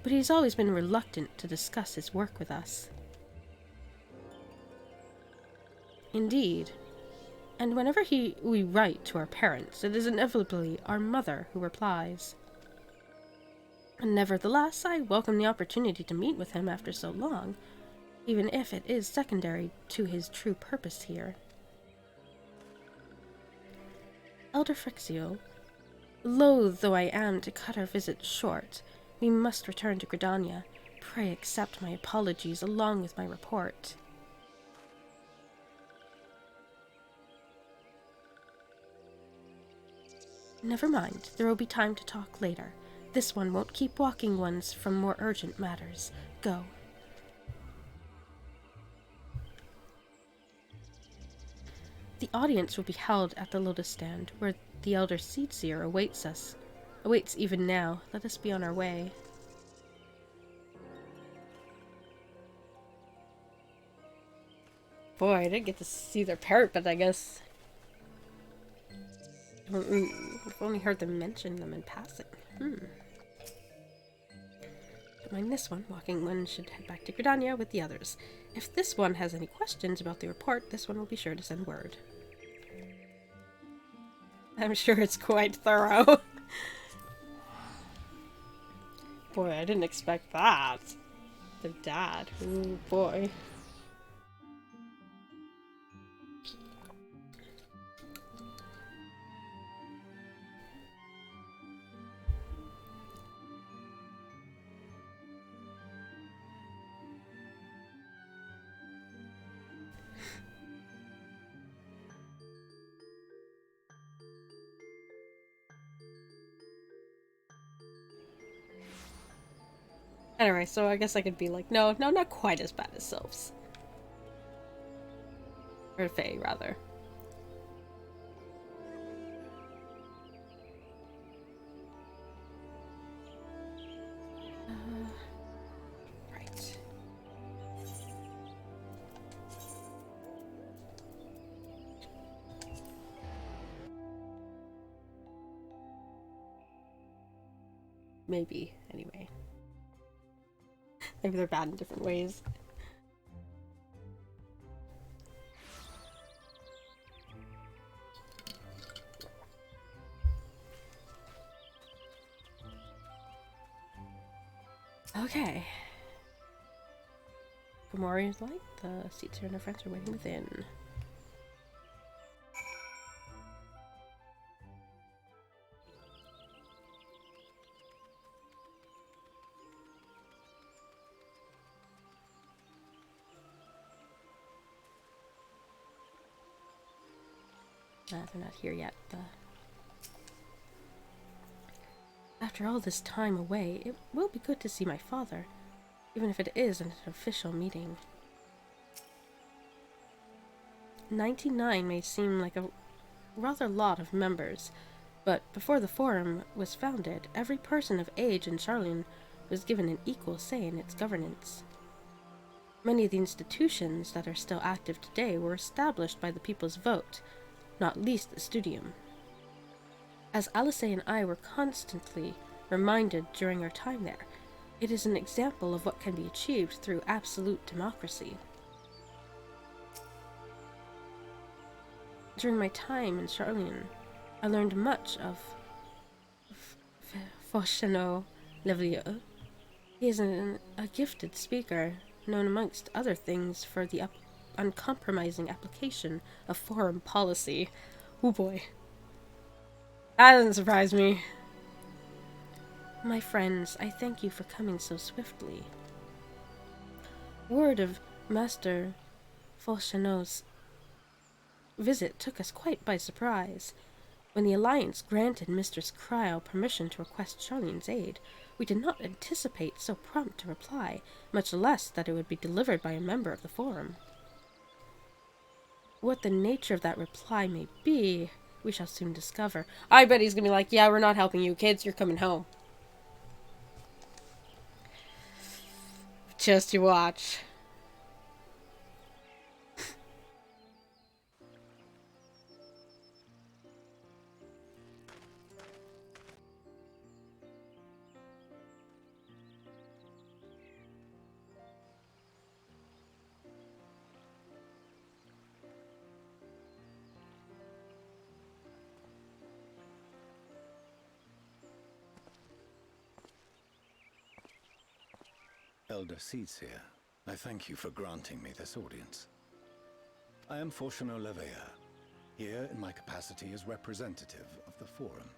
But he's always been reluctant to discuss his work with us. Indeed. And whenever we write to our parents, it is inevitably our mother who replies. And nevertheless, I welcome the opportunity to meet with him after so long, even if it is secondary to his true purpose here. Elder FFXIV, loath though I am to cut our visit short, we must return to Gridania. Pray accept my apologies along with my report. Never mind, there will be time to talk later. This one won't keep walking ones from more urgent matters. Go. The audience will be held at the Lotus Stand, where the Elder Seedseer awaits even now. Let us be on our way. Boy, I didn't get to see their parrot, but I guess... I've only heard them mention them in passing. Don't mind this one. Walking one should head back to Gridania with the others. If this one has any questions about the report, this one will be sure to send word. I'm sure it's quite thorough. Boy, I didn't expect that. Their dad. Ooh, boy. Anyway, so I guess I could be like, no, not quite as bad as Sylphs. Or Fae, rather. Right. Maybe, anyway. Maybe they're bad in different ways. Okay. Gamori's light. The seats here and our friends are waiting within. They're not here yet. After all this time away, it will be good to see my father, even if it is an official meeting. 99 may seem like a rather lot of members, but before the Forum was founded, every person of age in Charlian was given an equal say in its governance. Many of the institutions that are still active today were established by the people's vote, not least the Studium. As Alice and I were constantly reminded during our time there, it is an example of what can be achieved through absolute democracy. During my time in Charlian, I learned much of Fauchenot Levlieux. He is a gifted speaker, known amongst other things for the uncompromising application of foreign policy. Oh boy. That doesn't surprise me. My friends, I thank you for coming so swiftly. Word of Master Fauchenot's visit took us quite by surprise. When the Alliance granted Mistress Cryo permission to request Charlian's aid, we did not anticipate so prompt a reply, much less that it would be delivered by a member of the Forum. What the nature of that reply may be, we shall soon discover. I bet he's gonna be like, yeah, we're not helping you, kids, you're coming home. Just you watch. Elder Seats here. I thank you for granting me this audience. I am Fauchenot Levlieux, here in my capacity as representative of the Forum.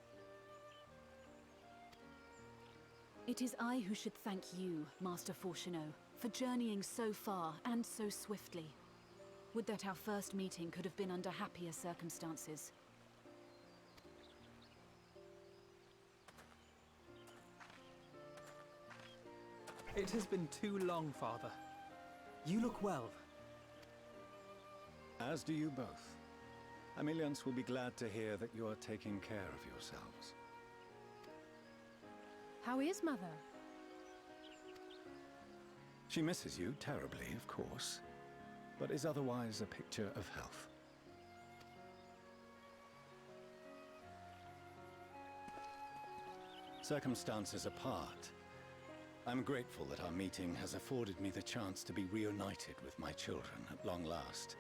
It is I who should thank you, Master Fauchenot, for journeying so far and so swiftly. Would that our first meeting could have been under happier circumstances. It has been too long, Father. You look well. As do you both. Ameliance will be glad to hear that you are taking care of yourselves. How is Mother? She misses you terribly, of course, but is otherwise a picture of health. Circumstances apart, I'm grateful that our meeting has afforded me the chance to be reunited with my children at long last.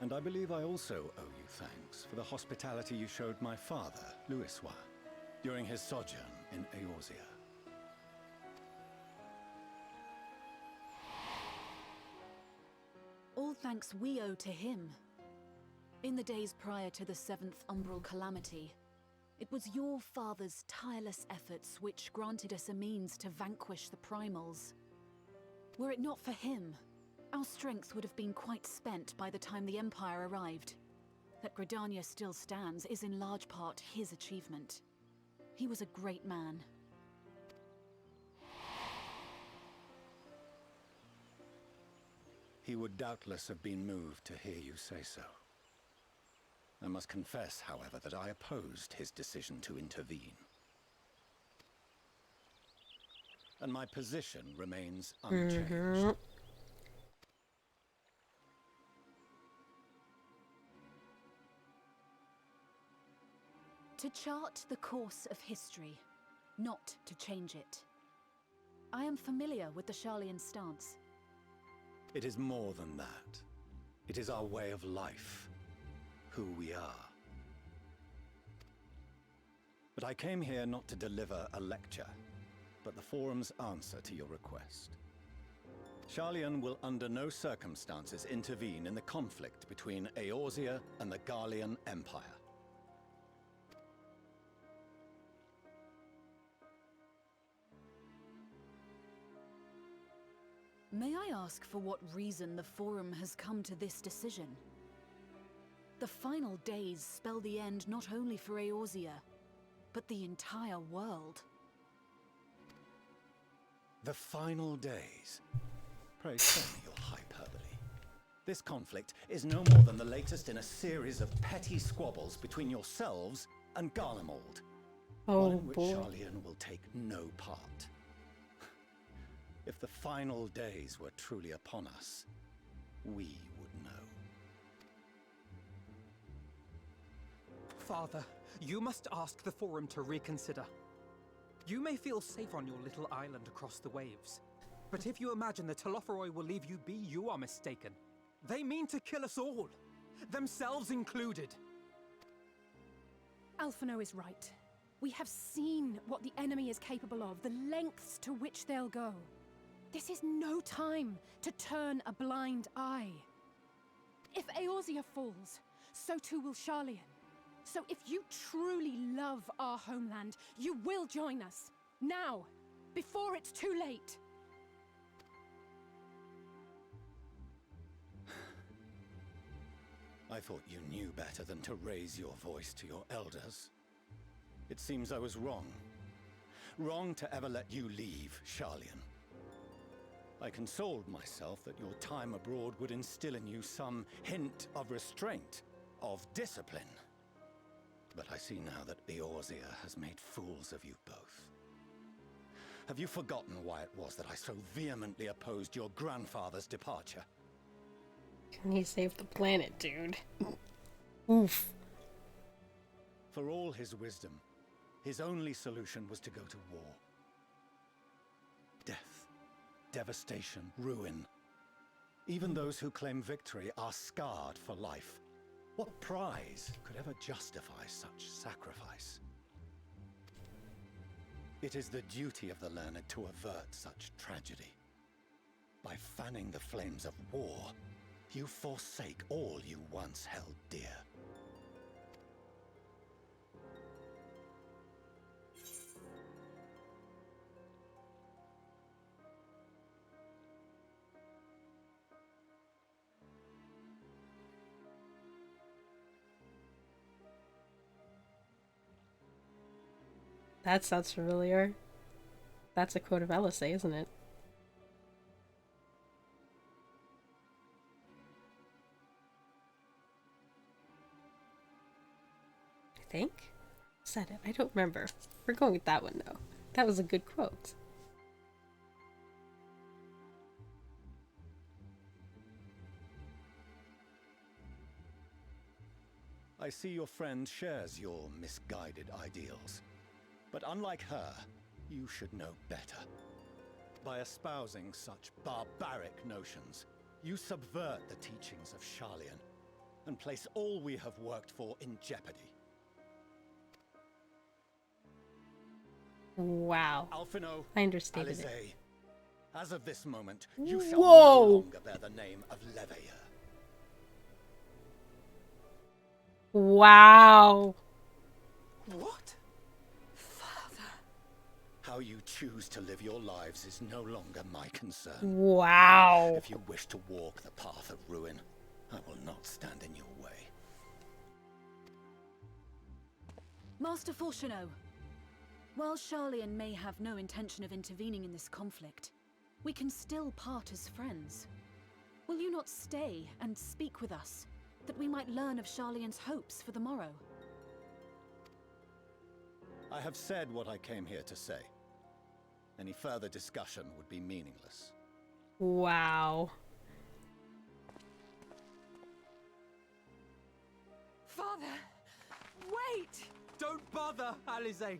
And I believe I also owe you thanks for the hospitality you showed my father, Louisois, during his sojourn in Eorzea. thanks we owe to him. In the days prior to the 7th Umbral Calamity, it was your father's tireless efforts which granted us a means to vanquish the Primals. Were it not for him, our strength would have been quite spent by the time the Empire arrived. That Gridania still stands is in large part his achievement. He was a great man. He would doubtless have been moved to hear you say so. I must confess, however, that I opposed his decision to intervene. And my position remains unchanged. To chart the course of history, not to change it. I am familiar with the Sharlayan stance. It is more than that. It is our way of life, who we are. But I came here not to deliver a lecture, but the Forum's answer to your request. Sharlayan will under no circumstances intervene in the conflict between Eorzea and the Garlean Empire. May I ask for what reason the Forum has come to this decision? The final days spell the end not only for Eorzea, but the entire world. The final days? Pray spare me your hyperbole. This conflict is no more than the latest in a series of petty squabbles between yourselves and Garlemald. One in which Sharlayan will take no part. If the final days were truly upon us, we would know. Father, you must ask the Forum to reconsider. You may feel safe on your little island across the waves, but if you imagine the Telophoroi will leave you be, you are mistaken. They mean to kill us all, themselves included. Alphino is right. We have seen what the enemy is capable of, the lengths to which they'll go. This is no time to turn a blind eye. If Eorzea falls, so too will Sharlayan. So if you truly love our homeland, you will join us. Now, before it's too late. I thought you knew better than to raise your voice to your elders. It seems I was wrong. Wrong to ever let you leave, Sharlayan. I consoled myself that your time abroad would instill in you some hint of restraint, of discipline. But I see now that Eorzea has made fools of you both. Have you forgotten why it was that I so vehemently opposed your grandfather's departure? Can he save the planet, dude? Oof. For all his wisdom, his only solution was to go to war. Death. Devastation, ruin. Even those who claim victory are scarred for life. What prize could ever justify such sacrifice? It is the duty of the learned to avert such tragedy. By fanning the flames of war, you forsake all you once held dear. That sounds familiar. That's a quote of Elisay, isn't it? I think? Said it. I don't remember. We're going with that one, though. That was a good quote. I see your friend shares your misguided ideals. But unlike her, you should know better. By espousing such barbaric notions, you subvert the teachings of Sharlayan and place all we have worked for in jeopardy. Wow. Alphino, I understated it. Alizé, as of this moment, you shall Whoa! no longer bear the name of Leveilleur. Wow. What? Father. How you choose to live your lives is no longer my concern. Wow. If you wish to walk the path of ruin, I will not stand in your way. Master Fortuneau, while Charlian may have no intention of intervening in this conflict, we can still part as friends. Will you not stay and speak with us, that we might learn of Charlian's hopes for the morrow? I have said what I came here to say. Any further discussion would be meaningless. Wow. Father! Wait! Don't bother, Alize!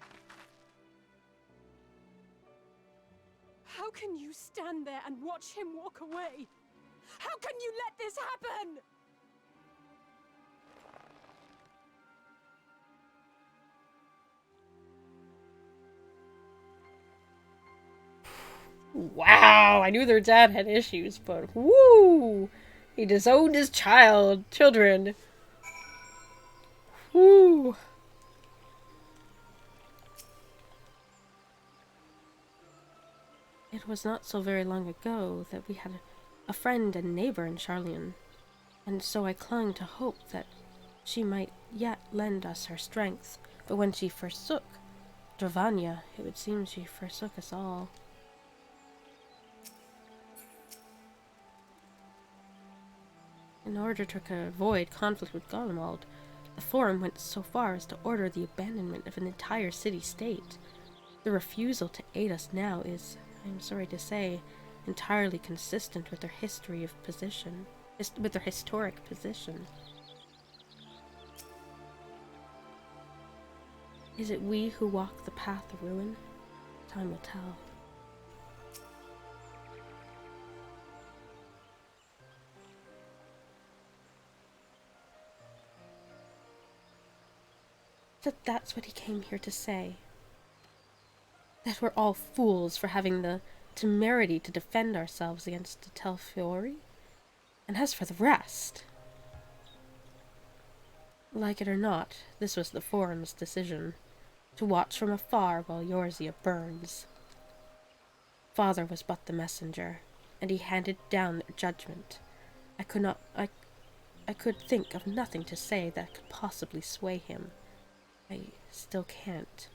How can you stand there and watch him walk away? How can you let this happen? Wow, I knew their dad had issues, but woo! He disowned his children. Woo! It was not so very long ago that we had a friend and neighbor in Charlian, and so I clung to hope that she might yet lend us her strength. But when she forsook Dravanya, it would seem she forsook us all. In order to avoid conflict with Garlemald, the Forum went so far as to order the abandonment of an entire city-state. The refusal to aid us now is, I am sorry to say, entirely consistent with their historic position. Is it we who walk the path of ruin? Time will tell. That that's what he came here to say. That we're all fools for having the temerity to defend ourselves against the Telfiori? And as for the rest... Like it or not, this was the Forum's decision. To watch from afar while Eorzea burns. Father was but the messenger, and he handed down their judgment. I could think of nothing to say that could possibly sway him. I still can't.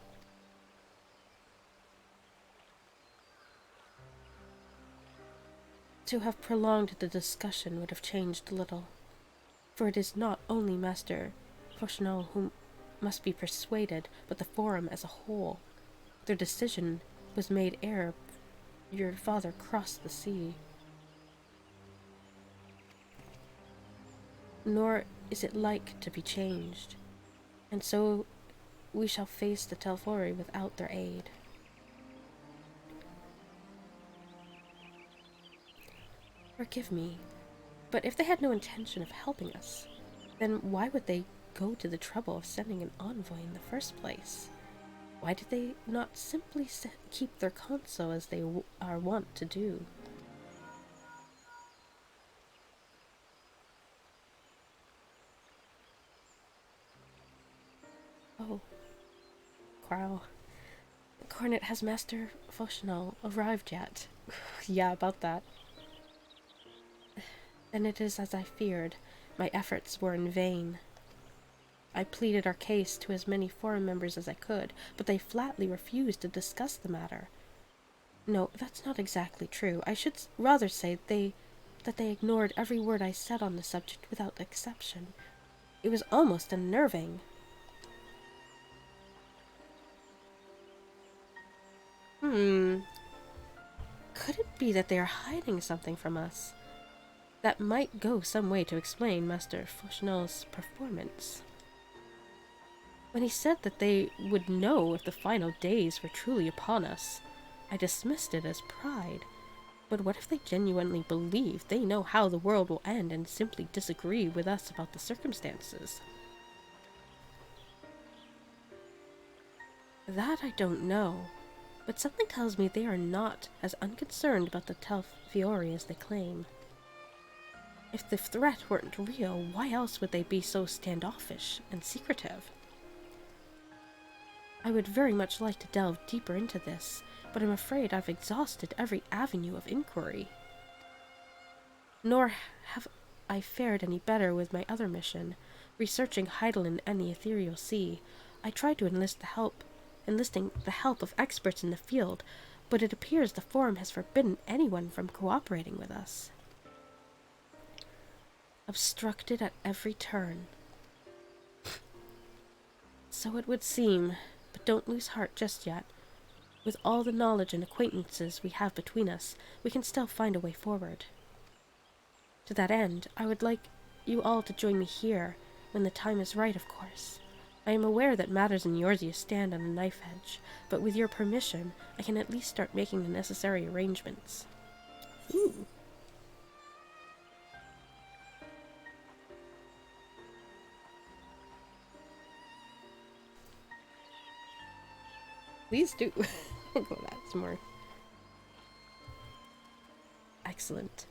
To have prolonged the discussion would have changed little, for it is not only Master Fortuneau who must be persuaded, but the Forum as a whole. Their decision was made ere your father crossed the sea. Nor is it like to be changed, and so we shall face the Telfori without their aid. Forgive me, but if they had no intention of helping us, then why would they go to the trouble of sending an envoy in the first place? Why did they not simply keep their counsel as they are wont to do? Oh. Crow. Cornet, has Master Fortuneau arrived yet? Yeah, about that. Then it is as I feared. My efforts were in vain. I pleaded our case to as many Forum members as I could, but they flatly refused to discuss the matter. No, that's not exactly true. I should rather say that they ignored every word I said on the subject without exception. It was almost unnerving. Could it be that they are hiding something from us? That might go some way to explain Master Fortuneau's performance. When he said that they would know if the final days were truly upon us, I dismissed it as pride. But what if they genuinely believe they know how the world will end and simply disagree with us about the circumstances? That I don't know, but something tells me they are not as unconcerned about the Telfiori as they claim. If the threat weren't real, why else would they be so standoffish and secretive? I would very much like to delve deeper into this, but I'm afraid I've exhausted every avenue of inquiry. Nor have I fared any better with my other mission, researching Heidelin and the Ethereal Sea. I tried to enlisting the help of experts in the field, but it appears the Forum has forbidden anyone from cooperating with us. Obstructed at every turn. So it would seem, but don't lose heart just yet. With all the knowledge and acquaintances we have between us, we can still find a way forward. To that end, I would like you all to join me here, when the time is right, of course. I am aware that matters in Eorzea stand on a knife edge, but with your permission, I can at least start making the necessary arrangements. Ooh. Please do. Go with that some more. Excellent.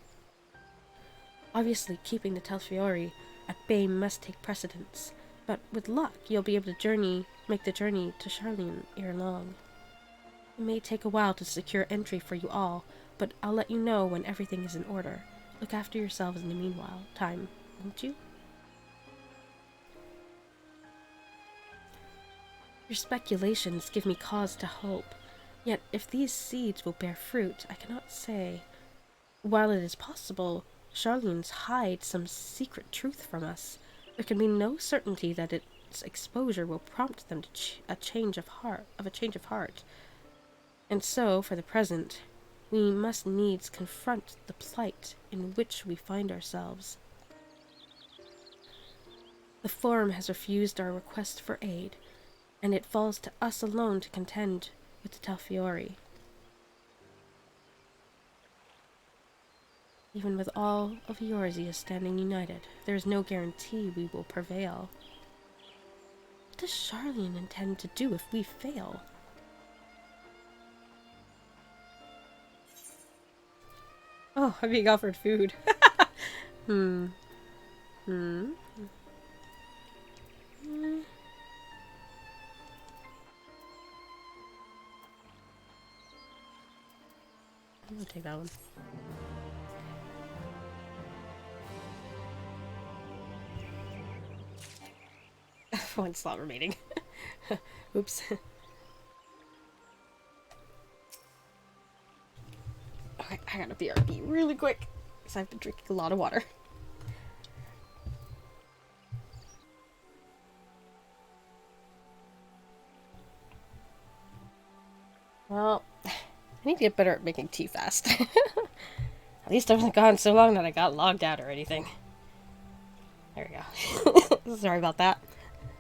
Obviously, keeping the Telfiori at bay must take precedence, but with luck, you'll be able to make the journey to Charlene ere long. It may take a while to secure entry for you all, but I'll let you know when everything is in order. Look after yourselves in the meanwhile, won't you? Your speculations give me cause to hope, yet if these seeds will bear fruit, I cannot say. While it is possible Charlene's hide some secret truth from us, there can be no certainty that its exposure will prompt them to a change of heart. And so, for the present, we must needs confront the plight in which we find ourselves. The Forum has refused our request for aid, and it falls to us alone to contend with the Telfiori. Even with all of Eorzea standing united, there is no guarantee we will prevail. What does Charlene intend to do if we fail? Oh, I'm being offered food. I'm gonna take that one. One slot remaining. Oops. Okay, I gotta BRB really quick because I've been drinking a lot of water. Well, I need to get better at making tea fast. At least I wasn't gone so long that I got logged out or anything. There we go. Sorry about that.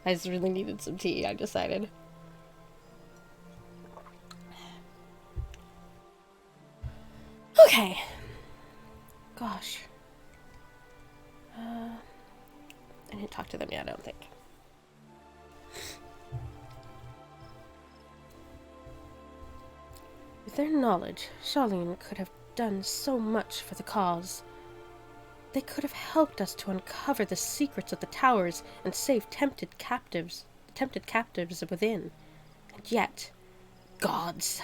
I just really needed some tea, I decided. Okay. Gosh. I didn't talk to them yet, I don't think. With their knowledge, Charlene could have done so much for the cause. They could have helped us to uncover the secrets of the towers and save tempted captives within. And yet, gods.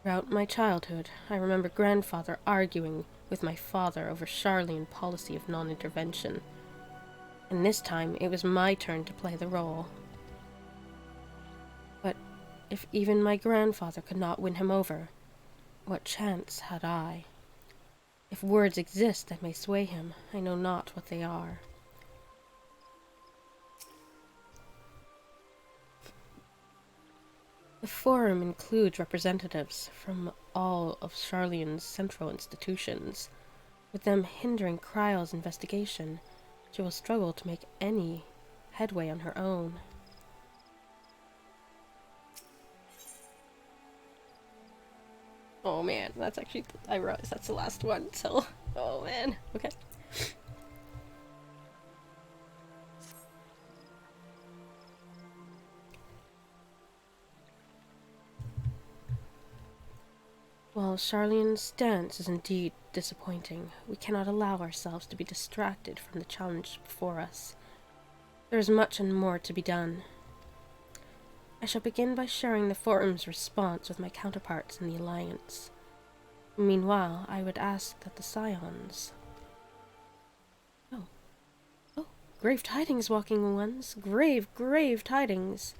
Throughout my childhood, I remember grandfather arguing with my father over Charlene's policy of non-intervention. And this time, it was my turn to play the role. But if even my grandfather could not win him over, what chance had I? If words exist that may sway him, I know not what they are. The Forum includes representatives from all of Charlene's central institutions. With them hindering Kryle's investigation, she will struggle to make any headway on her own. Oh man, that's actually, I realized that's the last one, so, oh man, okay. While Charlene's stance is indeed disappointing, we cannot allow ourselves to be distracted from the challenge before us. There is much and more to be done. I shall begin by sharing the Forum's response with my counterparts in the Alliance. Meanwhile, I would ask that the Scions... Oh, grave tidings, walking ones. Grave, grave tidings.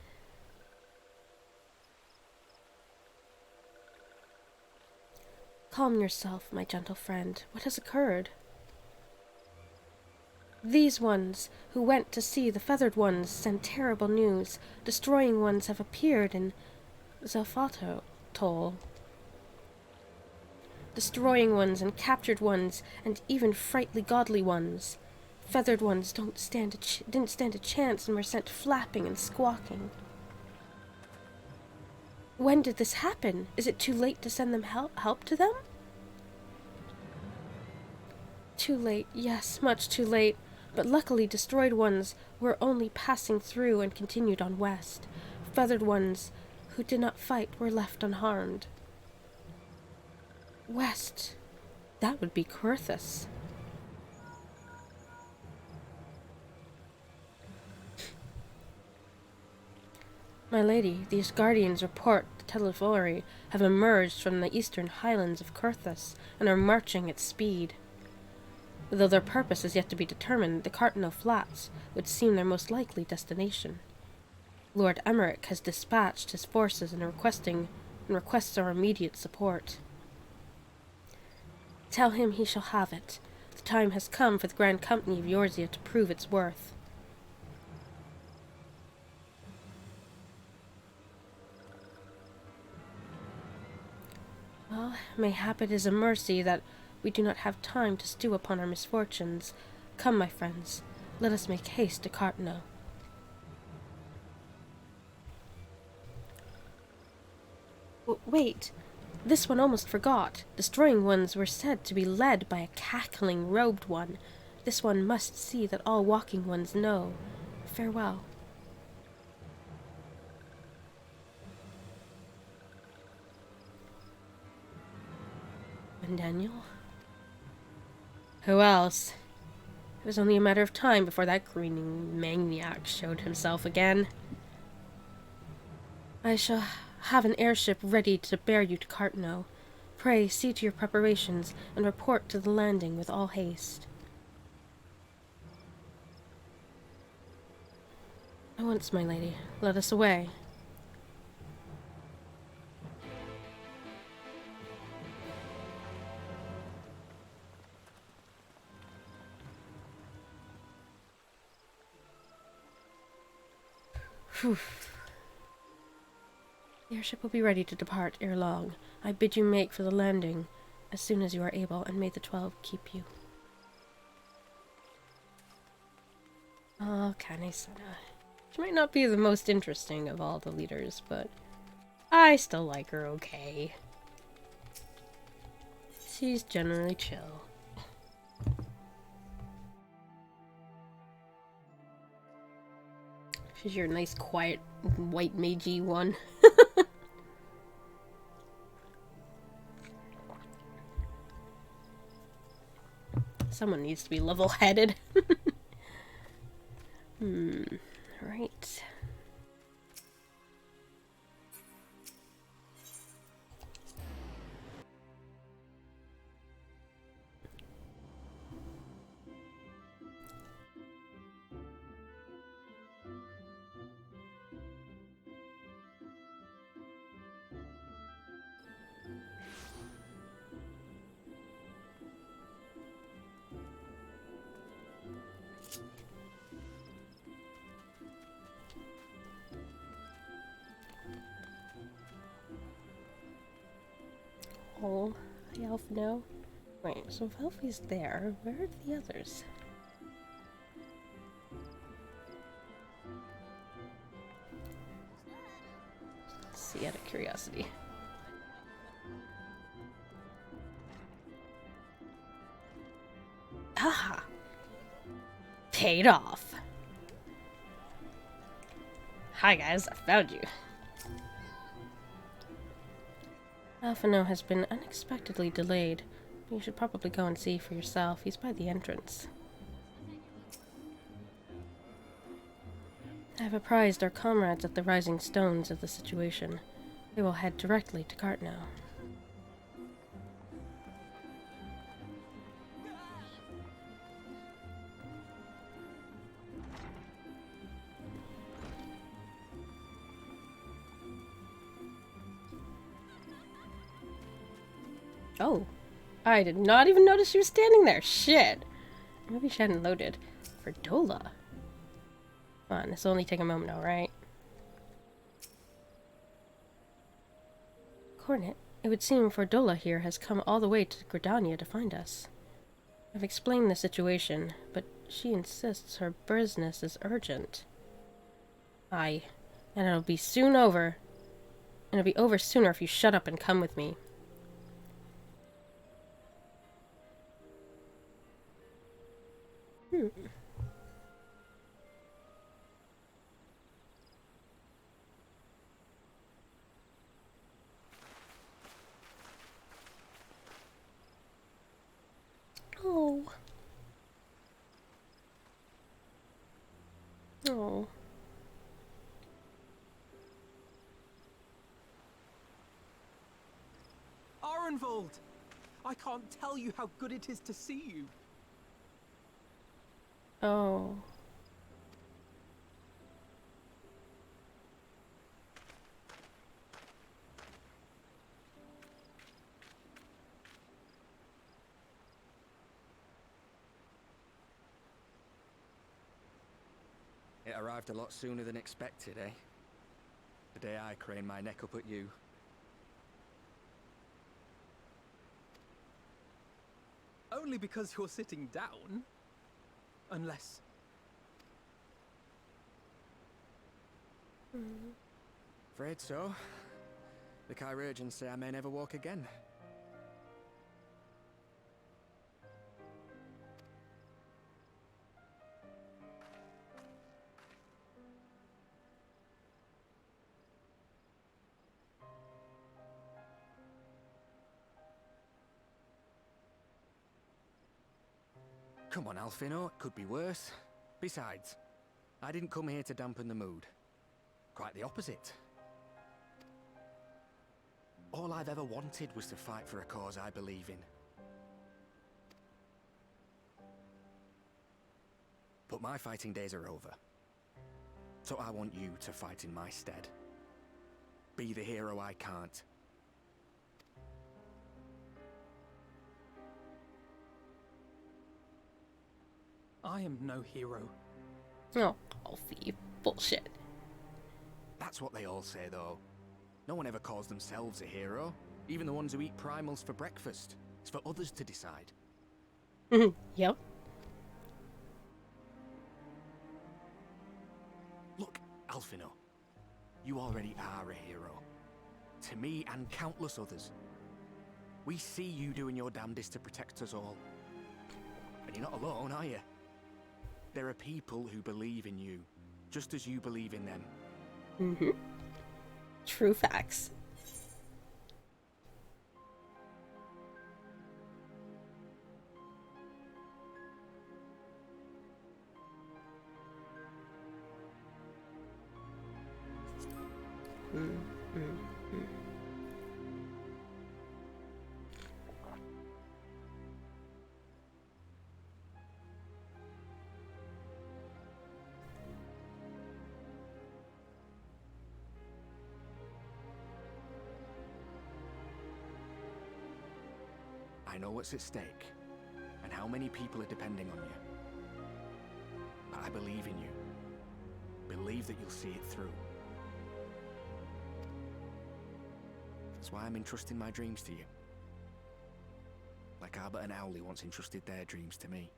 Calm yourself, my gentle friend. What has occurred? These ones, who went to see the feathered ones, sent terrible news. Destroying ones have appeared in Zelfatol. Destroying ones and captured ones, and even frightly godly ones. Feathered ones didn't stand a chance and were sent flapping and squawking. When did this happen? Is it too late to send them help to them? Too late, yes, much too late. But luckily destroyed ones were only passing through and continued on west. Feathered ones who did not fight were left unharmed. West. That would be Coerthas. My lady, these guardians report the Telefori have emerged from the eastern highlands of Coerthas and are marching at speed. Though their purpose is yet to be determined, the Cartano Flats would seem their most likely destination. Lord Emmerich has dispatched his forces and requests our immediate support. Tell him he shall have it. The time has come for the Grand Company of Eorzea to prove its worth. Well, mayhap it is a mercy that we do not have time to stew upon our misfortunes. Come, my friends, let us make haste to Cartano. Wait, this one almost forgot. Destroying ones were said to be led by a cackling robed one. This one must see that all walking ones know. Farewell. And Daniel? Who else? It was only a matter of time before that grinning maniac showed himself again. I shall have an airship ready to bear you to Cartano. Pray see to your preparations and report to the landing with all haste. At once, my lady. Let us away. Phew. The airship will be ready to depart ere long. I bid you make for the landing as soon as you are able, and may the 12 keep you. Oh, Kane-sama. She might not be the most interesting of all the leaders, but I still like her okay. She's generally chill. She's your nice, quiet, white magey one. Someone needs to be level-headed. Right. Oh, hi Alphino. Wait, so if Elfie's there, where are the others? Let's see, out of curiosity. Ah! Paid off! Hi guys, I found you. Alphino has been unexpectedly delayed, but you should probably go and see for yourself. He's by the entrance. I have apprised our comrades at the Rising Stones of the situation. They will head directly to Cart now. Oh, I did not even notice she was standing there. Shit. Maybe she hadn't loaded. For Dola. Come on, this will only take a moment now, right? Cornet, it would seem Fordola here has come all the way to Gridania to find us. I've explained the situation, but she insists her business is urgent. Aye, and it'll be soon over. And it'll be over sooner if you shut up and come with me. Oh. Oh. Arenvold! I can't tell you how good it is to see you. Oh. It arrived a lot sooner than expected, eh? The day I craned my neck up at you. Only because you're sitting down. Unless... Afraid so. The Chirurgeons say I may never walk again. Come on, Alphino, it could be worse. Besides, I didn't come here to dampen the mood. Quite the opposite. All I've ever wanted was to fight for a cause I believe in. But my fighting days are over. So I want you to fight in my stead. Be the hero I can't. I am no hero. Oh, Alfie, bullshit. That's what they all say, though. No one ever calls themselves a hero. Even the ones who eat primals for breakfast. It's for others to decide. Yep. Look, Alphino. You already are a hero. To me and countless others. We see you doing your damnedest to protect us all. And you're not alone, are you? There are people who believe in you, just as you believe in them. True facts. I know what's at stake, and how many people are depending on you. But I believe in you. Believe that you'll see it through. That's why I'm entrusting my dreams to you. Like Albert and Owley once entrusted their dreams to me.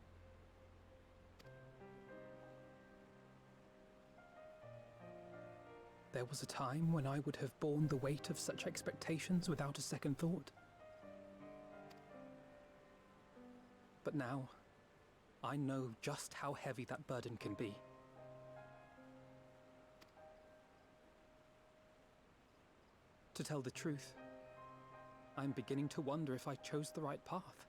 There was a time when I would have borne the weight of such expectations without a second thought. But now, I know just how heavy that burden can be. To tell the truth, I'm beginning to wonder if I chose the right path.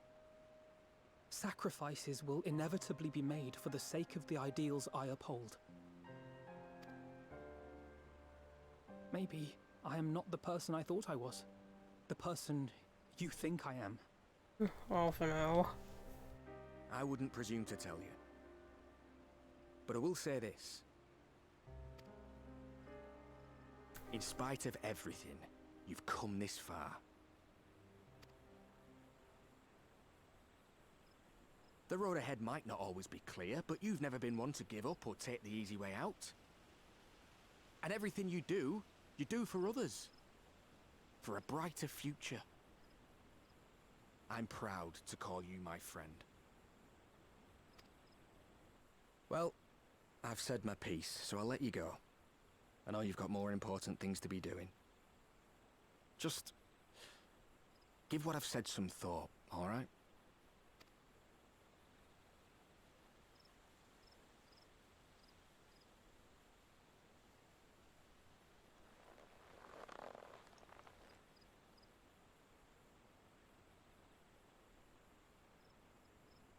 Sacrifices will inevitably be made for the sake of the ideals I uphold. Maybe I am not the person I thought I was. The person you think I am. Oh, for now. I wouldn't presume to tell you. But I will say this. In spite of everything, you've come this far. The road ahead might not always be clear, but you've never been one to give up or take the easy way out. And everything you do for others. For a brighter future. I'm proud to call you my friend. Well, I've said my piece, so I'll let you go. I know you've got more important things to be doing. Just give what I've said some thought, all right?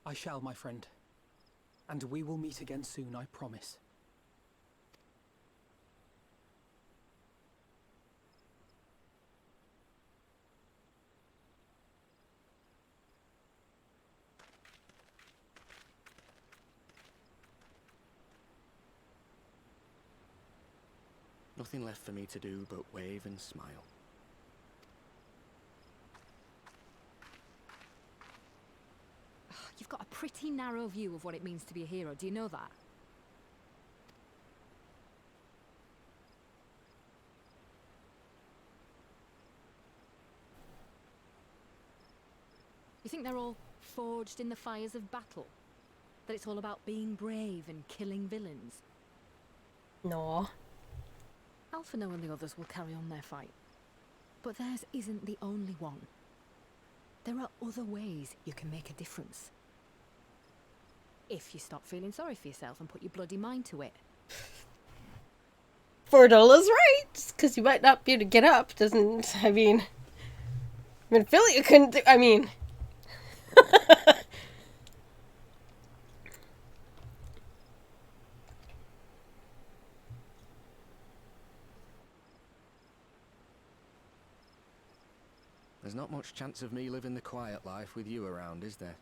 I shall, my friend. And we will meet again soon, I promise. Nothing left for me to do but wave and smile. You've got a pretty narrow view of what it means to be a hero, do you know that? You think they're all forged in the fires of battle? That it's all about being brave and killing villains? No. Alphinaud and the others will carry on their fight. But theirs isn't the only one. There are other ways you can make a difference. If you stop feeling sorry for yourself and put your bloody mind to it. Fordola's right! Just because you might not be able to get up doesn't, I mean, Minfilia couldn't do, I mean. There's not much chance of me living the quiet life with you around, is there?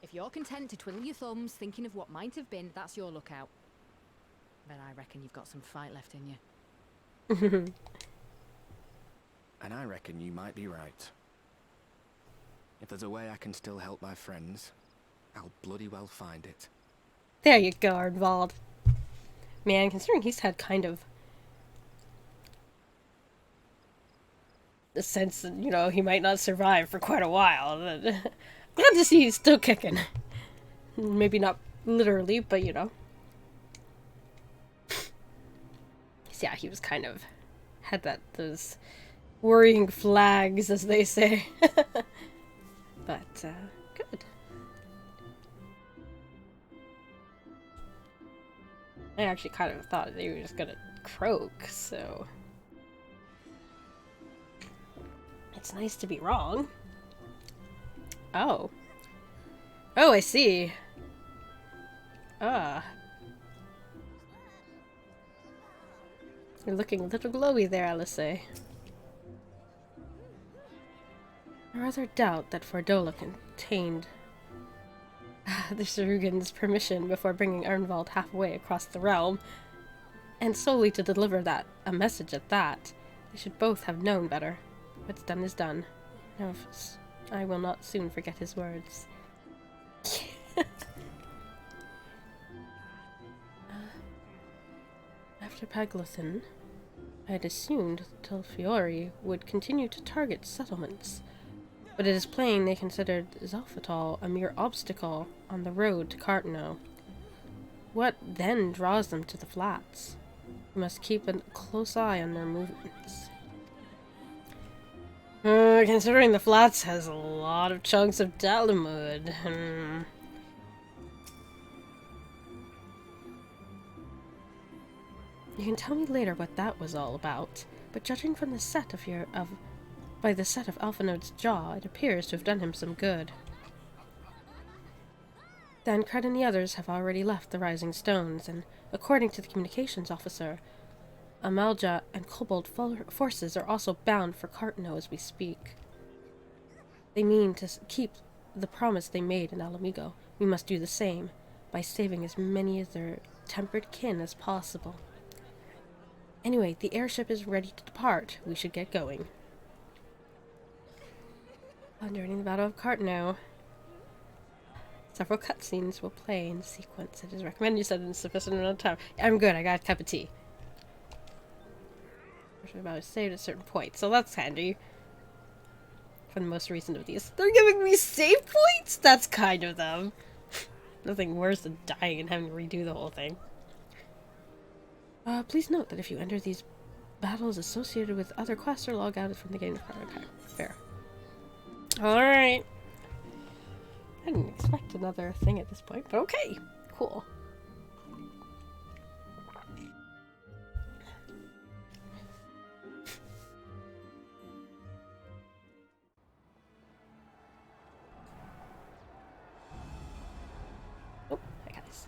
If you're content to twiddle your thumbs thinking of what might have been, that's your lookout. But I reckon you've got some fight left in you. And I reckon you might be right. If there's a way I can still help my friends, I'll bloody well find it. There you go, Arnvald. Man, considering he's had kind of the sense that, you know, he might not survive for quite a while. Glad to see he's still kicking. Maybe not literally, but you know. Yeah, he was kind of had those worrying flags, as they say. But good. I actually kind of thought they were just gonna croak, so it's nice to be wrong. Oh. Oh, I see. Ah. You're looking a little glowy there, Alice. I rather doubt that Fordola contained the Sarugan's permission before bringing Arnvald halfway across the realm, and solely to deliver a message at that. They should both have known better. What's done is done. No, I will not soon forget his words. After Paglothin, I had assumed Telfiori would continue to target settlements, but it is plain they considered Zalfatal a mere obstacle on the road to Cartano. What then draws them to the flats? We must keep a close eye on their movements. Considering the flats has a lot of chunks of Dalamud. You can tell me later what that was all about. but judging from the set by the set of Alphinode's jaw, it appears to have done him some good. Then Cred and the others have already left the Rising Stones, and according to the communications officer, Amalja and Kobold forces are also bound for Cartano as we speak. They mean to keep the promise they made in Alamigo. We must do the same, by saving as many of their tempered kin as possible. Anyway, the airship is ready to depart. We should get going. During the Battle of Cartano, several cutscenes will play in sequence. It is recommended you set it in sufficient amount of time. I'm good, I got a cup of tea. I'm about to save at a certain point, so that's handy. For the most recent of these. They're giving me save points? That's kind of them. Nothing worse than dying and having to redo the whole thing. Please note that if you enter these battles associated with other quests or log out from the game. Okay, fair. Alright. I didn't expect another thing at this point, but okay. Cool. Oh, hi guys.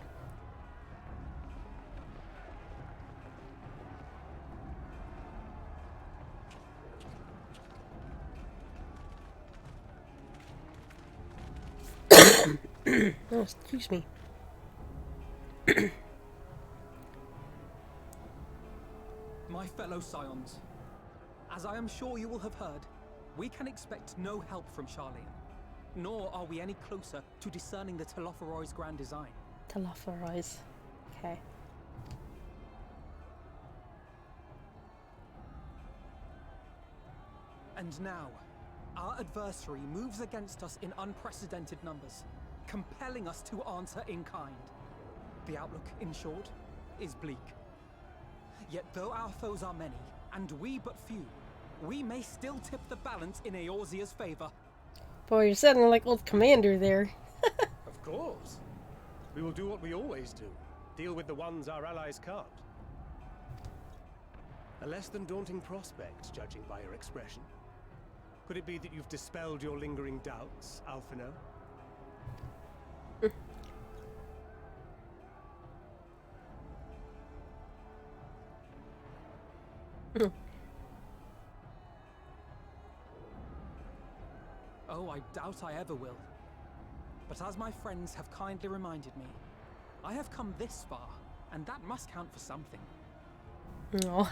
Oh, excuse me. My fellow Scions, as I am sure you will have heard, we can expect no help from Charlian, nor are we any closer to discerning the Telophoroi's grand design. Telophorois. Okay. And now, our adversary moves against us in unprecedented numbers, compelling us to answer in kind. The outlook, in short, is bleak. Yet though our foes are many, and we but few, we may still tip the balance in Eorzea's favor. Boy, you're sounding like old Commander there. Of course. We will do what we always do. Deal with the ones our allies can't. A less than daunting prospect, judging by your expression. Could it be that you've dispelled your lingering doubts, Alphino? Oh, I doubt I ever will. But as my friends have kindly reminded me, I have come this far, and that must count for something. No.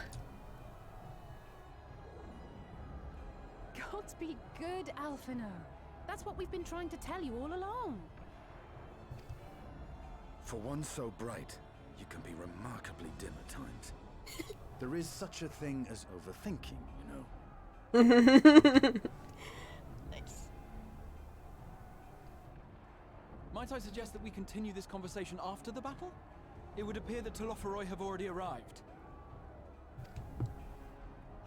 Gods be good, Alphino. That's what we've been trying to tell you all along. For one so bright, you can be remarkably dim at times. There is such a thing as overthinking, you know. Nice. Might I suggest that we continue this conversation after the battle? It would appear that Telophoroi have already arrived.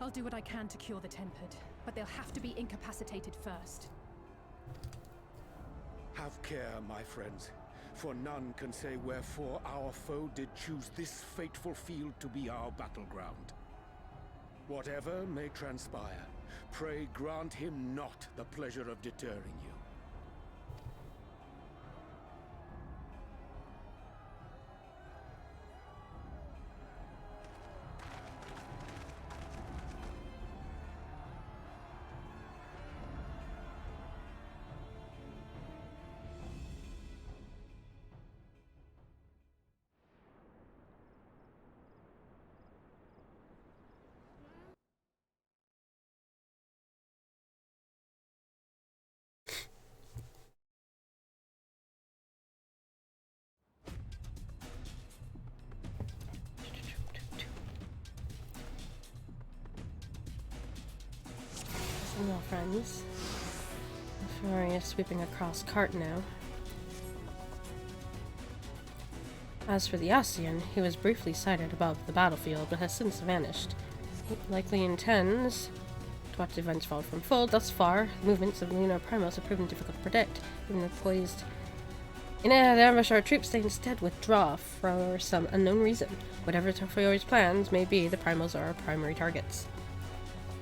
I'll do what I can to cure the Tempered, but they'll have to be incapacitated first. Have care, my friends, for none can say wherefore our foe did choose this fateful field to be our battleground. Whatever may transpire, pray grant him not the pleasure of deterring you. Hello, friends. The Fury is sweeping across Cartano. As for the Ascian, he was briefly sighted above the battlefield, but has since vanished. He likely intends to watch the events fall from full. Thus far, the movements of the Lunar Primos have proven difficult to predict. Even if poised in an ambush, our troops, they instead withdraw for some unknown reason. Whatever Telophoroi's plans may be, the Primos are our primary targets.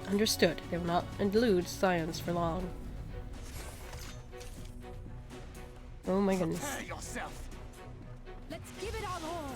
Understood. They will not elude science for long. Oh my goodness. Prepare yourself. Let's give it our all.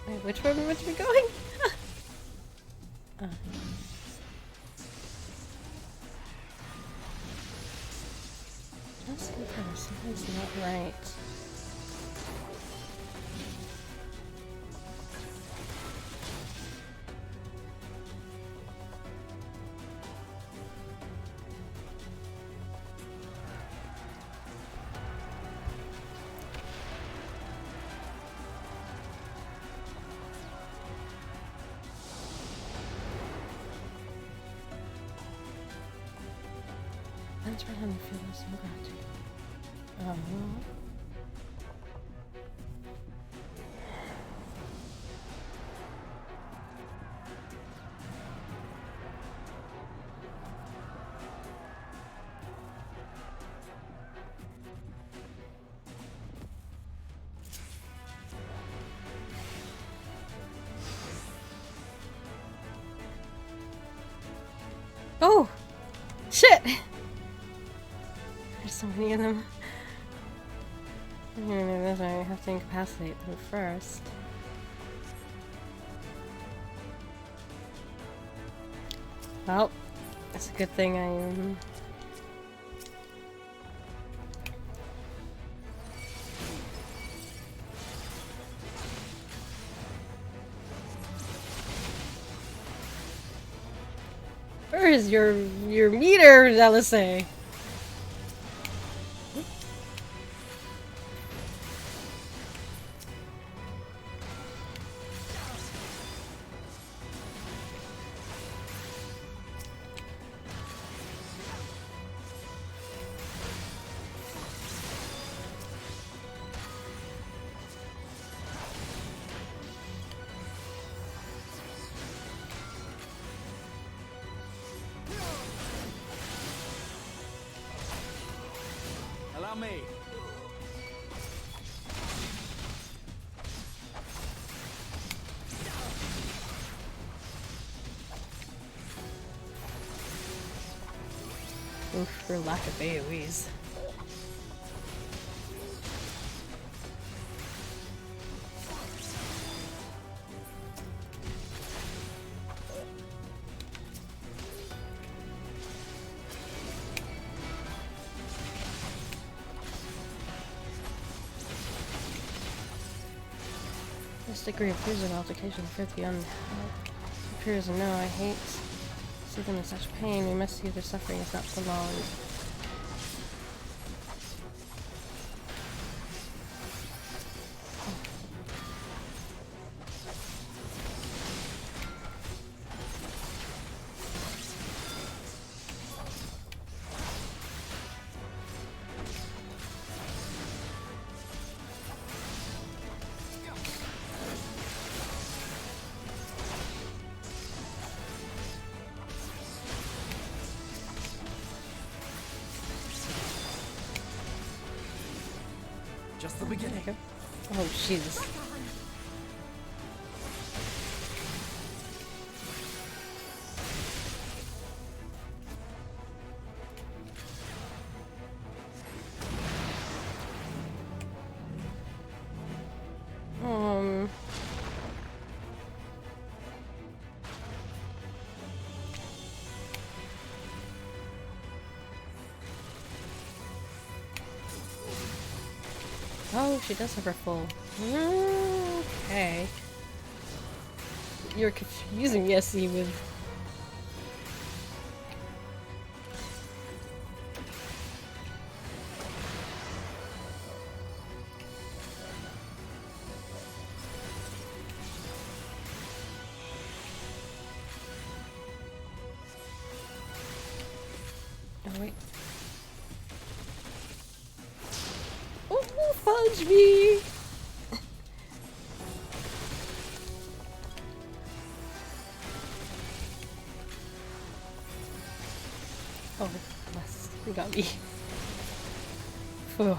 Wait, which way are we meant to be going? Just because something's not right. That's right on the field of some gratitude. Oh! Shit! There's so many of them. I have to incapacitate them first. Well, it's a good thing I Where is your meter, LSA? Allow me. Oof, for lack of AoEs. This degree of cruising altercation referred beyond appears to know I hate see them in such pain. We must see their suffering is not prolonged. Just the beginning. Oh, Jesus. Oh, she does have her full. Okay. You're confusing Yessie with... Oh, wait. Oh, fudge me! Oh, bless. You got me. Phew.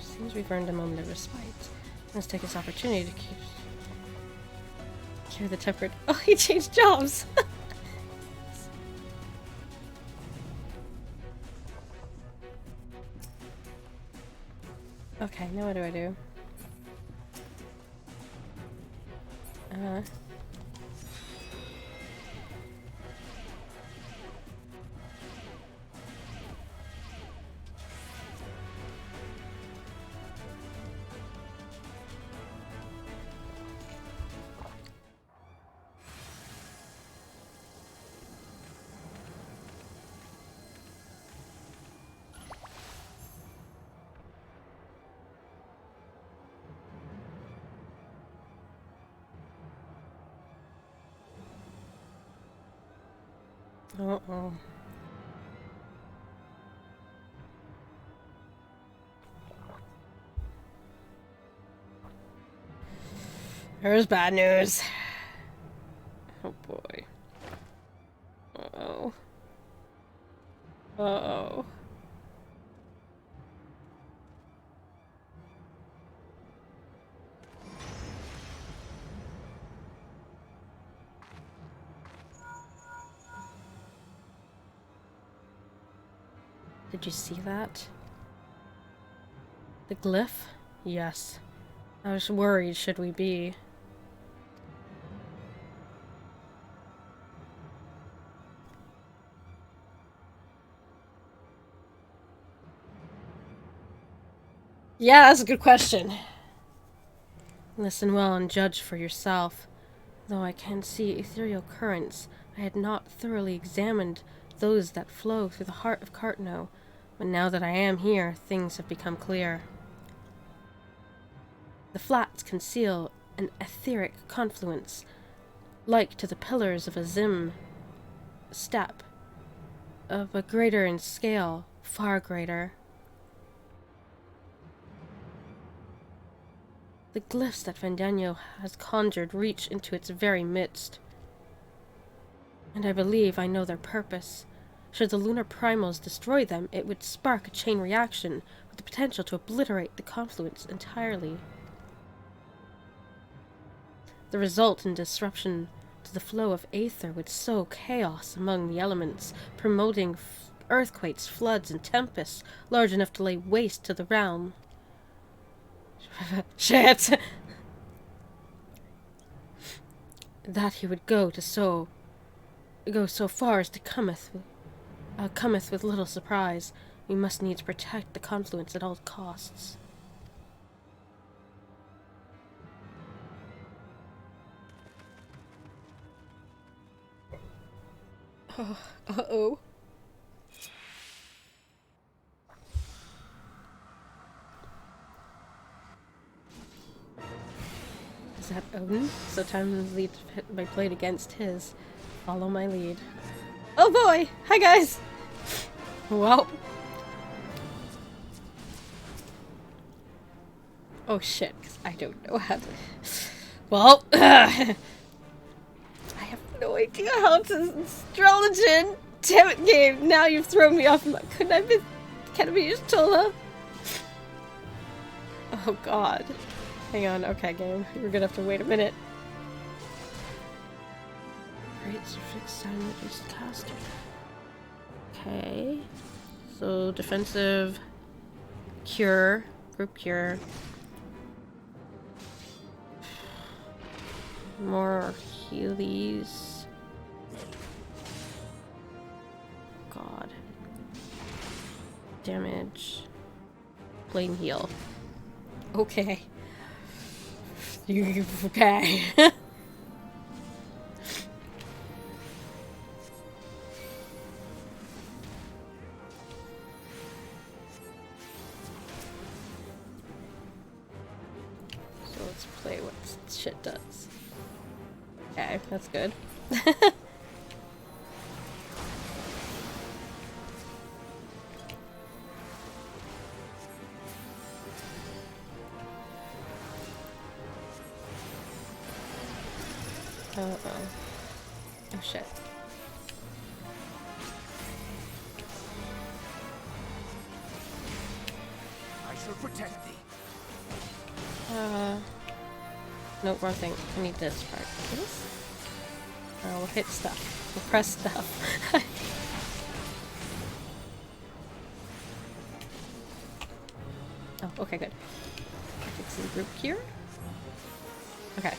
Seems we've earned a moment of respite. Let's take this opportunity to cure the tempered. Oh, he changed jobs! Okay, now what do I do? Uh-oh. There's bad news. Oh boy. Uh-oh. Uh-oh. Did you see that? The glyph? Yes. I was worried, should we be? Yeah, that's a good question. Listen well and judge for yourself. Though I can see ethereal currents, I had not thoroughly examined those that flow through the heart of Cartno. But now that I am here, things have become clear. The flats conceal an etheric confluence, like to the pillars of a Zim step, but greater in scale, far greater. The glyphs that Fandango has conjured reach into its very midst. And I believe I know their purpose. Should the lunar primals destroy them, it would spark a chain reaction with the potential to obliterate the confluence entirely. The result in disruption to the flow of aether would sow chaos among the elements, promoting earthquakes, floods, and tempests large enough to lay waste to the realm. Shit! That he would go so far as to cometh with little surprise. We must needs protect the confluence at all costs. Uh-oh. Is that Odin? So time to lead my blade against his. Follow my lead. Oh boy! Hi guys! Well. Oh shit, 'cause I don't know how to... Well, I have no idea how to Streligen. Damn it, game. Now you've thrown me off. Couldn't I be? Can I be used Tola? Oh god. Hang on. Okay, game. We're gonna have to wait a minute. Great suffix sound reduced caster. Okay. So defensive cure. Group cure. More Heelys. God. Damage. Flame heal. Okay. You okay. So let's play what shit does. Okay, that's good. Uh-oh. Oh shit. I shall protect thee. Nope, wrong thing. I need this part. This? Oh, we'll hit stuff. We'll press stuff. Oh, okay, good. Fixing group cure? Okay.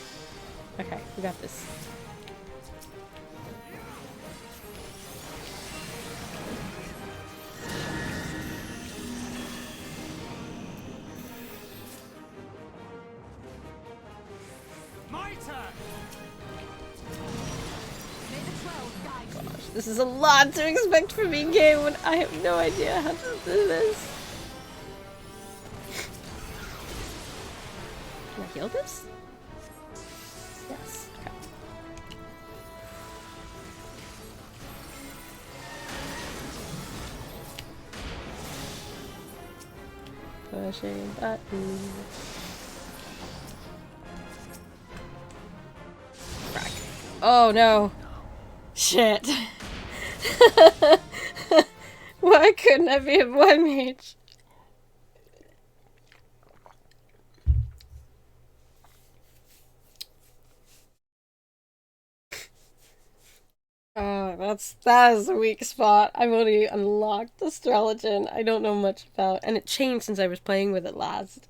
Okay, we got this. My turn. Gosh, this is a lot to expect from me, game, when I have no idea how to do this. Can I heal this? Yes. Okay. Pushing button. Crack. Oh no. Shit. Why couldn't I be a boy mage? Oh, that is a weak spot. I've only unlocked the Streligen. I don't know much about, and it changed since I was playing with it last.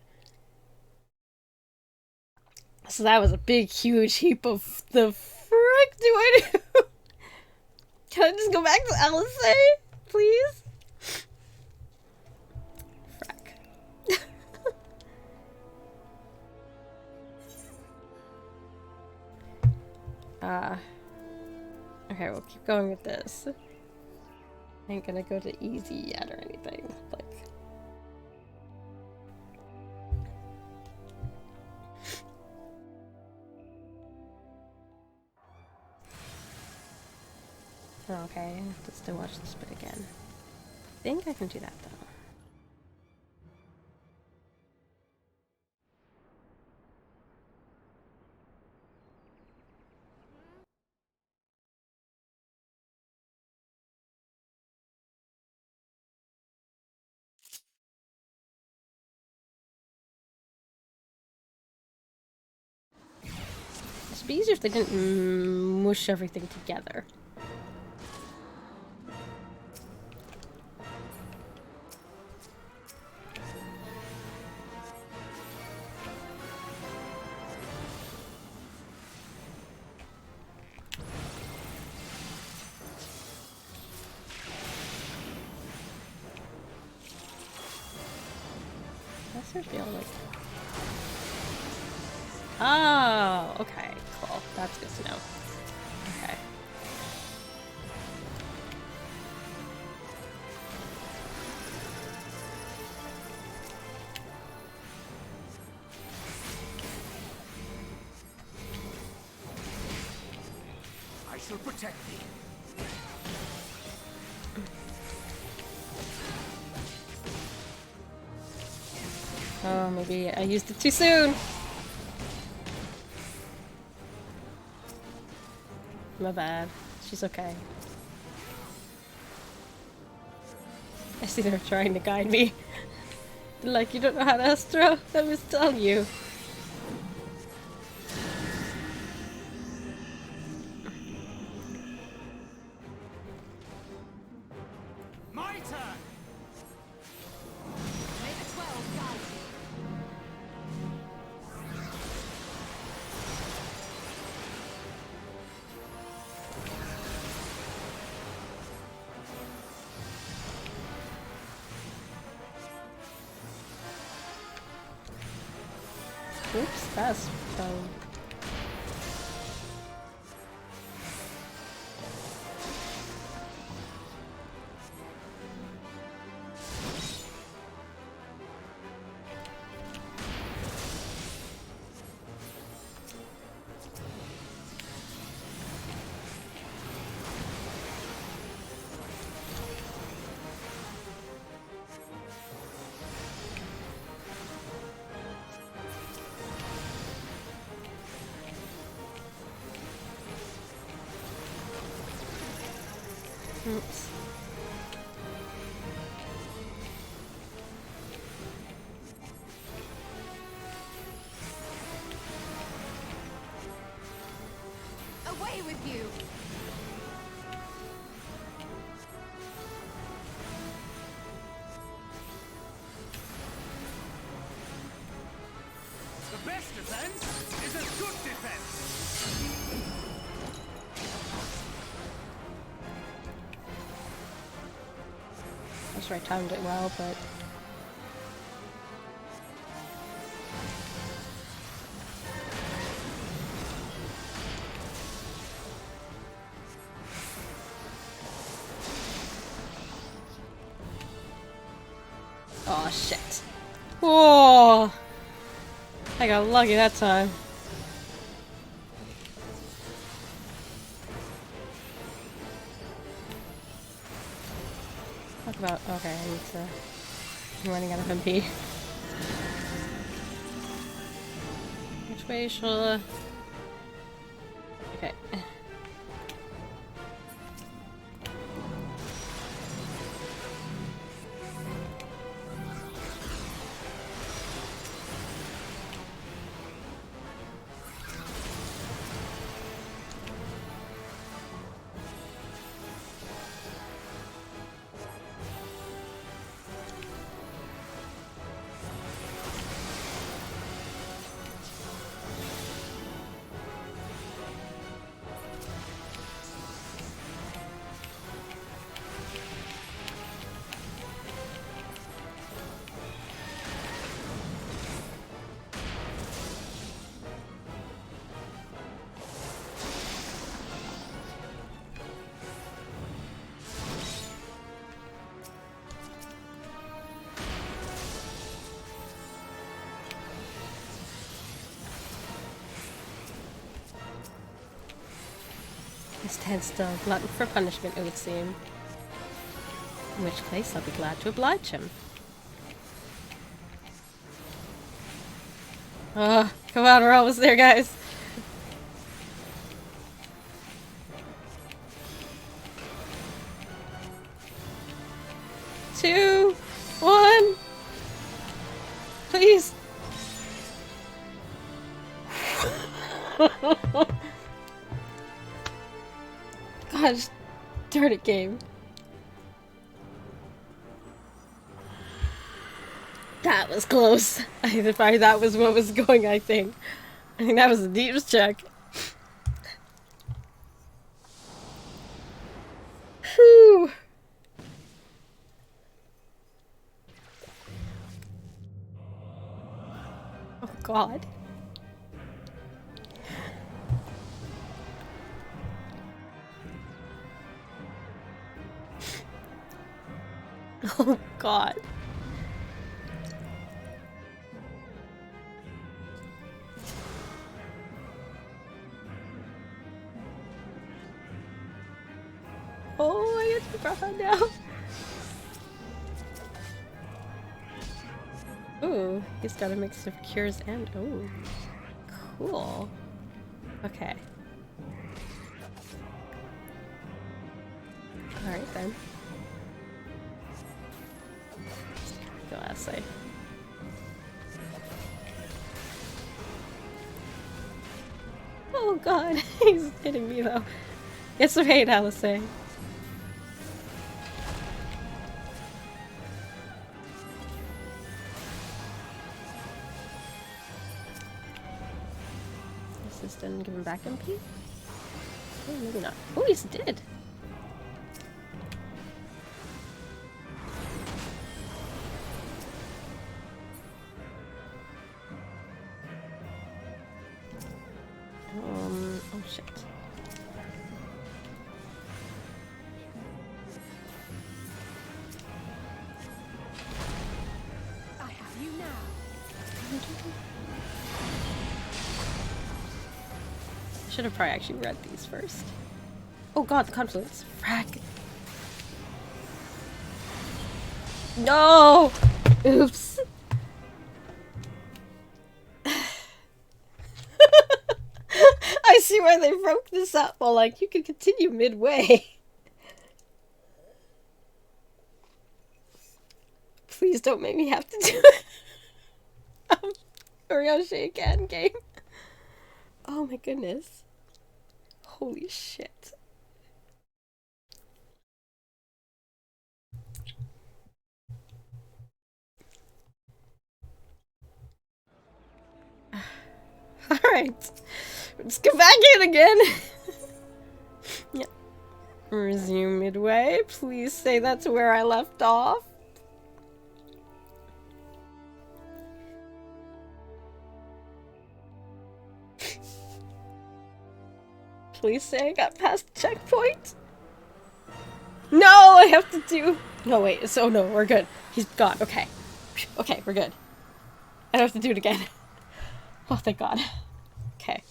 So that was a big, huge heap of the frick do I do? Can I just go back to LSA, please? Frack. Okay, we'll keep going with this. I ain't gonna go to easy yet or anything. Like, okay, I have to still watch this bit again. I think I can do that though. It'd be easier if they didn't mush everything together. That's their deal, like. Oh, okay, cool. That's good to know. Okay. I shall protect thee. Oh, maybe I used it too soon. My bad. She's okay. I see they're trying to guide me. Like, you don't know how to Astro? Let me tell you. My turn! May the 12 guide you. Oops, that's fun. Oops. Away with you! The best defense is a good defense! I sure I timed it well, but... Oh shit. Whoa! I got lucky that time. Talk about... Okay, I need to... I'm running out of MP. Which way shall... Okay. Stand still, glutton for punishment, it would seem. In which case, I'll be glad to oblige him. Come on, we're almost there, guys. Two, one, please. Gosh, darn it, game. That was close. That was what was going, I think. I think that was the deepest check. Whew. Oh, God. Oh, God. Oh, I get to drop out now. Ooh, he's got a mix of cures and... Ooh, cool. Okay. Alright then. Go outside. Oh god, he's hitting me though. It's okay, Alice. Assistant, give him back MP? Oh, maybe not. Oh, he's dead. Oh shit. I have you now. I should have probably actually read these first. Oh god, the confluence. Frack. No! Oops. I see why they broke this up. Well, like, you can continue midway. Please don't make me have to do it. Oriange again, game. Oh my goodness. Holy shit. Alright. Let's go back in again. Yeah. Resume midway. Please say that's where I left off. Please say I got past the checkpoint. No, I have to do... No, wait. So, no, we're good. He's gone. Okay. Okay, we're good. I don't have to do it again. Oh, thank God. Okay.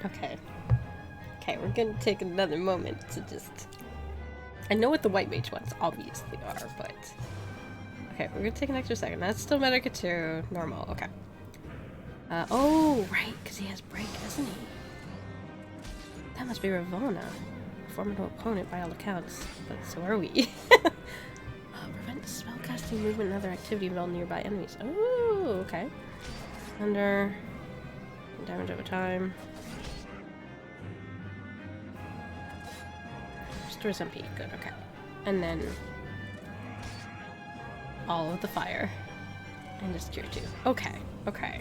Okay. Okay, we're gonna take another moment to just... I know what the white mage ones obviously are, but... Okay, we're gonna take an extra second. That's still Medica 2. Normal, okay. Oh, right, because he has break, doesn't he? That must be Ravona. A formidable opponent by all accounts, but so are we. Prevent spellcasting, movement, and other activity of all nearby enemies. Oh, okay. Under... damage over time. Restores MP, good, okay. And then... all of the fire. And just cure 2. Okay, okay.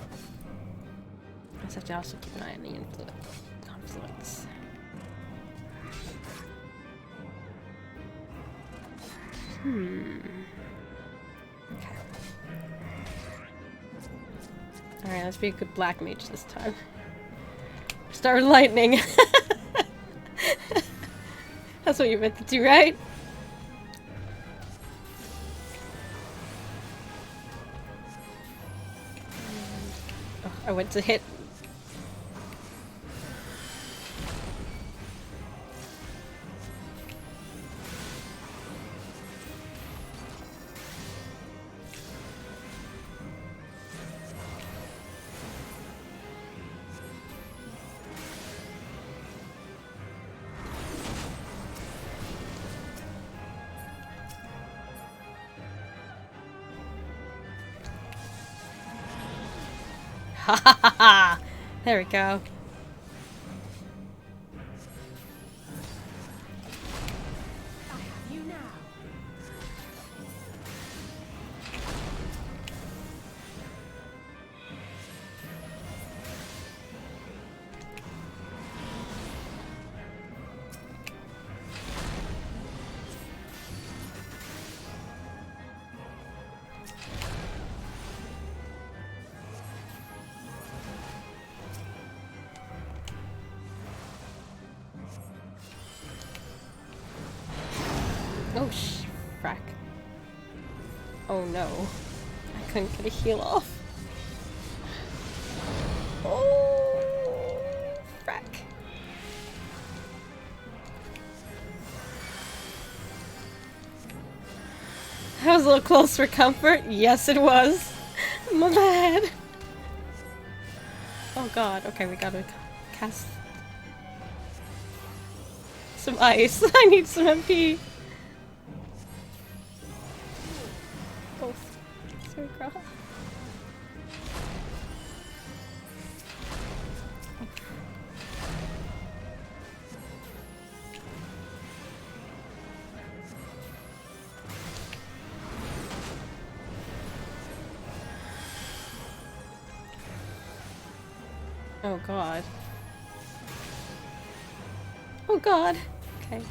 I just have to also keep an eye on the confluence. Okay. Alright, let's be a good black mage this time. Start with lightning! That's what you meant to do, right? Oh, I went to hit. Ha ha ha ha! There we go. Oh, frack. Oh no. I couldn't get a heal off. Oh, frack. That was a little close for comfort. Yes, it was. My bad. Oh god. Okay, we gotta cast some ice. I need some MP. Oh, sorry, girl. Oh god. Oh god. Okay.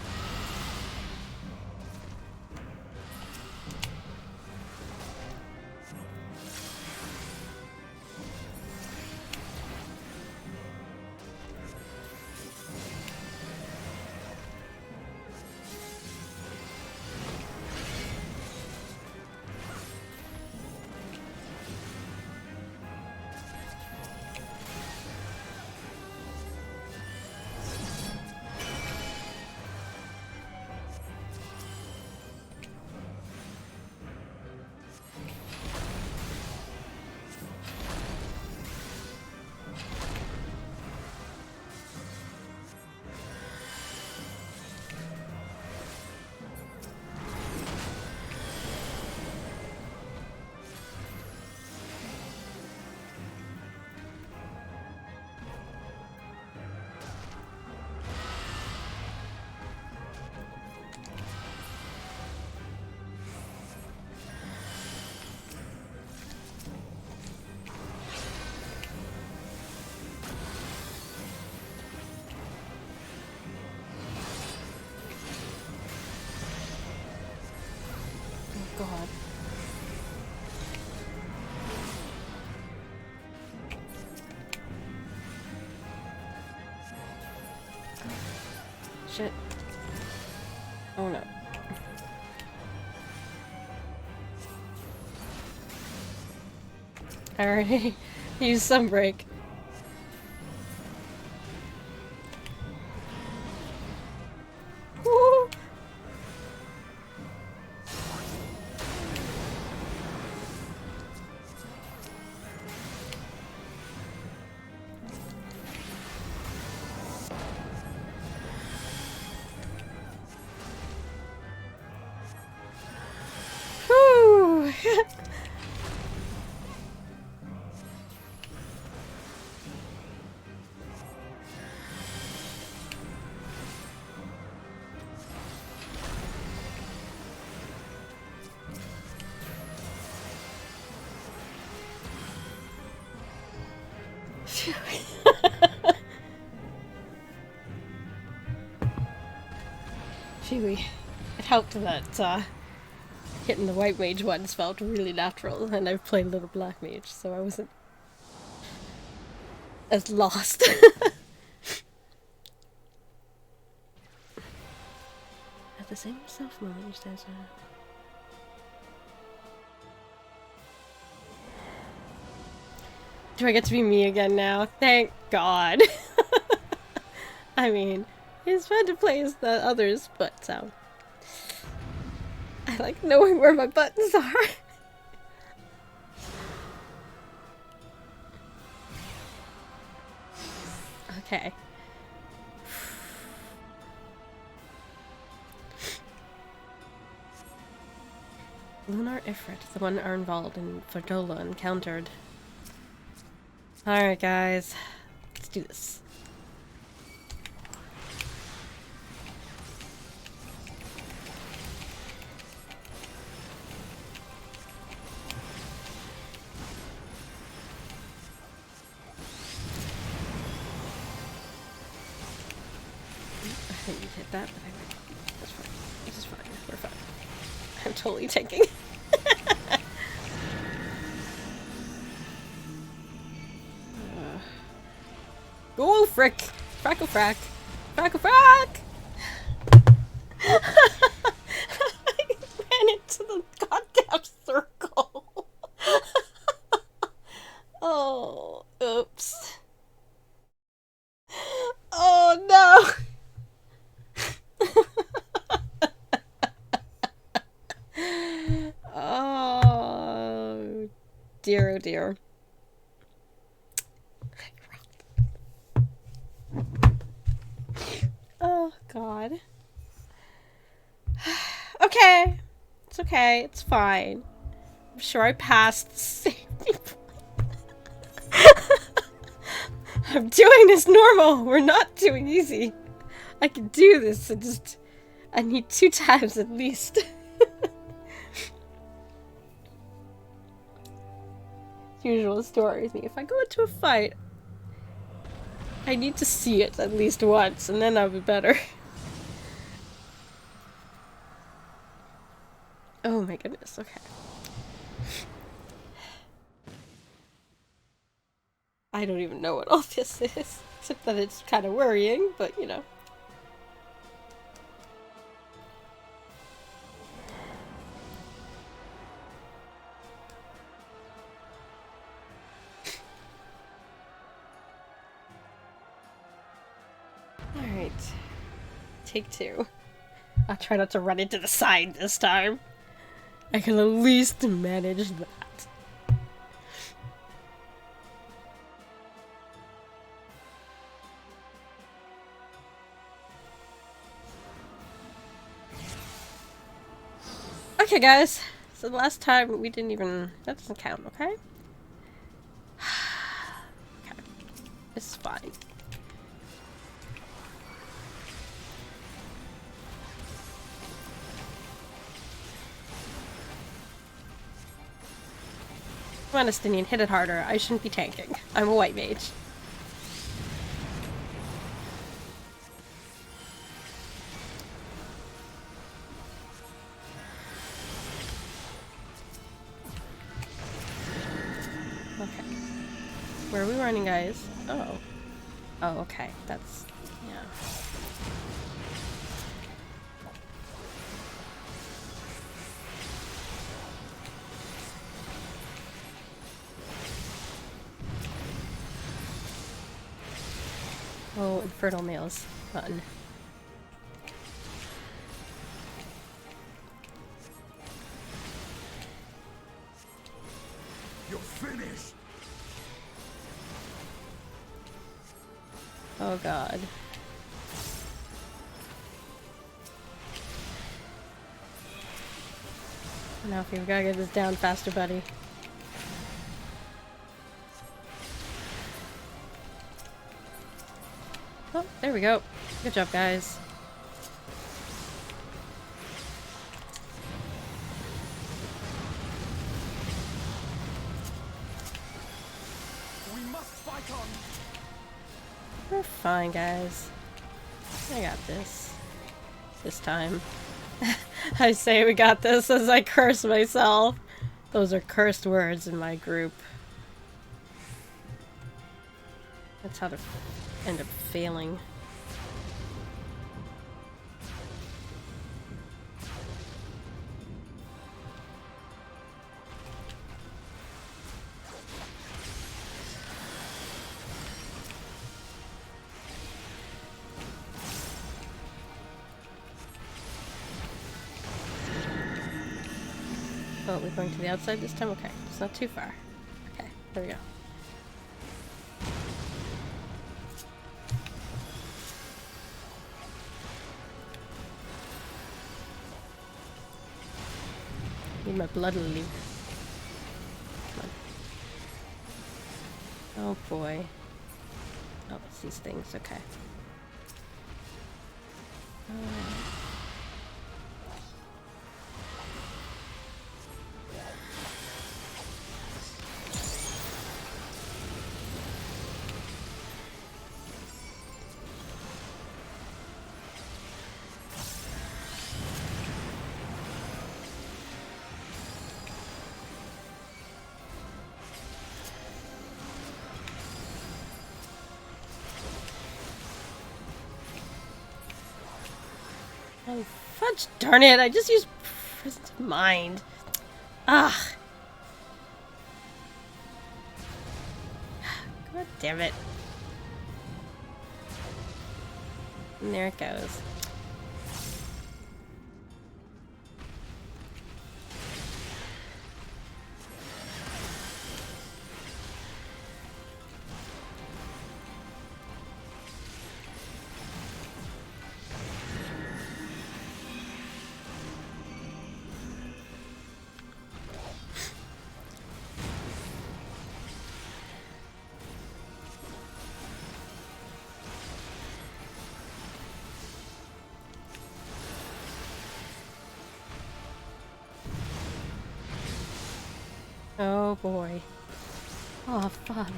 God. Shit. Oh no. I already used some break. Woo! Whew. Phew. It helped that hitting the white mage ones felt really natural, and I've played little black mage, so I wasn't as lost. At the same self moment, there's a... Do I get to be me again now? Thank God. I mean, it's fun to play as the others, but I like knowing where my buttons are. Okay. Lunar Ifrit, the one Arnvald and Fordola encountered. Alright guys, let's do this. I think you hit that, but that's fine. This is fine. We're fine. I'm totally tanking. Oh, frick! Frackle frack! Frackle frack! dear. Oh, God. Okay. It's okay. It's fine. I'm sure I passed the safety point. I'm doing this normal. We're not doing easy. I can do this. I need 2 times at least. Usual story with me. If I go into a fight, I need to see it at least once, and then I'll be better. Oh my goodness, okay. I don't even know what all this is, except that it's kind of worrying, but you know. Alright. Take 2. I'll try not to run into the side this time. I can at least manage that. Okay, guys. So the last time we didn't even... That doesn't count, okay? Okay. It's fine. Come on, Estinian, hit it harder. I shouldn't be tanking. I'm a white mage. Okay. Where are we running, guys? Oh. Oh, okay. That's... yeah. Oh, Infernal Males. Fun. You're finished. Oh god. Now if you've gotta get this down faster, buddy. Oh, there we go. Good job, guys. We must fight on. We're fine, guys. I got this. This time. I say we got this as I curse myself. Those are cursed words in my group. That's how to end up failing. Oh, we're going to the outside this time? Okay, it's not too far. Okay, there we go. Need my blood lily. Come on. Oh boy. Oh, it's these things, okay. Oh, fudge darn it, I just used presence of mind. Ugh. God damn it. And there it goes. Oh boy. Oh fudge.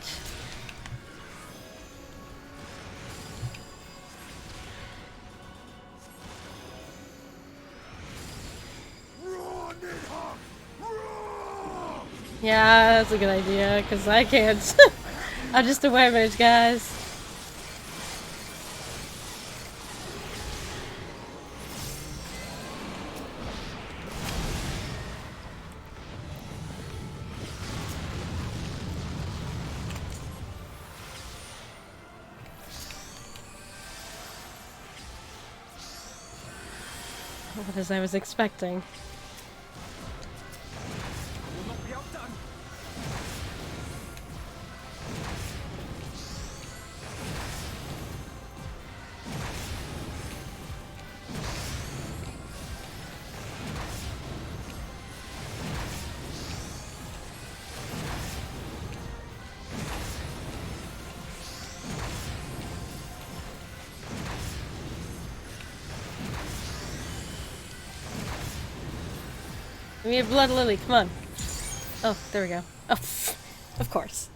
Yeah, that's a good idea, because I can't. I'm just a web mage, guys. Not as I was expecting. Give me a blood lily, come on. Oh, there we go. Oh, of course.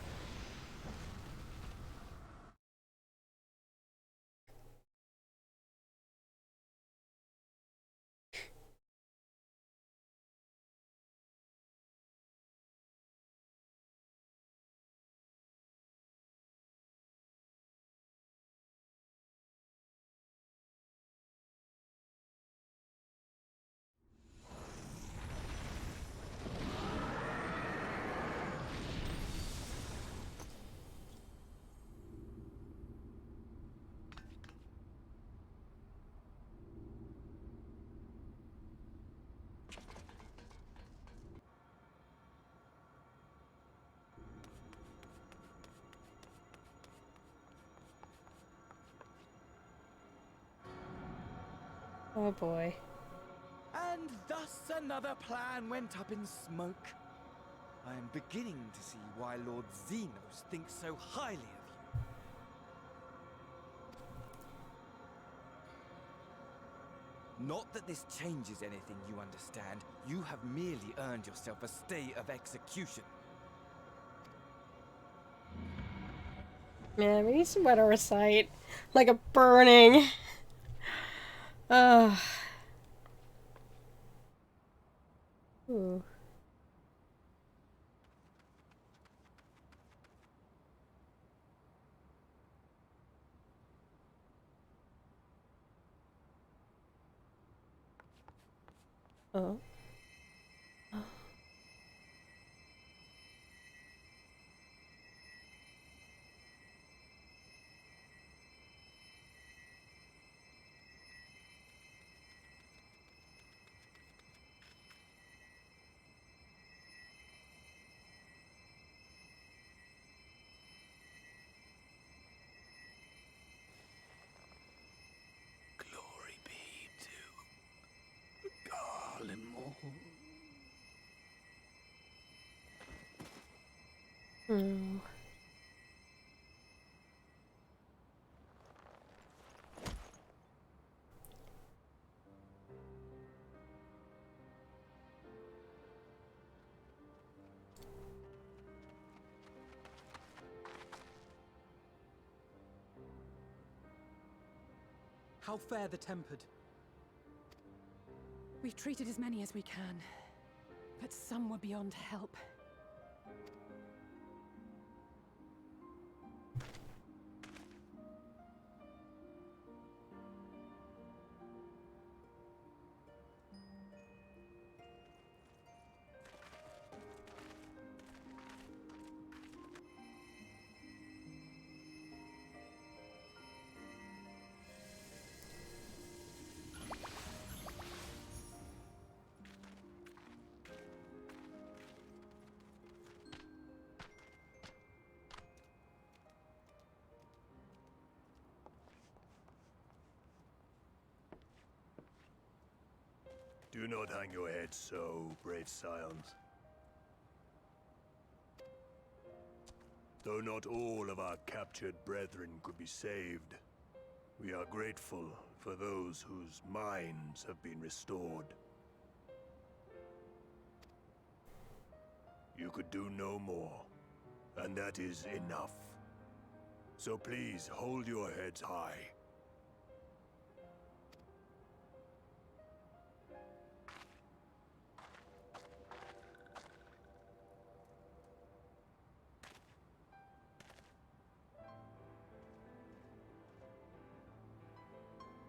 Oh boy. And thus another plan went up in smoke. I am beginning to see why Lord Xenos thinks so highly of you. Not that this changes anything, you understand. You have merely earned yourself a stay of execution. Man, we need some better recite. Like a burning. Ugh. Ooh. Oh. Glory be to Garlemore. Hmm. How fare the tempered? We've treated as many as we can, but some were beyond help. Do not hang your head so, brave scions. Though not all of our captured brethren could be saved, we are grateful for those whose minds have been restored. You could do no more, and that is enough. So please hold your heads high.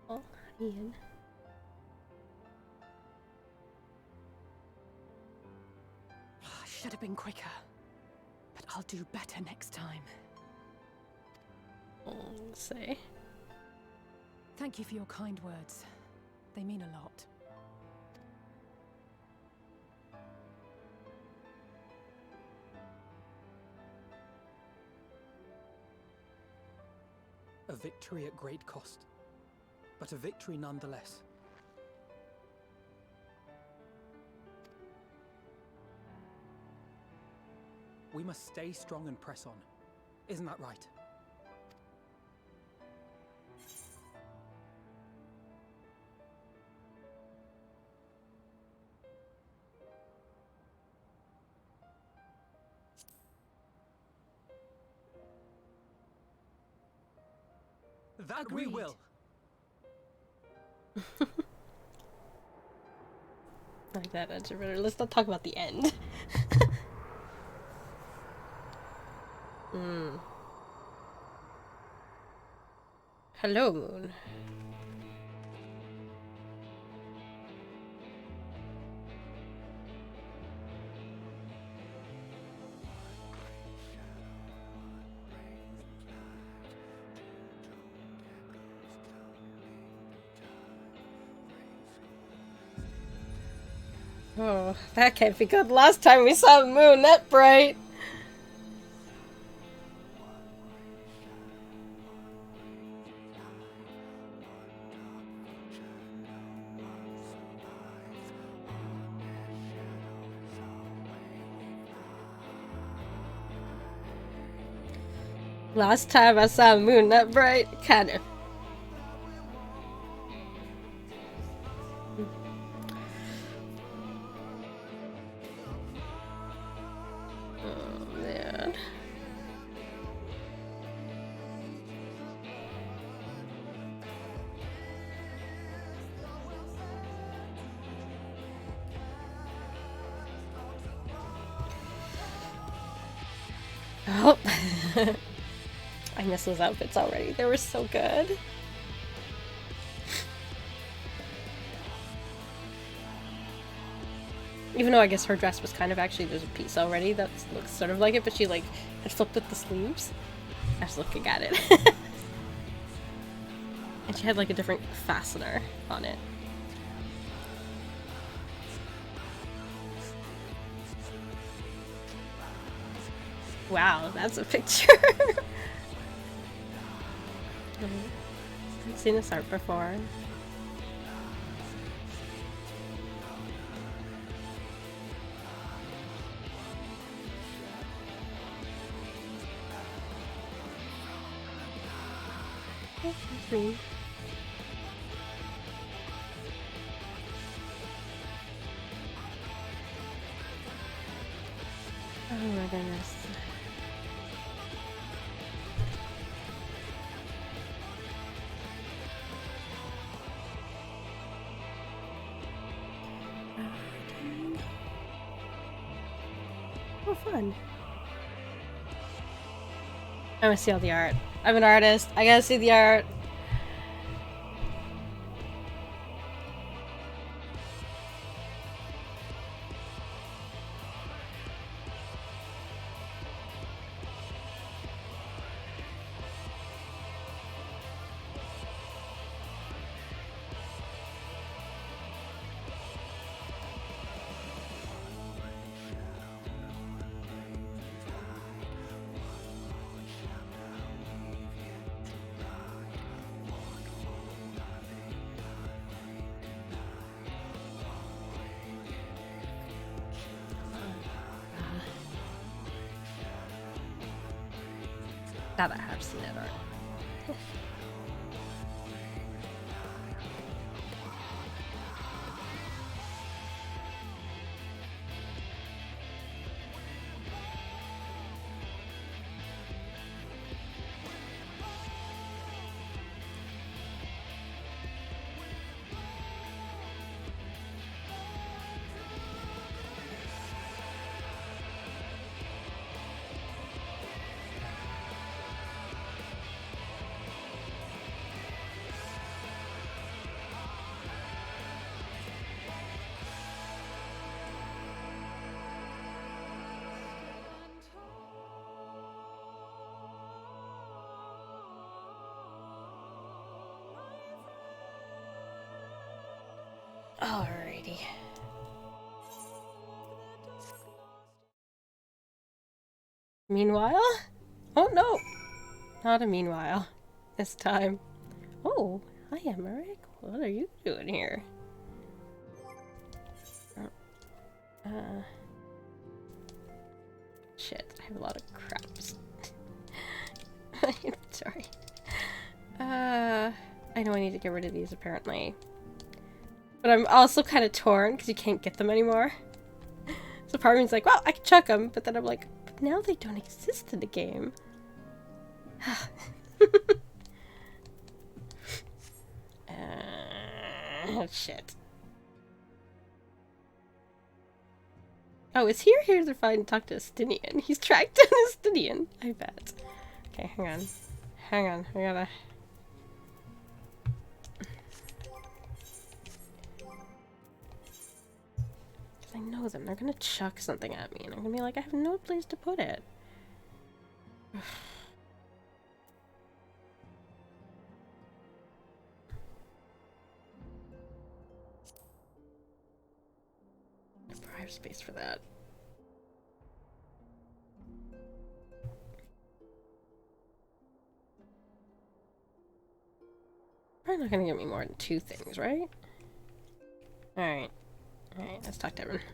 Oh, Ian. I should have been quicker, but I'll do better next time. Say. Thank you for your kind words. They mean a lot. A victory at great cost, but a victory nonetheless. We must stay strong and press on. Isn't that right? That Agreed. we will. Like that, let's not talk about the end. Hello, Moon. Oh, that can't be good. Last time we saw the moon that bright. Last time I saw a moon that bright, kinda. Oh, man. Oh. I miss those outfits already. They were so good. Even though I guess her dress was kind of actually, there's a piece already that looks sort of like it, but she like had flipped up the sleeves. I was looking at it. And she had like a different fastener on it. Wow, that's a picture. I've seen this art before. Oh, that's me. Oh my goodness. Oh, fun. I want to see all the art. I'm an artist. I gotta see the art. That I have seen that art. Alrighty. Meanwhile? Oh no! Not a meanwhile. This time. Oh, hi Emmerich. What are you doing here? Shit, I have a lot of craps. Sorry. I know I need to get rid of these apparently. But I'm also kind of torn because you can't get them anymore. So part of me's like, well, I can chuck them, but then I'm like, but now they don't exist in the game. Shit. Oh, is he here to find talk to Estinian? He's tracked down Estinian, I bet. Okay, hang on. Hang on, I gotta... I know them. They're gonna chuck something at me, and I'm gonna be like, I have no place to put it. I have space for that. Probably not gonna give me more than 2 things, right? Alright. Alright, let's talk to everyone.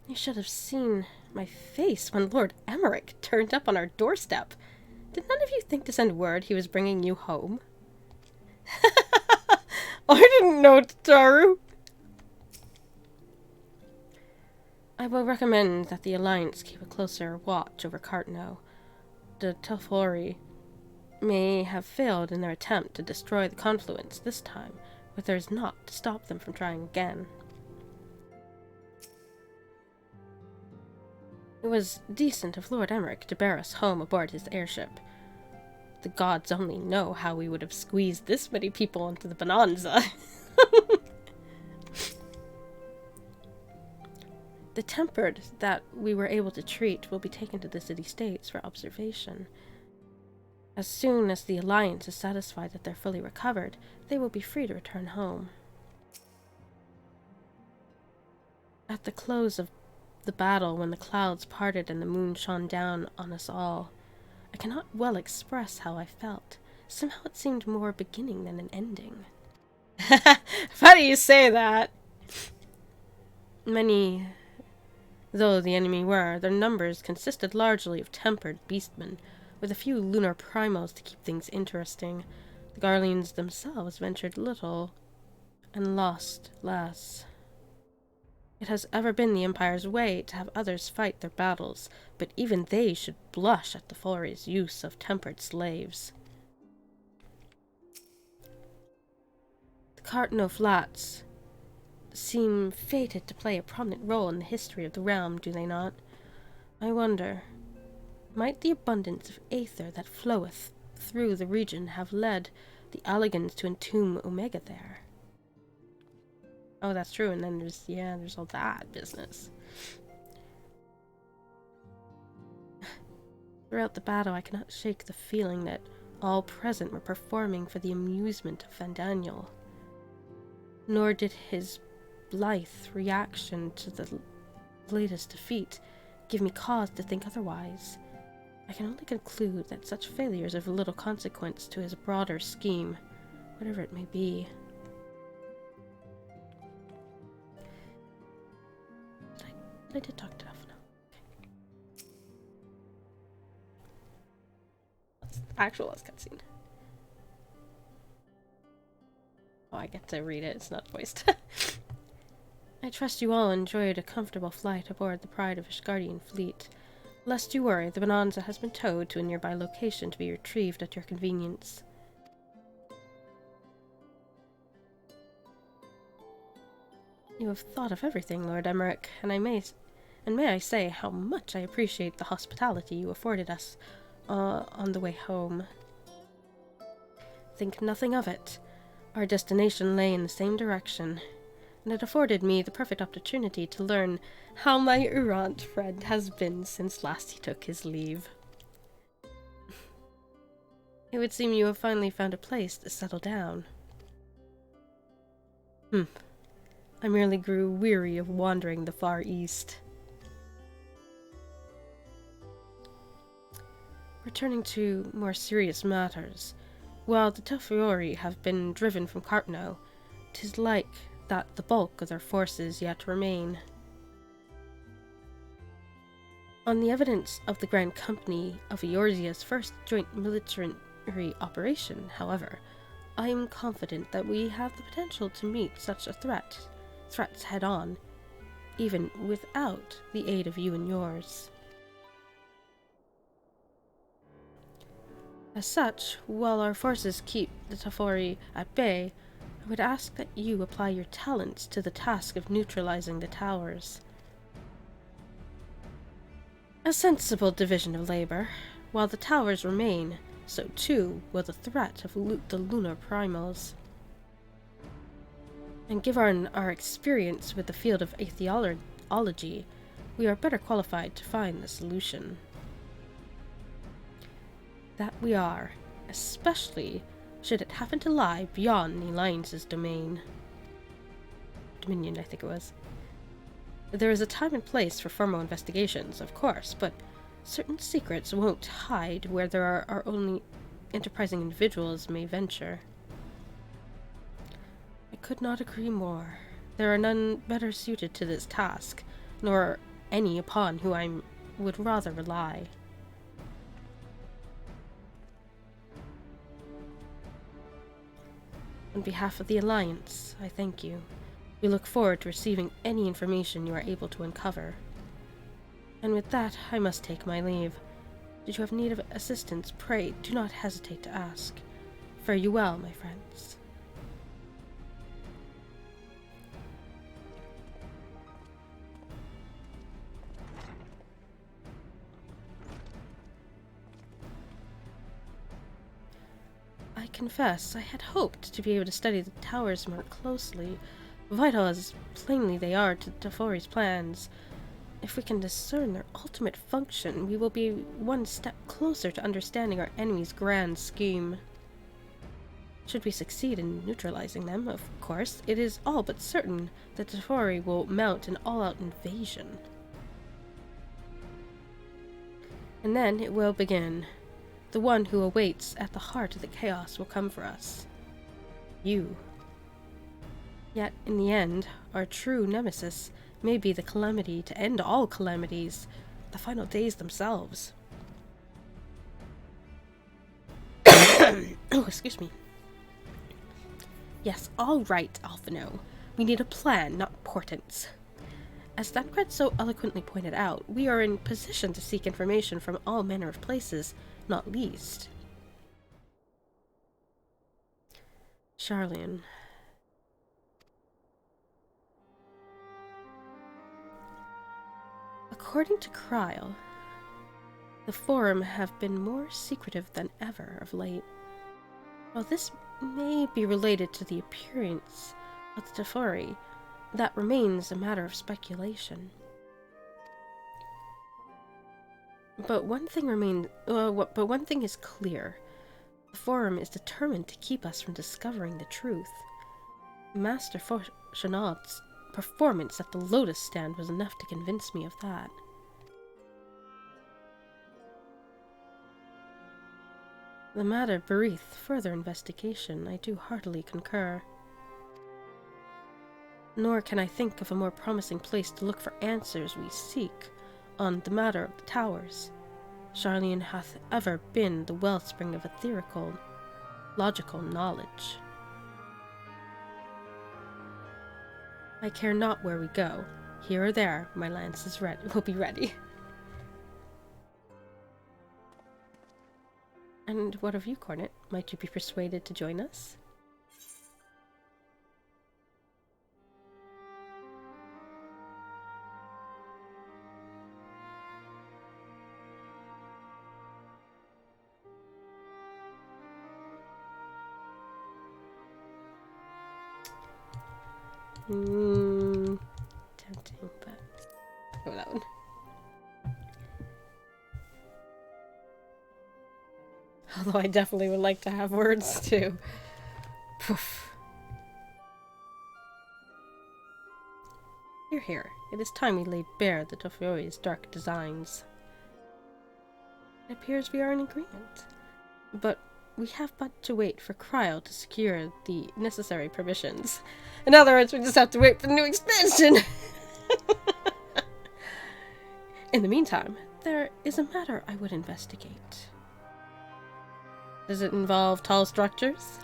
You should have seen my face when Lord Emmerich turned up on our doorstep. Did none of you think to send word he was bringing you home? I didn't know, Tataru! I will recommend that the Alliance keep a closer watch over Cartno. The Telfori may have failed in their attempt to destroy the Confluence this time, but there is naught to stop them from trying again. It was decent of Lord Emmerich to bear us home aboard his airship. The gods only know how we would have squeezed this many people into the Bonanza. The tempered that we were able to treat will be taken to the city-states for observation. As soon as the Alliance is satisfied that they're fully recovered, they will be free to return home. At the close of the battle, when the clouds parted and the moon shone down on us all, I cannot well express how I felt. Somehow it seemed more a beginning than an ending. Funny you say that! Many though the enemy were, their numbers consisted largely of tempered beastmen, with a few lunar primals to keep things interesting. The Garleans themselves ventured little, and lost less. It has ever been the Empire's way to have others fight their battles, but even they should blush at the Fori's use of tempered slaves. The Cartno Flats seem fated to play a prominent role in the history of the realm, do they not? I wonder, might the abundance of aether that floweth through the region have led the Alligans to entomb Omega there? Oh, that's true, and then there's all that business. Throughout the battle, I cannot shake the feeling that all present were performing for the amusement of Van Daniel. Nor did his blithe reaction to the latest defeat give me cause to think otherwise. I can only conclude that such failures are of little consequence to his broader scheme, whatever it may be. I did talk to Daphne. Okay. That's the actual last cutscene. Oh, I get to read it, it's not voiced. I trust you all enjoyed a comfortable flight aboard the Pride of Ishgardian fleet. Lest you worry, the Bonanza has been towed to a nearby location to be retrieved at your convenience. You have thought of everything, Lord Emmerich, and may I say how much I appreciate the hospitality you afforded us on the way home. Think nothing of it. Our destination lay in the same direction, and it afforded me the perfect opportunity to learn how my errant friend has been since last he took his leave. It would seem you have finally found a place to settle down. I merely grew weary of wandering the far east. Returning to more serious matters, while the Telfiori have been driven from Cartno, 'tis like that the bulk of their forces yet remain. On the evidence of the Grand Company of Eorzea's first joint military operation, however, I am confident that we have the potential to meet such a threats head-on, even without the aid of you and yours. As such, while our forces keep the Telfiori at bay, I would ask that you apply your talents to the task of neutralizing the towers. A sensible division of labor. While the towers remain, so too will the threat of the lunar primals. And given our experience with the field of atheology, we are better qualified to find the solution. That we are, especially should it happen to lie beyond the Alliance's dominion, I think it was. There is a time and place for formal investigations, of course, but certain secrets won't hide where there are only enterprising individuals may venture. I could not agree more. There are none better suited to this task, nor any upon whom I would rather rely. On behalf of the Alliance, I thank you. We look forward to receiving any information you are able to uncover. And with that, I must take my leave. Should you have need of assistance, pray do not hesitate to ask. Fare you well, my friends. I confess, I had hoped to be able to study the towers more closely, vital as plainly they are to Telfori's plans. If we can discern their ultimate function, we will be one step closer to understanding our enemy's grand scheme. Should we succeed in neutralizing them, of course, it is all but certain that Telfori will mount an all-out invasion. And then it will begin. The one who awaits at the heart of the chaos will come for us. You. Yet, in the end, our true nemesis may be the calamity to end all calamities, the final days themselves. Oh, excuse me. Yes, all right, Alphino. We need a plan, not portents. As Thancred so eloquently pointed out, we are in position to seek information from all manner of places, not least. Charlian. According to Kryl, the Forum have been more secretive than ever of late. While this may be related to the appearance of the Telfori, that remains a matter of speculation. But one thing is clear. The Forum is determined to keep us from discovering the truth. Master Fourchenaud's performance at the Lotus Stand was enough to convince me of that. The matter bereath further investigation, I do heartily concur. Nor can I think of a more promising place to look for answers we seek on the matter of the towers. Charlian hath ever been the wellspring of etherical, logical knowledge. I care not where we go. Here or there, my lance will be ready. And what of you, Cornet? Might you be persuaded to join us? Tempting, but go that one. Although I definitely would like to have words too. Poof. Hear, hear. It is time we laid bare the Tofioi's dark designs. It appears we are in agreement. But we have but to wait for Cryo to secure the necessary permissions. In other words, we just have to wait for the new expansion! In the meantime, there is a matter I would investigate. Does it involve tall structures?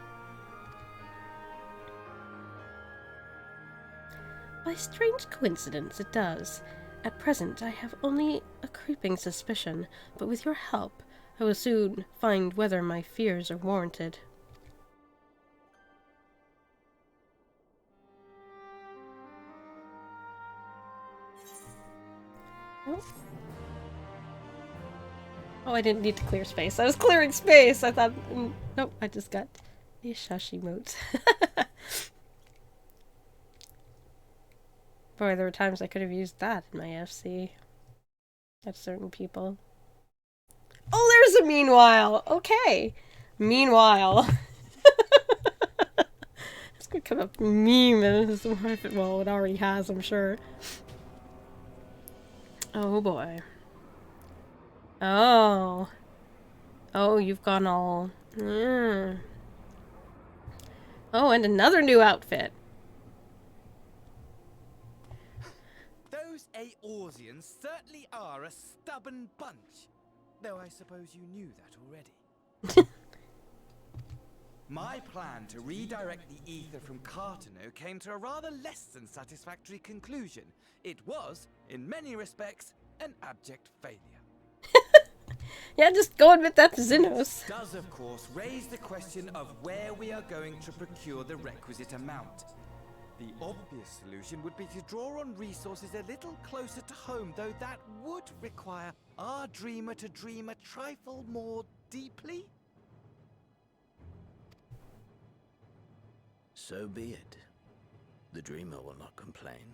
By strange coincidence, it does. At present, I have only a creeping suspicion, but with your help, I will soon find whether my fears are warranted. Oh. Oh, I didn't need to clear space. I was clearing space! I thought... Nope, I just got a shush emote. Boy, there were times I could have used that in my FC. At certain people. Oh, there's a meanwhile! Okay. Meanwhile. It's gonna come up meme as well, it already has, I'm sure. Oh boy. Oh. Oh, you've gone all... Oh, and another new outfit. Those Aorsians certainly are a stubborn bunch. Though I suppose you knew that already. My plan to redirect the ether from Cartano came to a rather less than satisfactory conclusion. It was, in many respects, an abject failure. Yeah, just go admit that to Xenos. This does, of course, raise the question of where we are going to procure the requisite amount. The obvious solution would be to draw on resources a little closer to home, though that would require our dreamer to dream a trifle more deeply. So be it. The dreamer will not complain.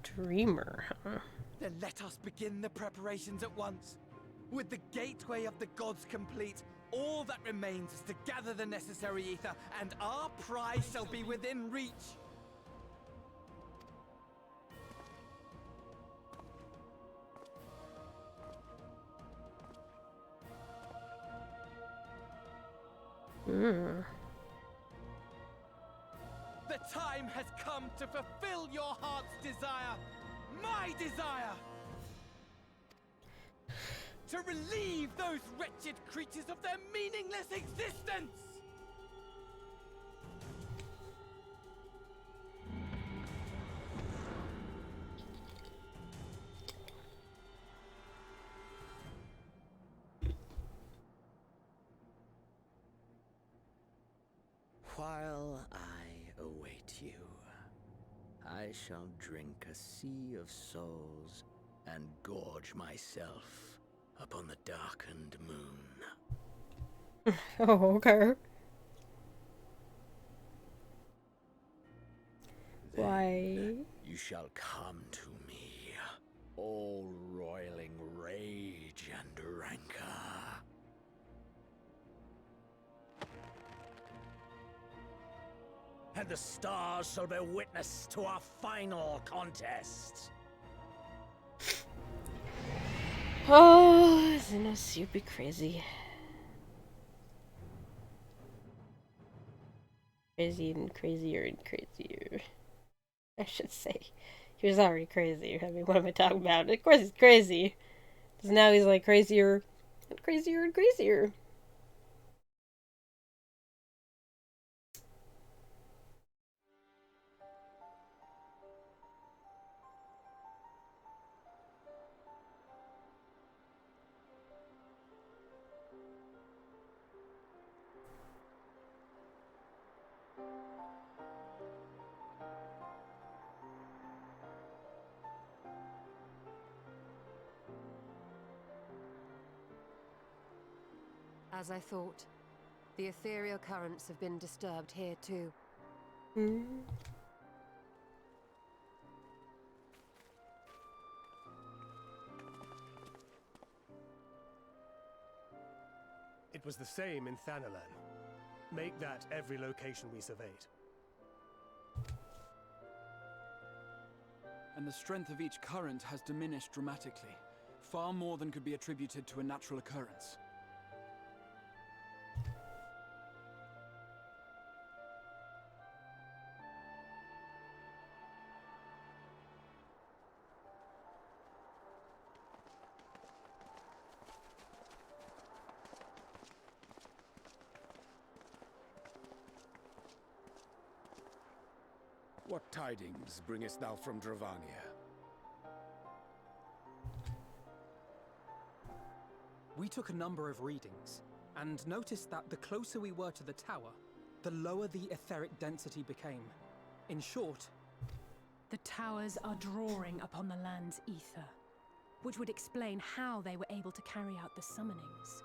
Dreamer, huh? Then let us begin the preparations at once. With the gateway of the gods complete, all that remains is to gather the necessary ether, and our prize shall be within reach. The time has come to fulfill your heart's desire, my desire! To relieve those wretched creatures of their meaningless existence! While I await you, I shall drink a sea of souls and gorge myself upon the darkened moon. Oh, okay. Why? You shall come to me, all roiling rage and rancor. And the stars shall bear witness to our final contest. Oh, Xenos, you'd be crazy. Crazy and crazier and crazier. I should say. He was already crazy. I mean, what am I talking about? Of course he's crazy. Because now he's like crazier and crazier and crazier. As I thought, the ethereal currents have been disturbed here too. It was the same in Thanalan. Make that every location we surveyed. and the strength of each current has diminished dramatically, far more than could be attributed to a natural occurrence. What tidings bringest thou from Dravania? We took a number of readings, and noticed that the closer we were to the tower, the lower the etheric density became. In short, The towers are drawing upon the land's ether, which would explain how they were able to carry out the summonings.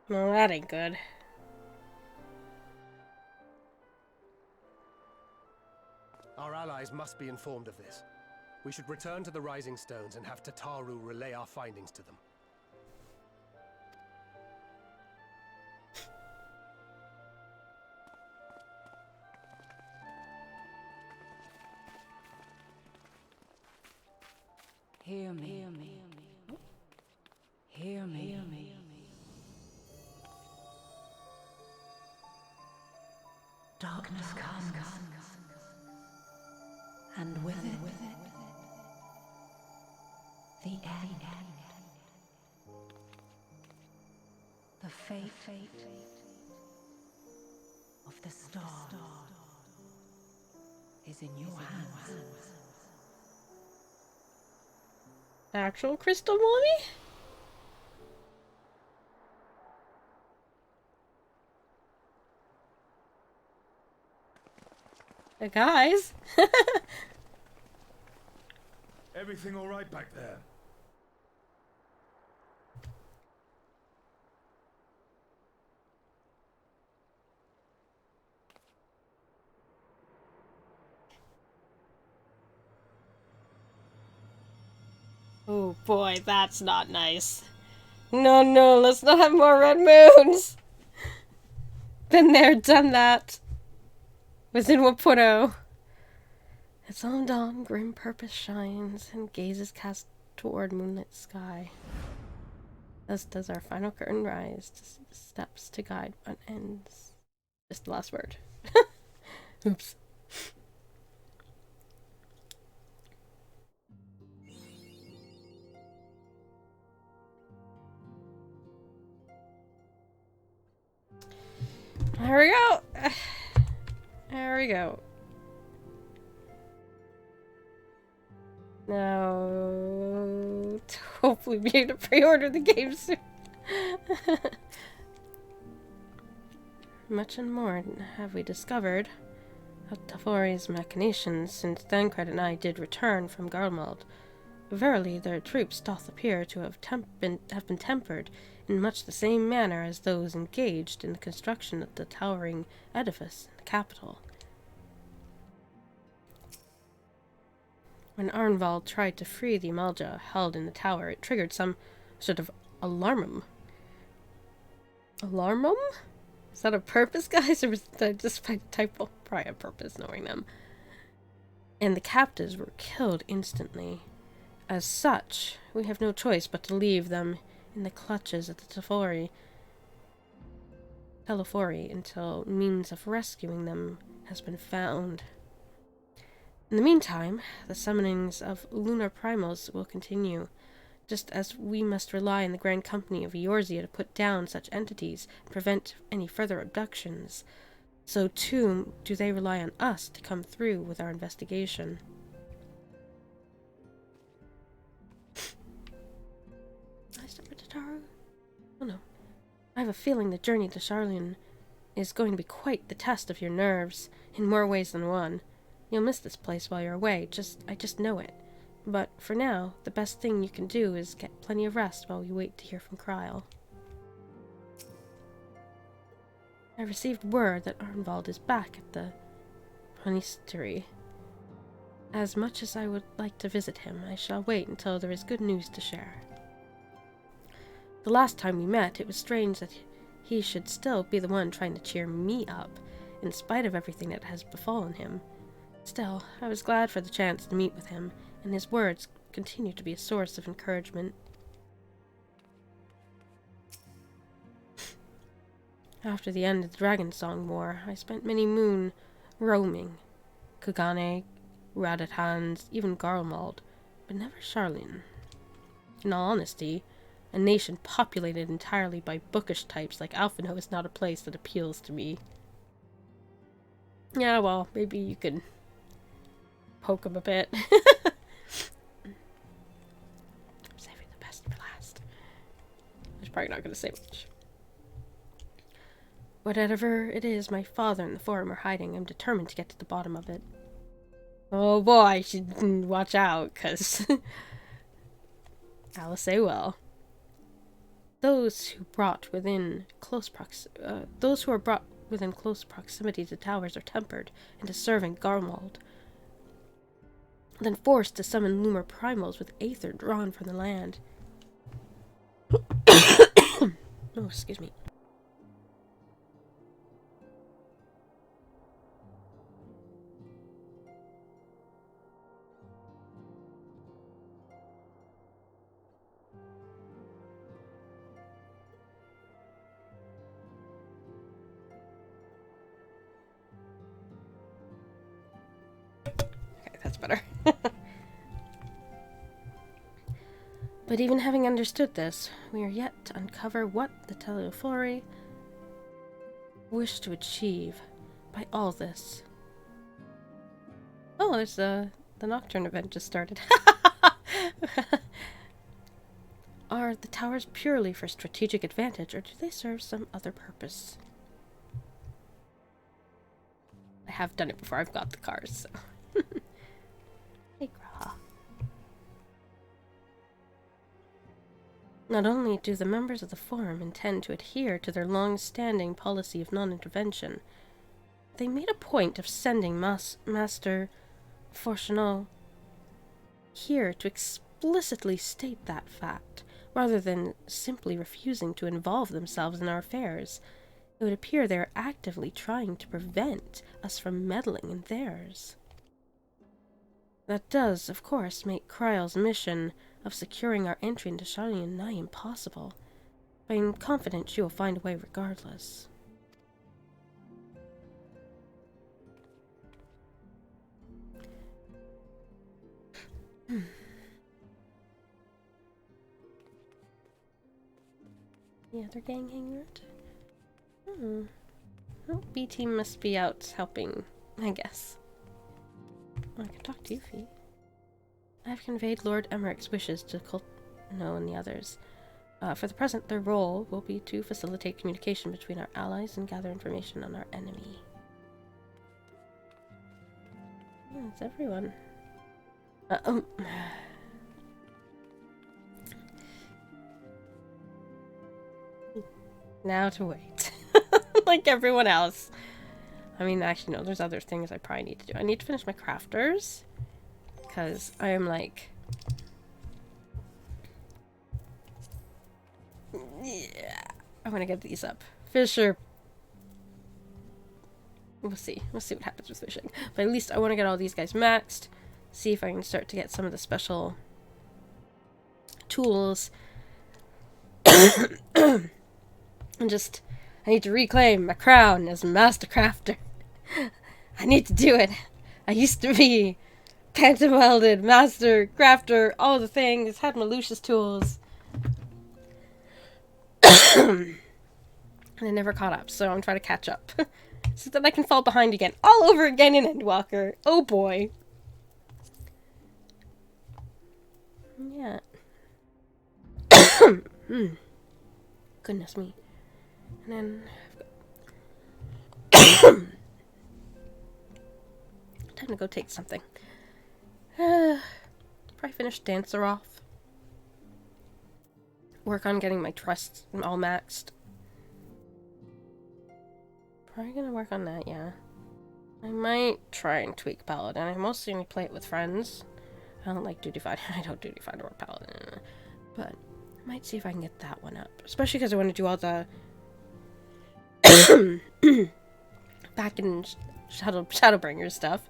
Well, that ain't good. Our allies must be informed of this. We should return to the Rising Stones and have Tataru relay our findings to them. Hear me. Hear me. Hear me. Hear me. Darkness comes, and with it, the end. The fate of the star is in your hands. Actual crystal mommy? Guys. Everything all right back there? Oh boy, that's not nice. No, no, let's not have more red moons. Been there, done that. Within Wapuro. Its own dawn, grim purpose shines, and gazes cast toward moonlit sky. Thus does our final curtain rise, to see the steps to guide what ends. Just the last word. Oops. There we go. There we go. Now, hopefully be able to pre-order the game soon. Much and more have we discovered of Tafori's machinations since Thancred and I did return from Garlemald. Verily, their troops doth appear to have been tempered in much the same manner as those engaged in the construction of the towering edifice in the capital. When Arnvald tried to free the Amalja held in the tower, it triggered some sort of alarmum. Alarmum? Is that a purpose, guys, or was that just by typo? Probably a purpose, knowing them. And the captives were killed instantly. As such, we have no choice but to leave them in the clutches of the Telefori until means of rescuing them has been found. In the meantime, the summonings of lunar primals will continue, just as we must rely on the Grand Company of Eorzea to put down such entities and prevent any further abductions. So too do they rely on us to come through with our investigation. I start with Tataru? Oh no. I have a feeling the journey to Sharlayan is going to be quite the test of your nerves, in more ways than one. You'll miss this place while you're away, I just know it. But for now, the best thing you can do is get plenty of rest while we wait to hear from Kryl. I received word that Arnvald is back at the monastery. As much as I would like to visit him, I shall wait until there is good news to share. The last time we met, it was strange that he should still be the one trying to cheer me up, in spite of everything that has befallen him. Still, I was glad for the chance to meet with him, and his words continued to be a source of encouragement. After the end of the Dragon Song War, I spent many moons roaming. Kugane, Radhathans, even Garlemald, but never Sharlayan. In all honesty, a nation populated entirely by bookish types like Alphinaud is not a place that appeals to me. Yeah, well, maybe you could poke him a bit. I'm saving the best for last. I was probably not going to say much. Whatever it is my father and the Forum are hiding, I'm determined to get to the bottom of it. Oh boy, I should watch out, because Alice say well. Those who are brought within close proximity to towers are tempered into serving Garlemald, then forced to summon Lumer primals with aether drawn from the land. Oh, excuse me. Okay, that's better. But even having understood this, we are yet to uncover what the Telephori wish to achieve by all this. Oh, there's the Nocturne event just started. Are the towers purely for strategic advantage, or do they serve some other purpose? I have done it before. I've got the cars, so. Hey, Graha. Not only do the members of the Forum intend to adhere to their long-standing policy of non-intervention, they made a point of sending Master Fortunal here to explicitly state that fact, rather than simply refusing to involve themselves in our affairs. It would appear they are actively trying to prevent us from meddling in theirs. That does, of course, make Kryle's mission of securing our entry into Sharlayan nigh impossible, but I'm confident she will find a way regardless. The other gang hanging around? Well, B team must be out helping, I guess. I can talk to you, Fee. I've conveyed Lord Emmerich's wishes to Culno and the others. For the present, their role will be to facilitate communication between our allies and gather information on our enemy. Yeah, it's everyone. Now to wait. Like everyone else. I mean, actually, no, there's other things I probably need to do. I need to finish my crafters. Because I am like... Yeah. I'm gonna get these up. Fisher. We'll see. We'll see what happens with fishing. But at least I want to get all these guys maxed. See if I can start to get some of the special tools. And just... I need to reclaim my crown as Master Crafter. I need to do it. I used to be Phantom Welded, Master Crafter, all the things, had my Lucius tools. And I never caught up, so I'm trying to catch up. So that I can fall behind again, all over again in Endwalker. Oh boy. Yeah. Goodness me. And then I've got time to go take something. Probably finish Dancer off. Work on getting my trusts all maxed. Probably gonna work on that, yeah. I might try and tweak Paladin. I mostly only play it with friends. I don't like Duty Fighter. I don't Duty Fighter or Paladin. But I might see if I can get that one up. Especially because I want to do all the back in Shadowbringers stuff.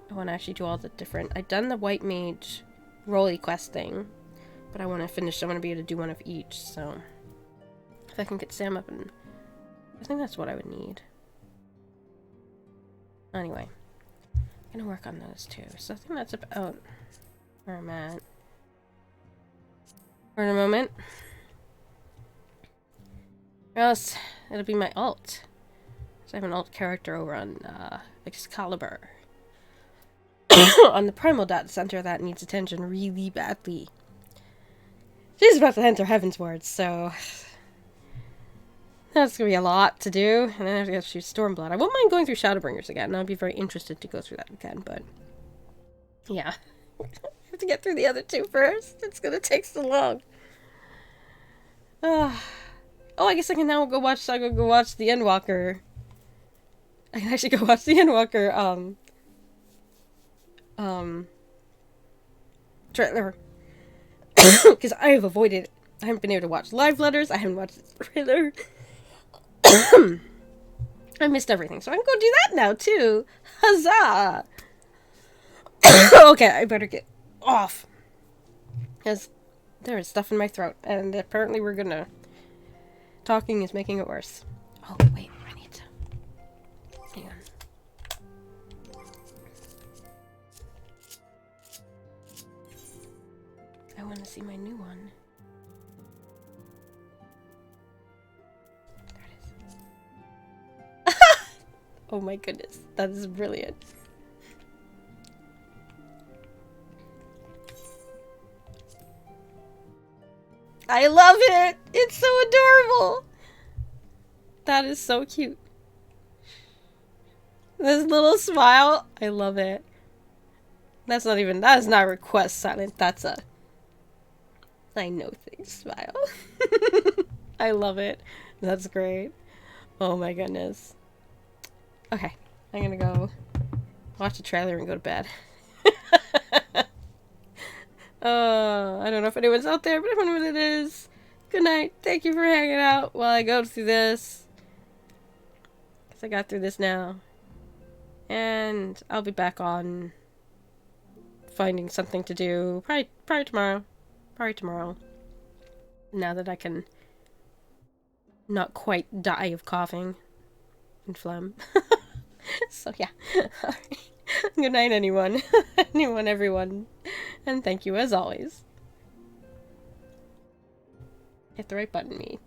I want to actually do all the different... I've done the White Mage Rolly quest thing, but I want to finish... I want to be able to do one of each, so... If I can get Sam up and... I think that's what I would need. Anyway. I'm gonna work on those too. So I think that's about where I'm at. For a moment. Or else, it'll be my alt. So I have an alt character over on Excalibur. On the Primal Data Center that needs attention really badly. She's about to enter Heavensward, so... That's gonna be a lot to do, and then I have to go through Stormblood. I won't mind going through Shadowbringers again, and I'd be very interested to go through that again, but... Yeah. I have to get through the other two first. It's gonna take so long. Oh, I guess I can now go watch the Endwalker. I can actually go watch the Endwalker, trailer. Because I have avoided it. I haven't been able to watch live letters. I haven't watched the trailer. I missed everything, so I can go do that now, too. Huzzah! Okay, I better get off. Because there is stuff in my throat, and apparently we're gonna... Talking is making it worse. Oh, wait, I need to... Hang on. I want to see my new one. Oh my goodness, that is brilliant. I love it! It's so adorable! That is so cute. This little smile, I love it. That is not request silent, that's a I know things smile. I love it. That's great. Oh my goodness. Okay, I'm gonna go watch the trailer and go to bed. I don't know if anyone's out there, but if anyone it is, good night. Thank you for hanging out while I go through this. Because I got through this now. And I'll be back on finding something to do probably tomorrow. Probably tomorrow. Now that I can not quite die of coughing and phlegm. So yeah. Alright. Good night, anyone. Everyone. And thank you as always. Hit the right button, me.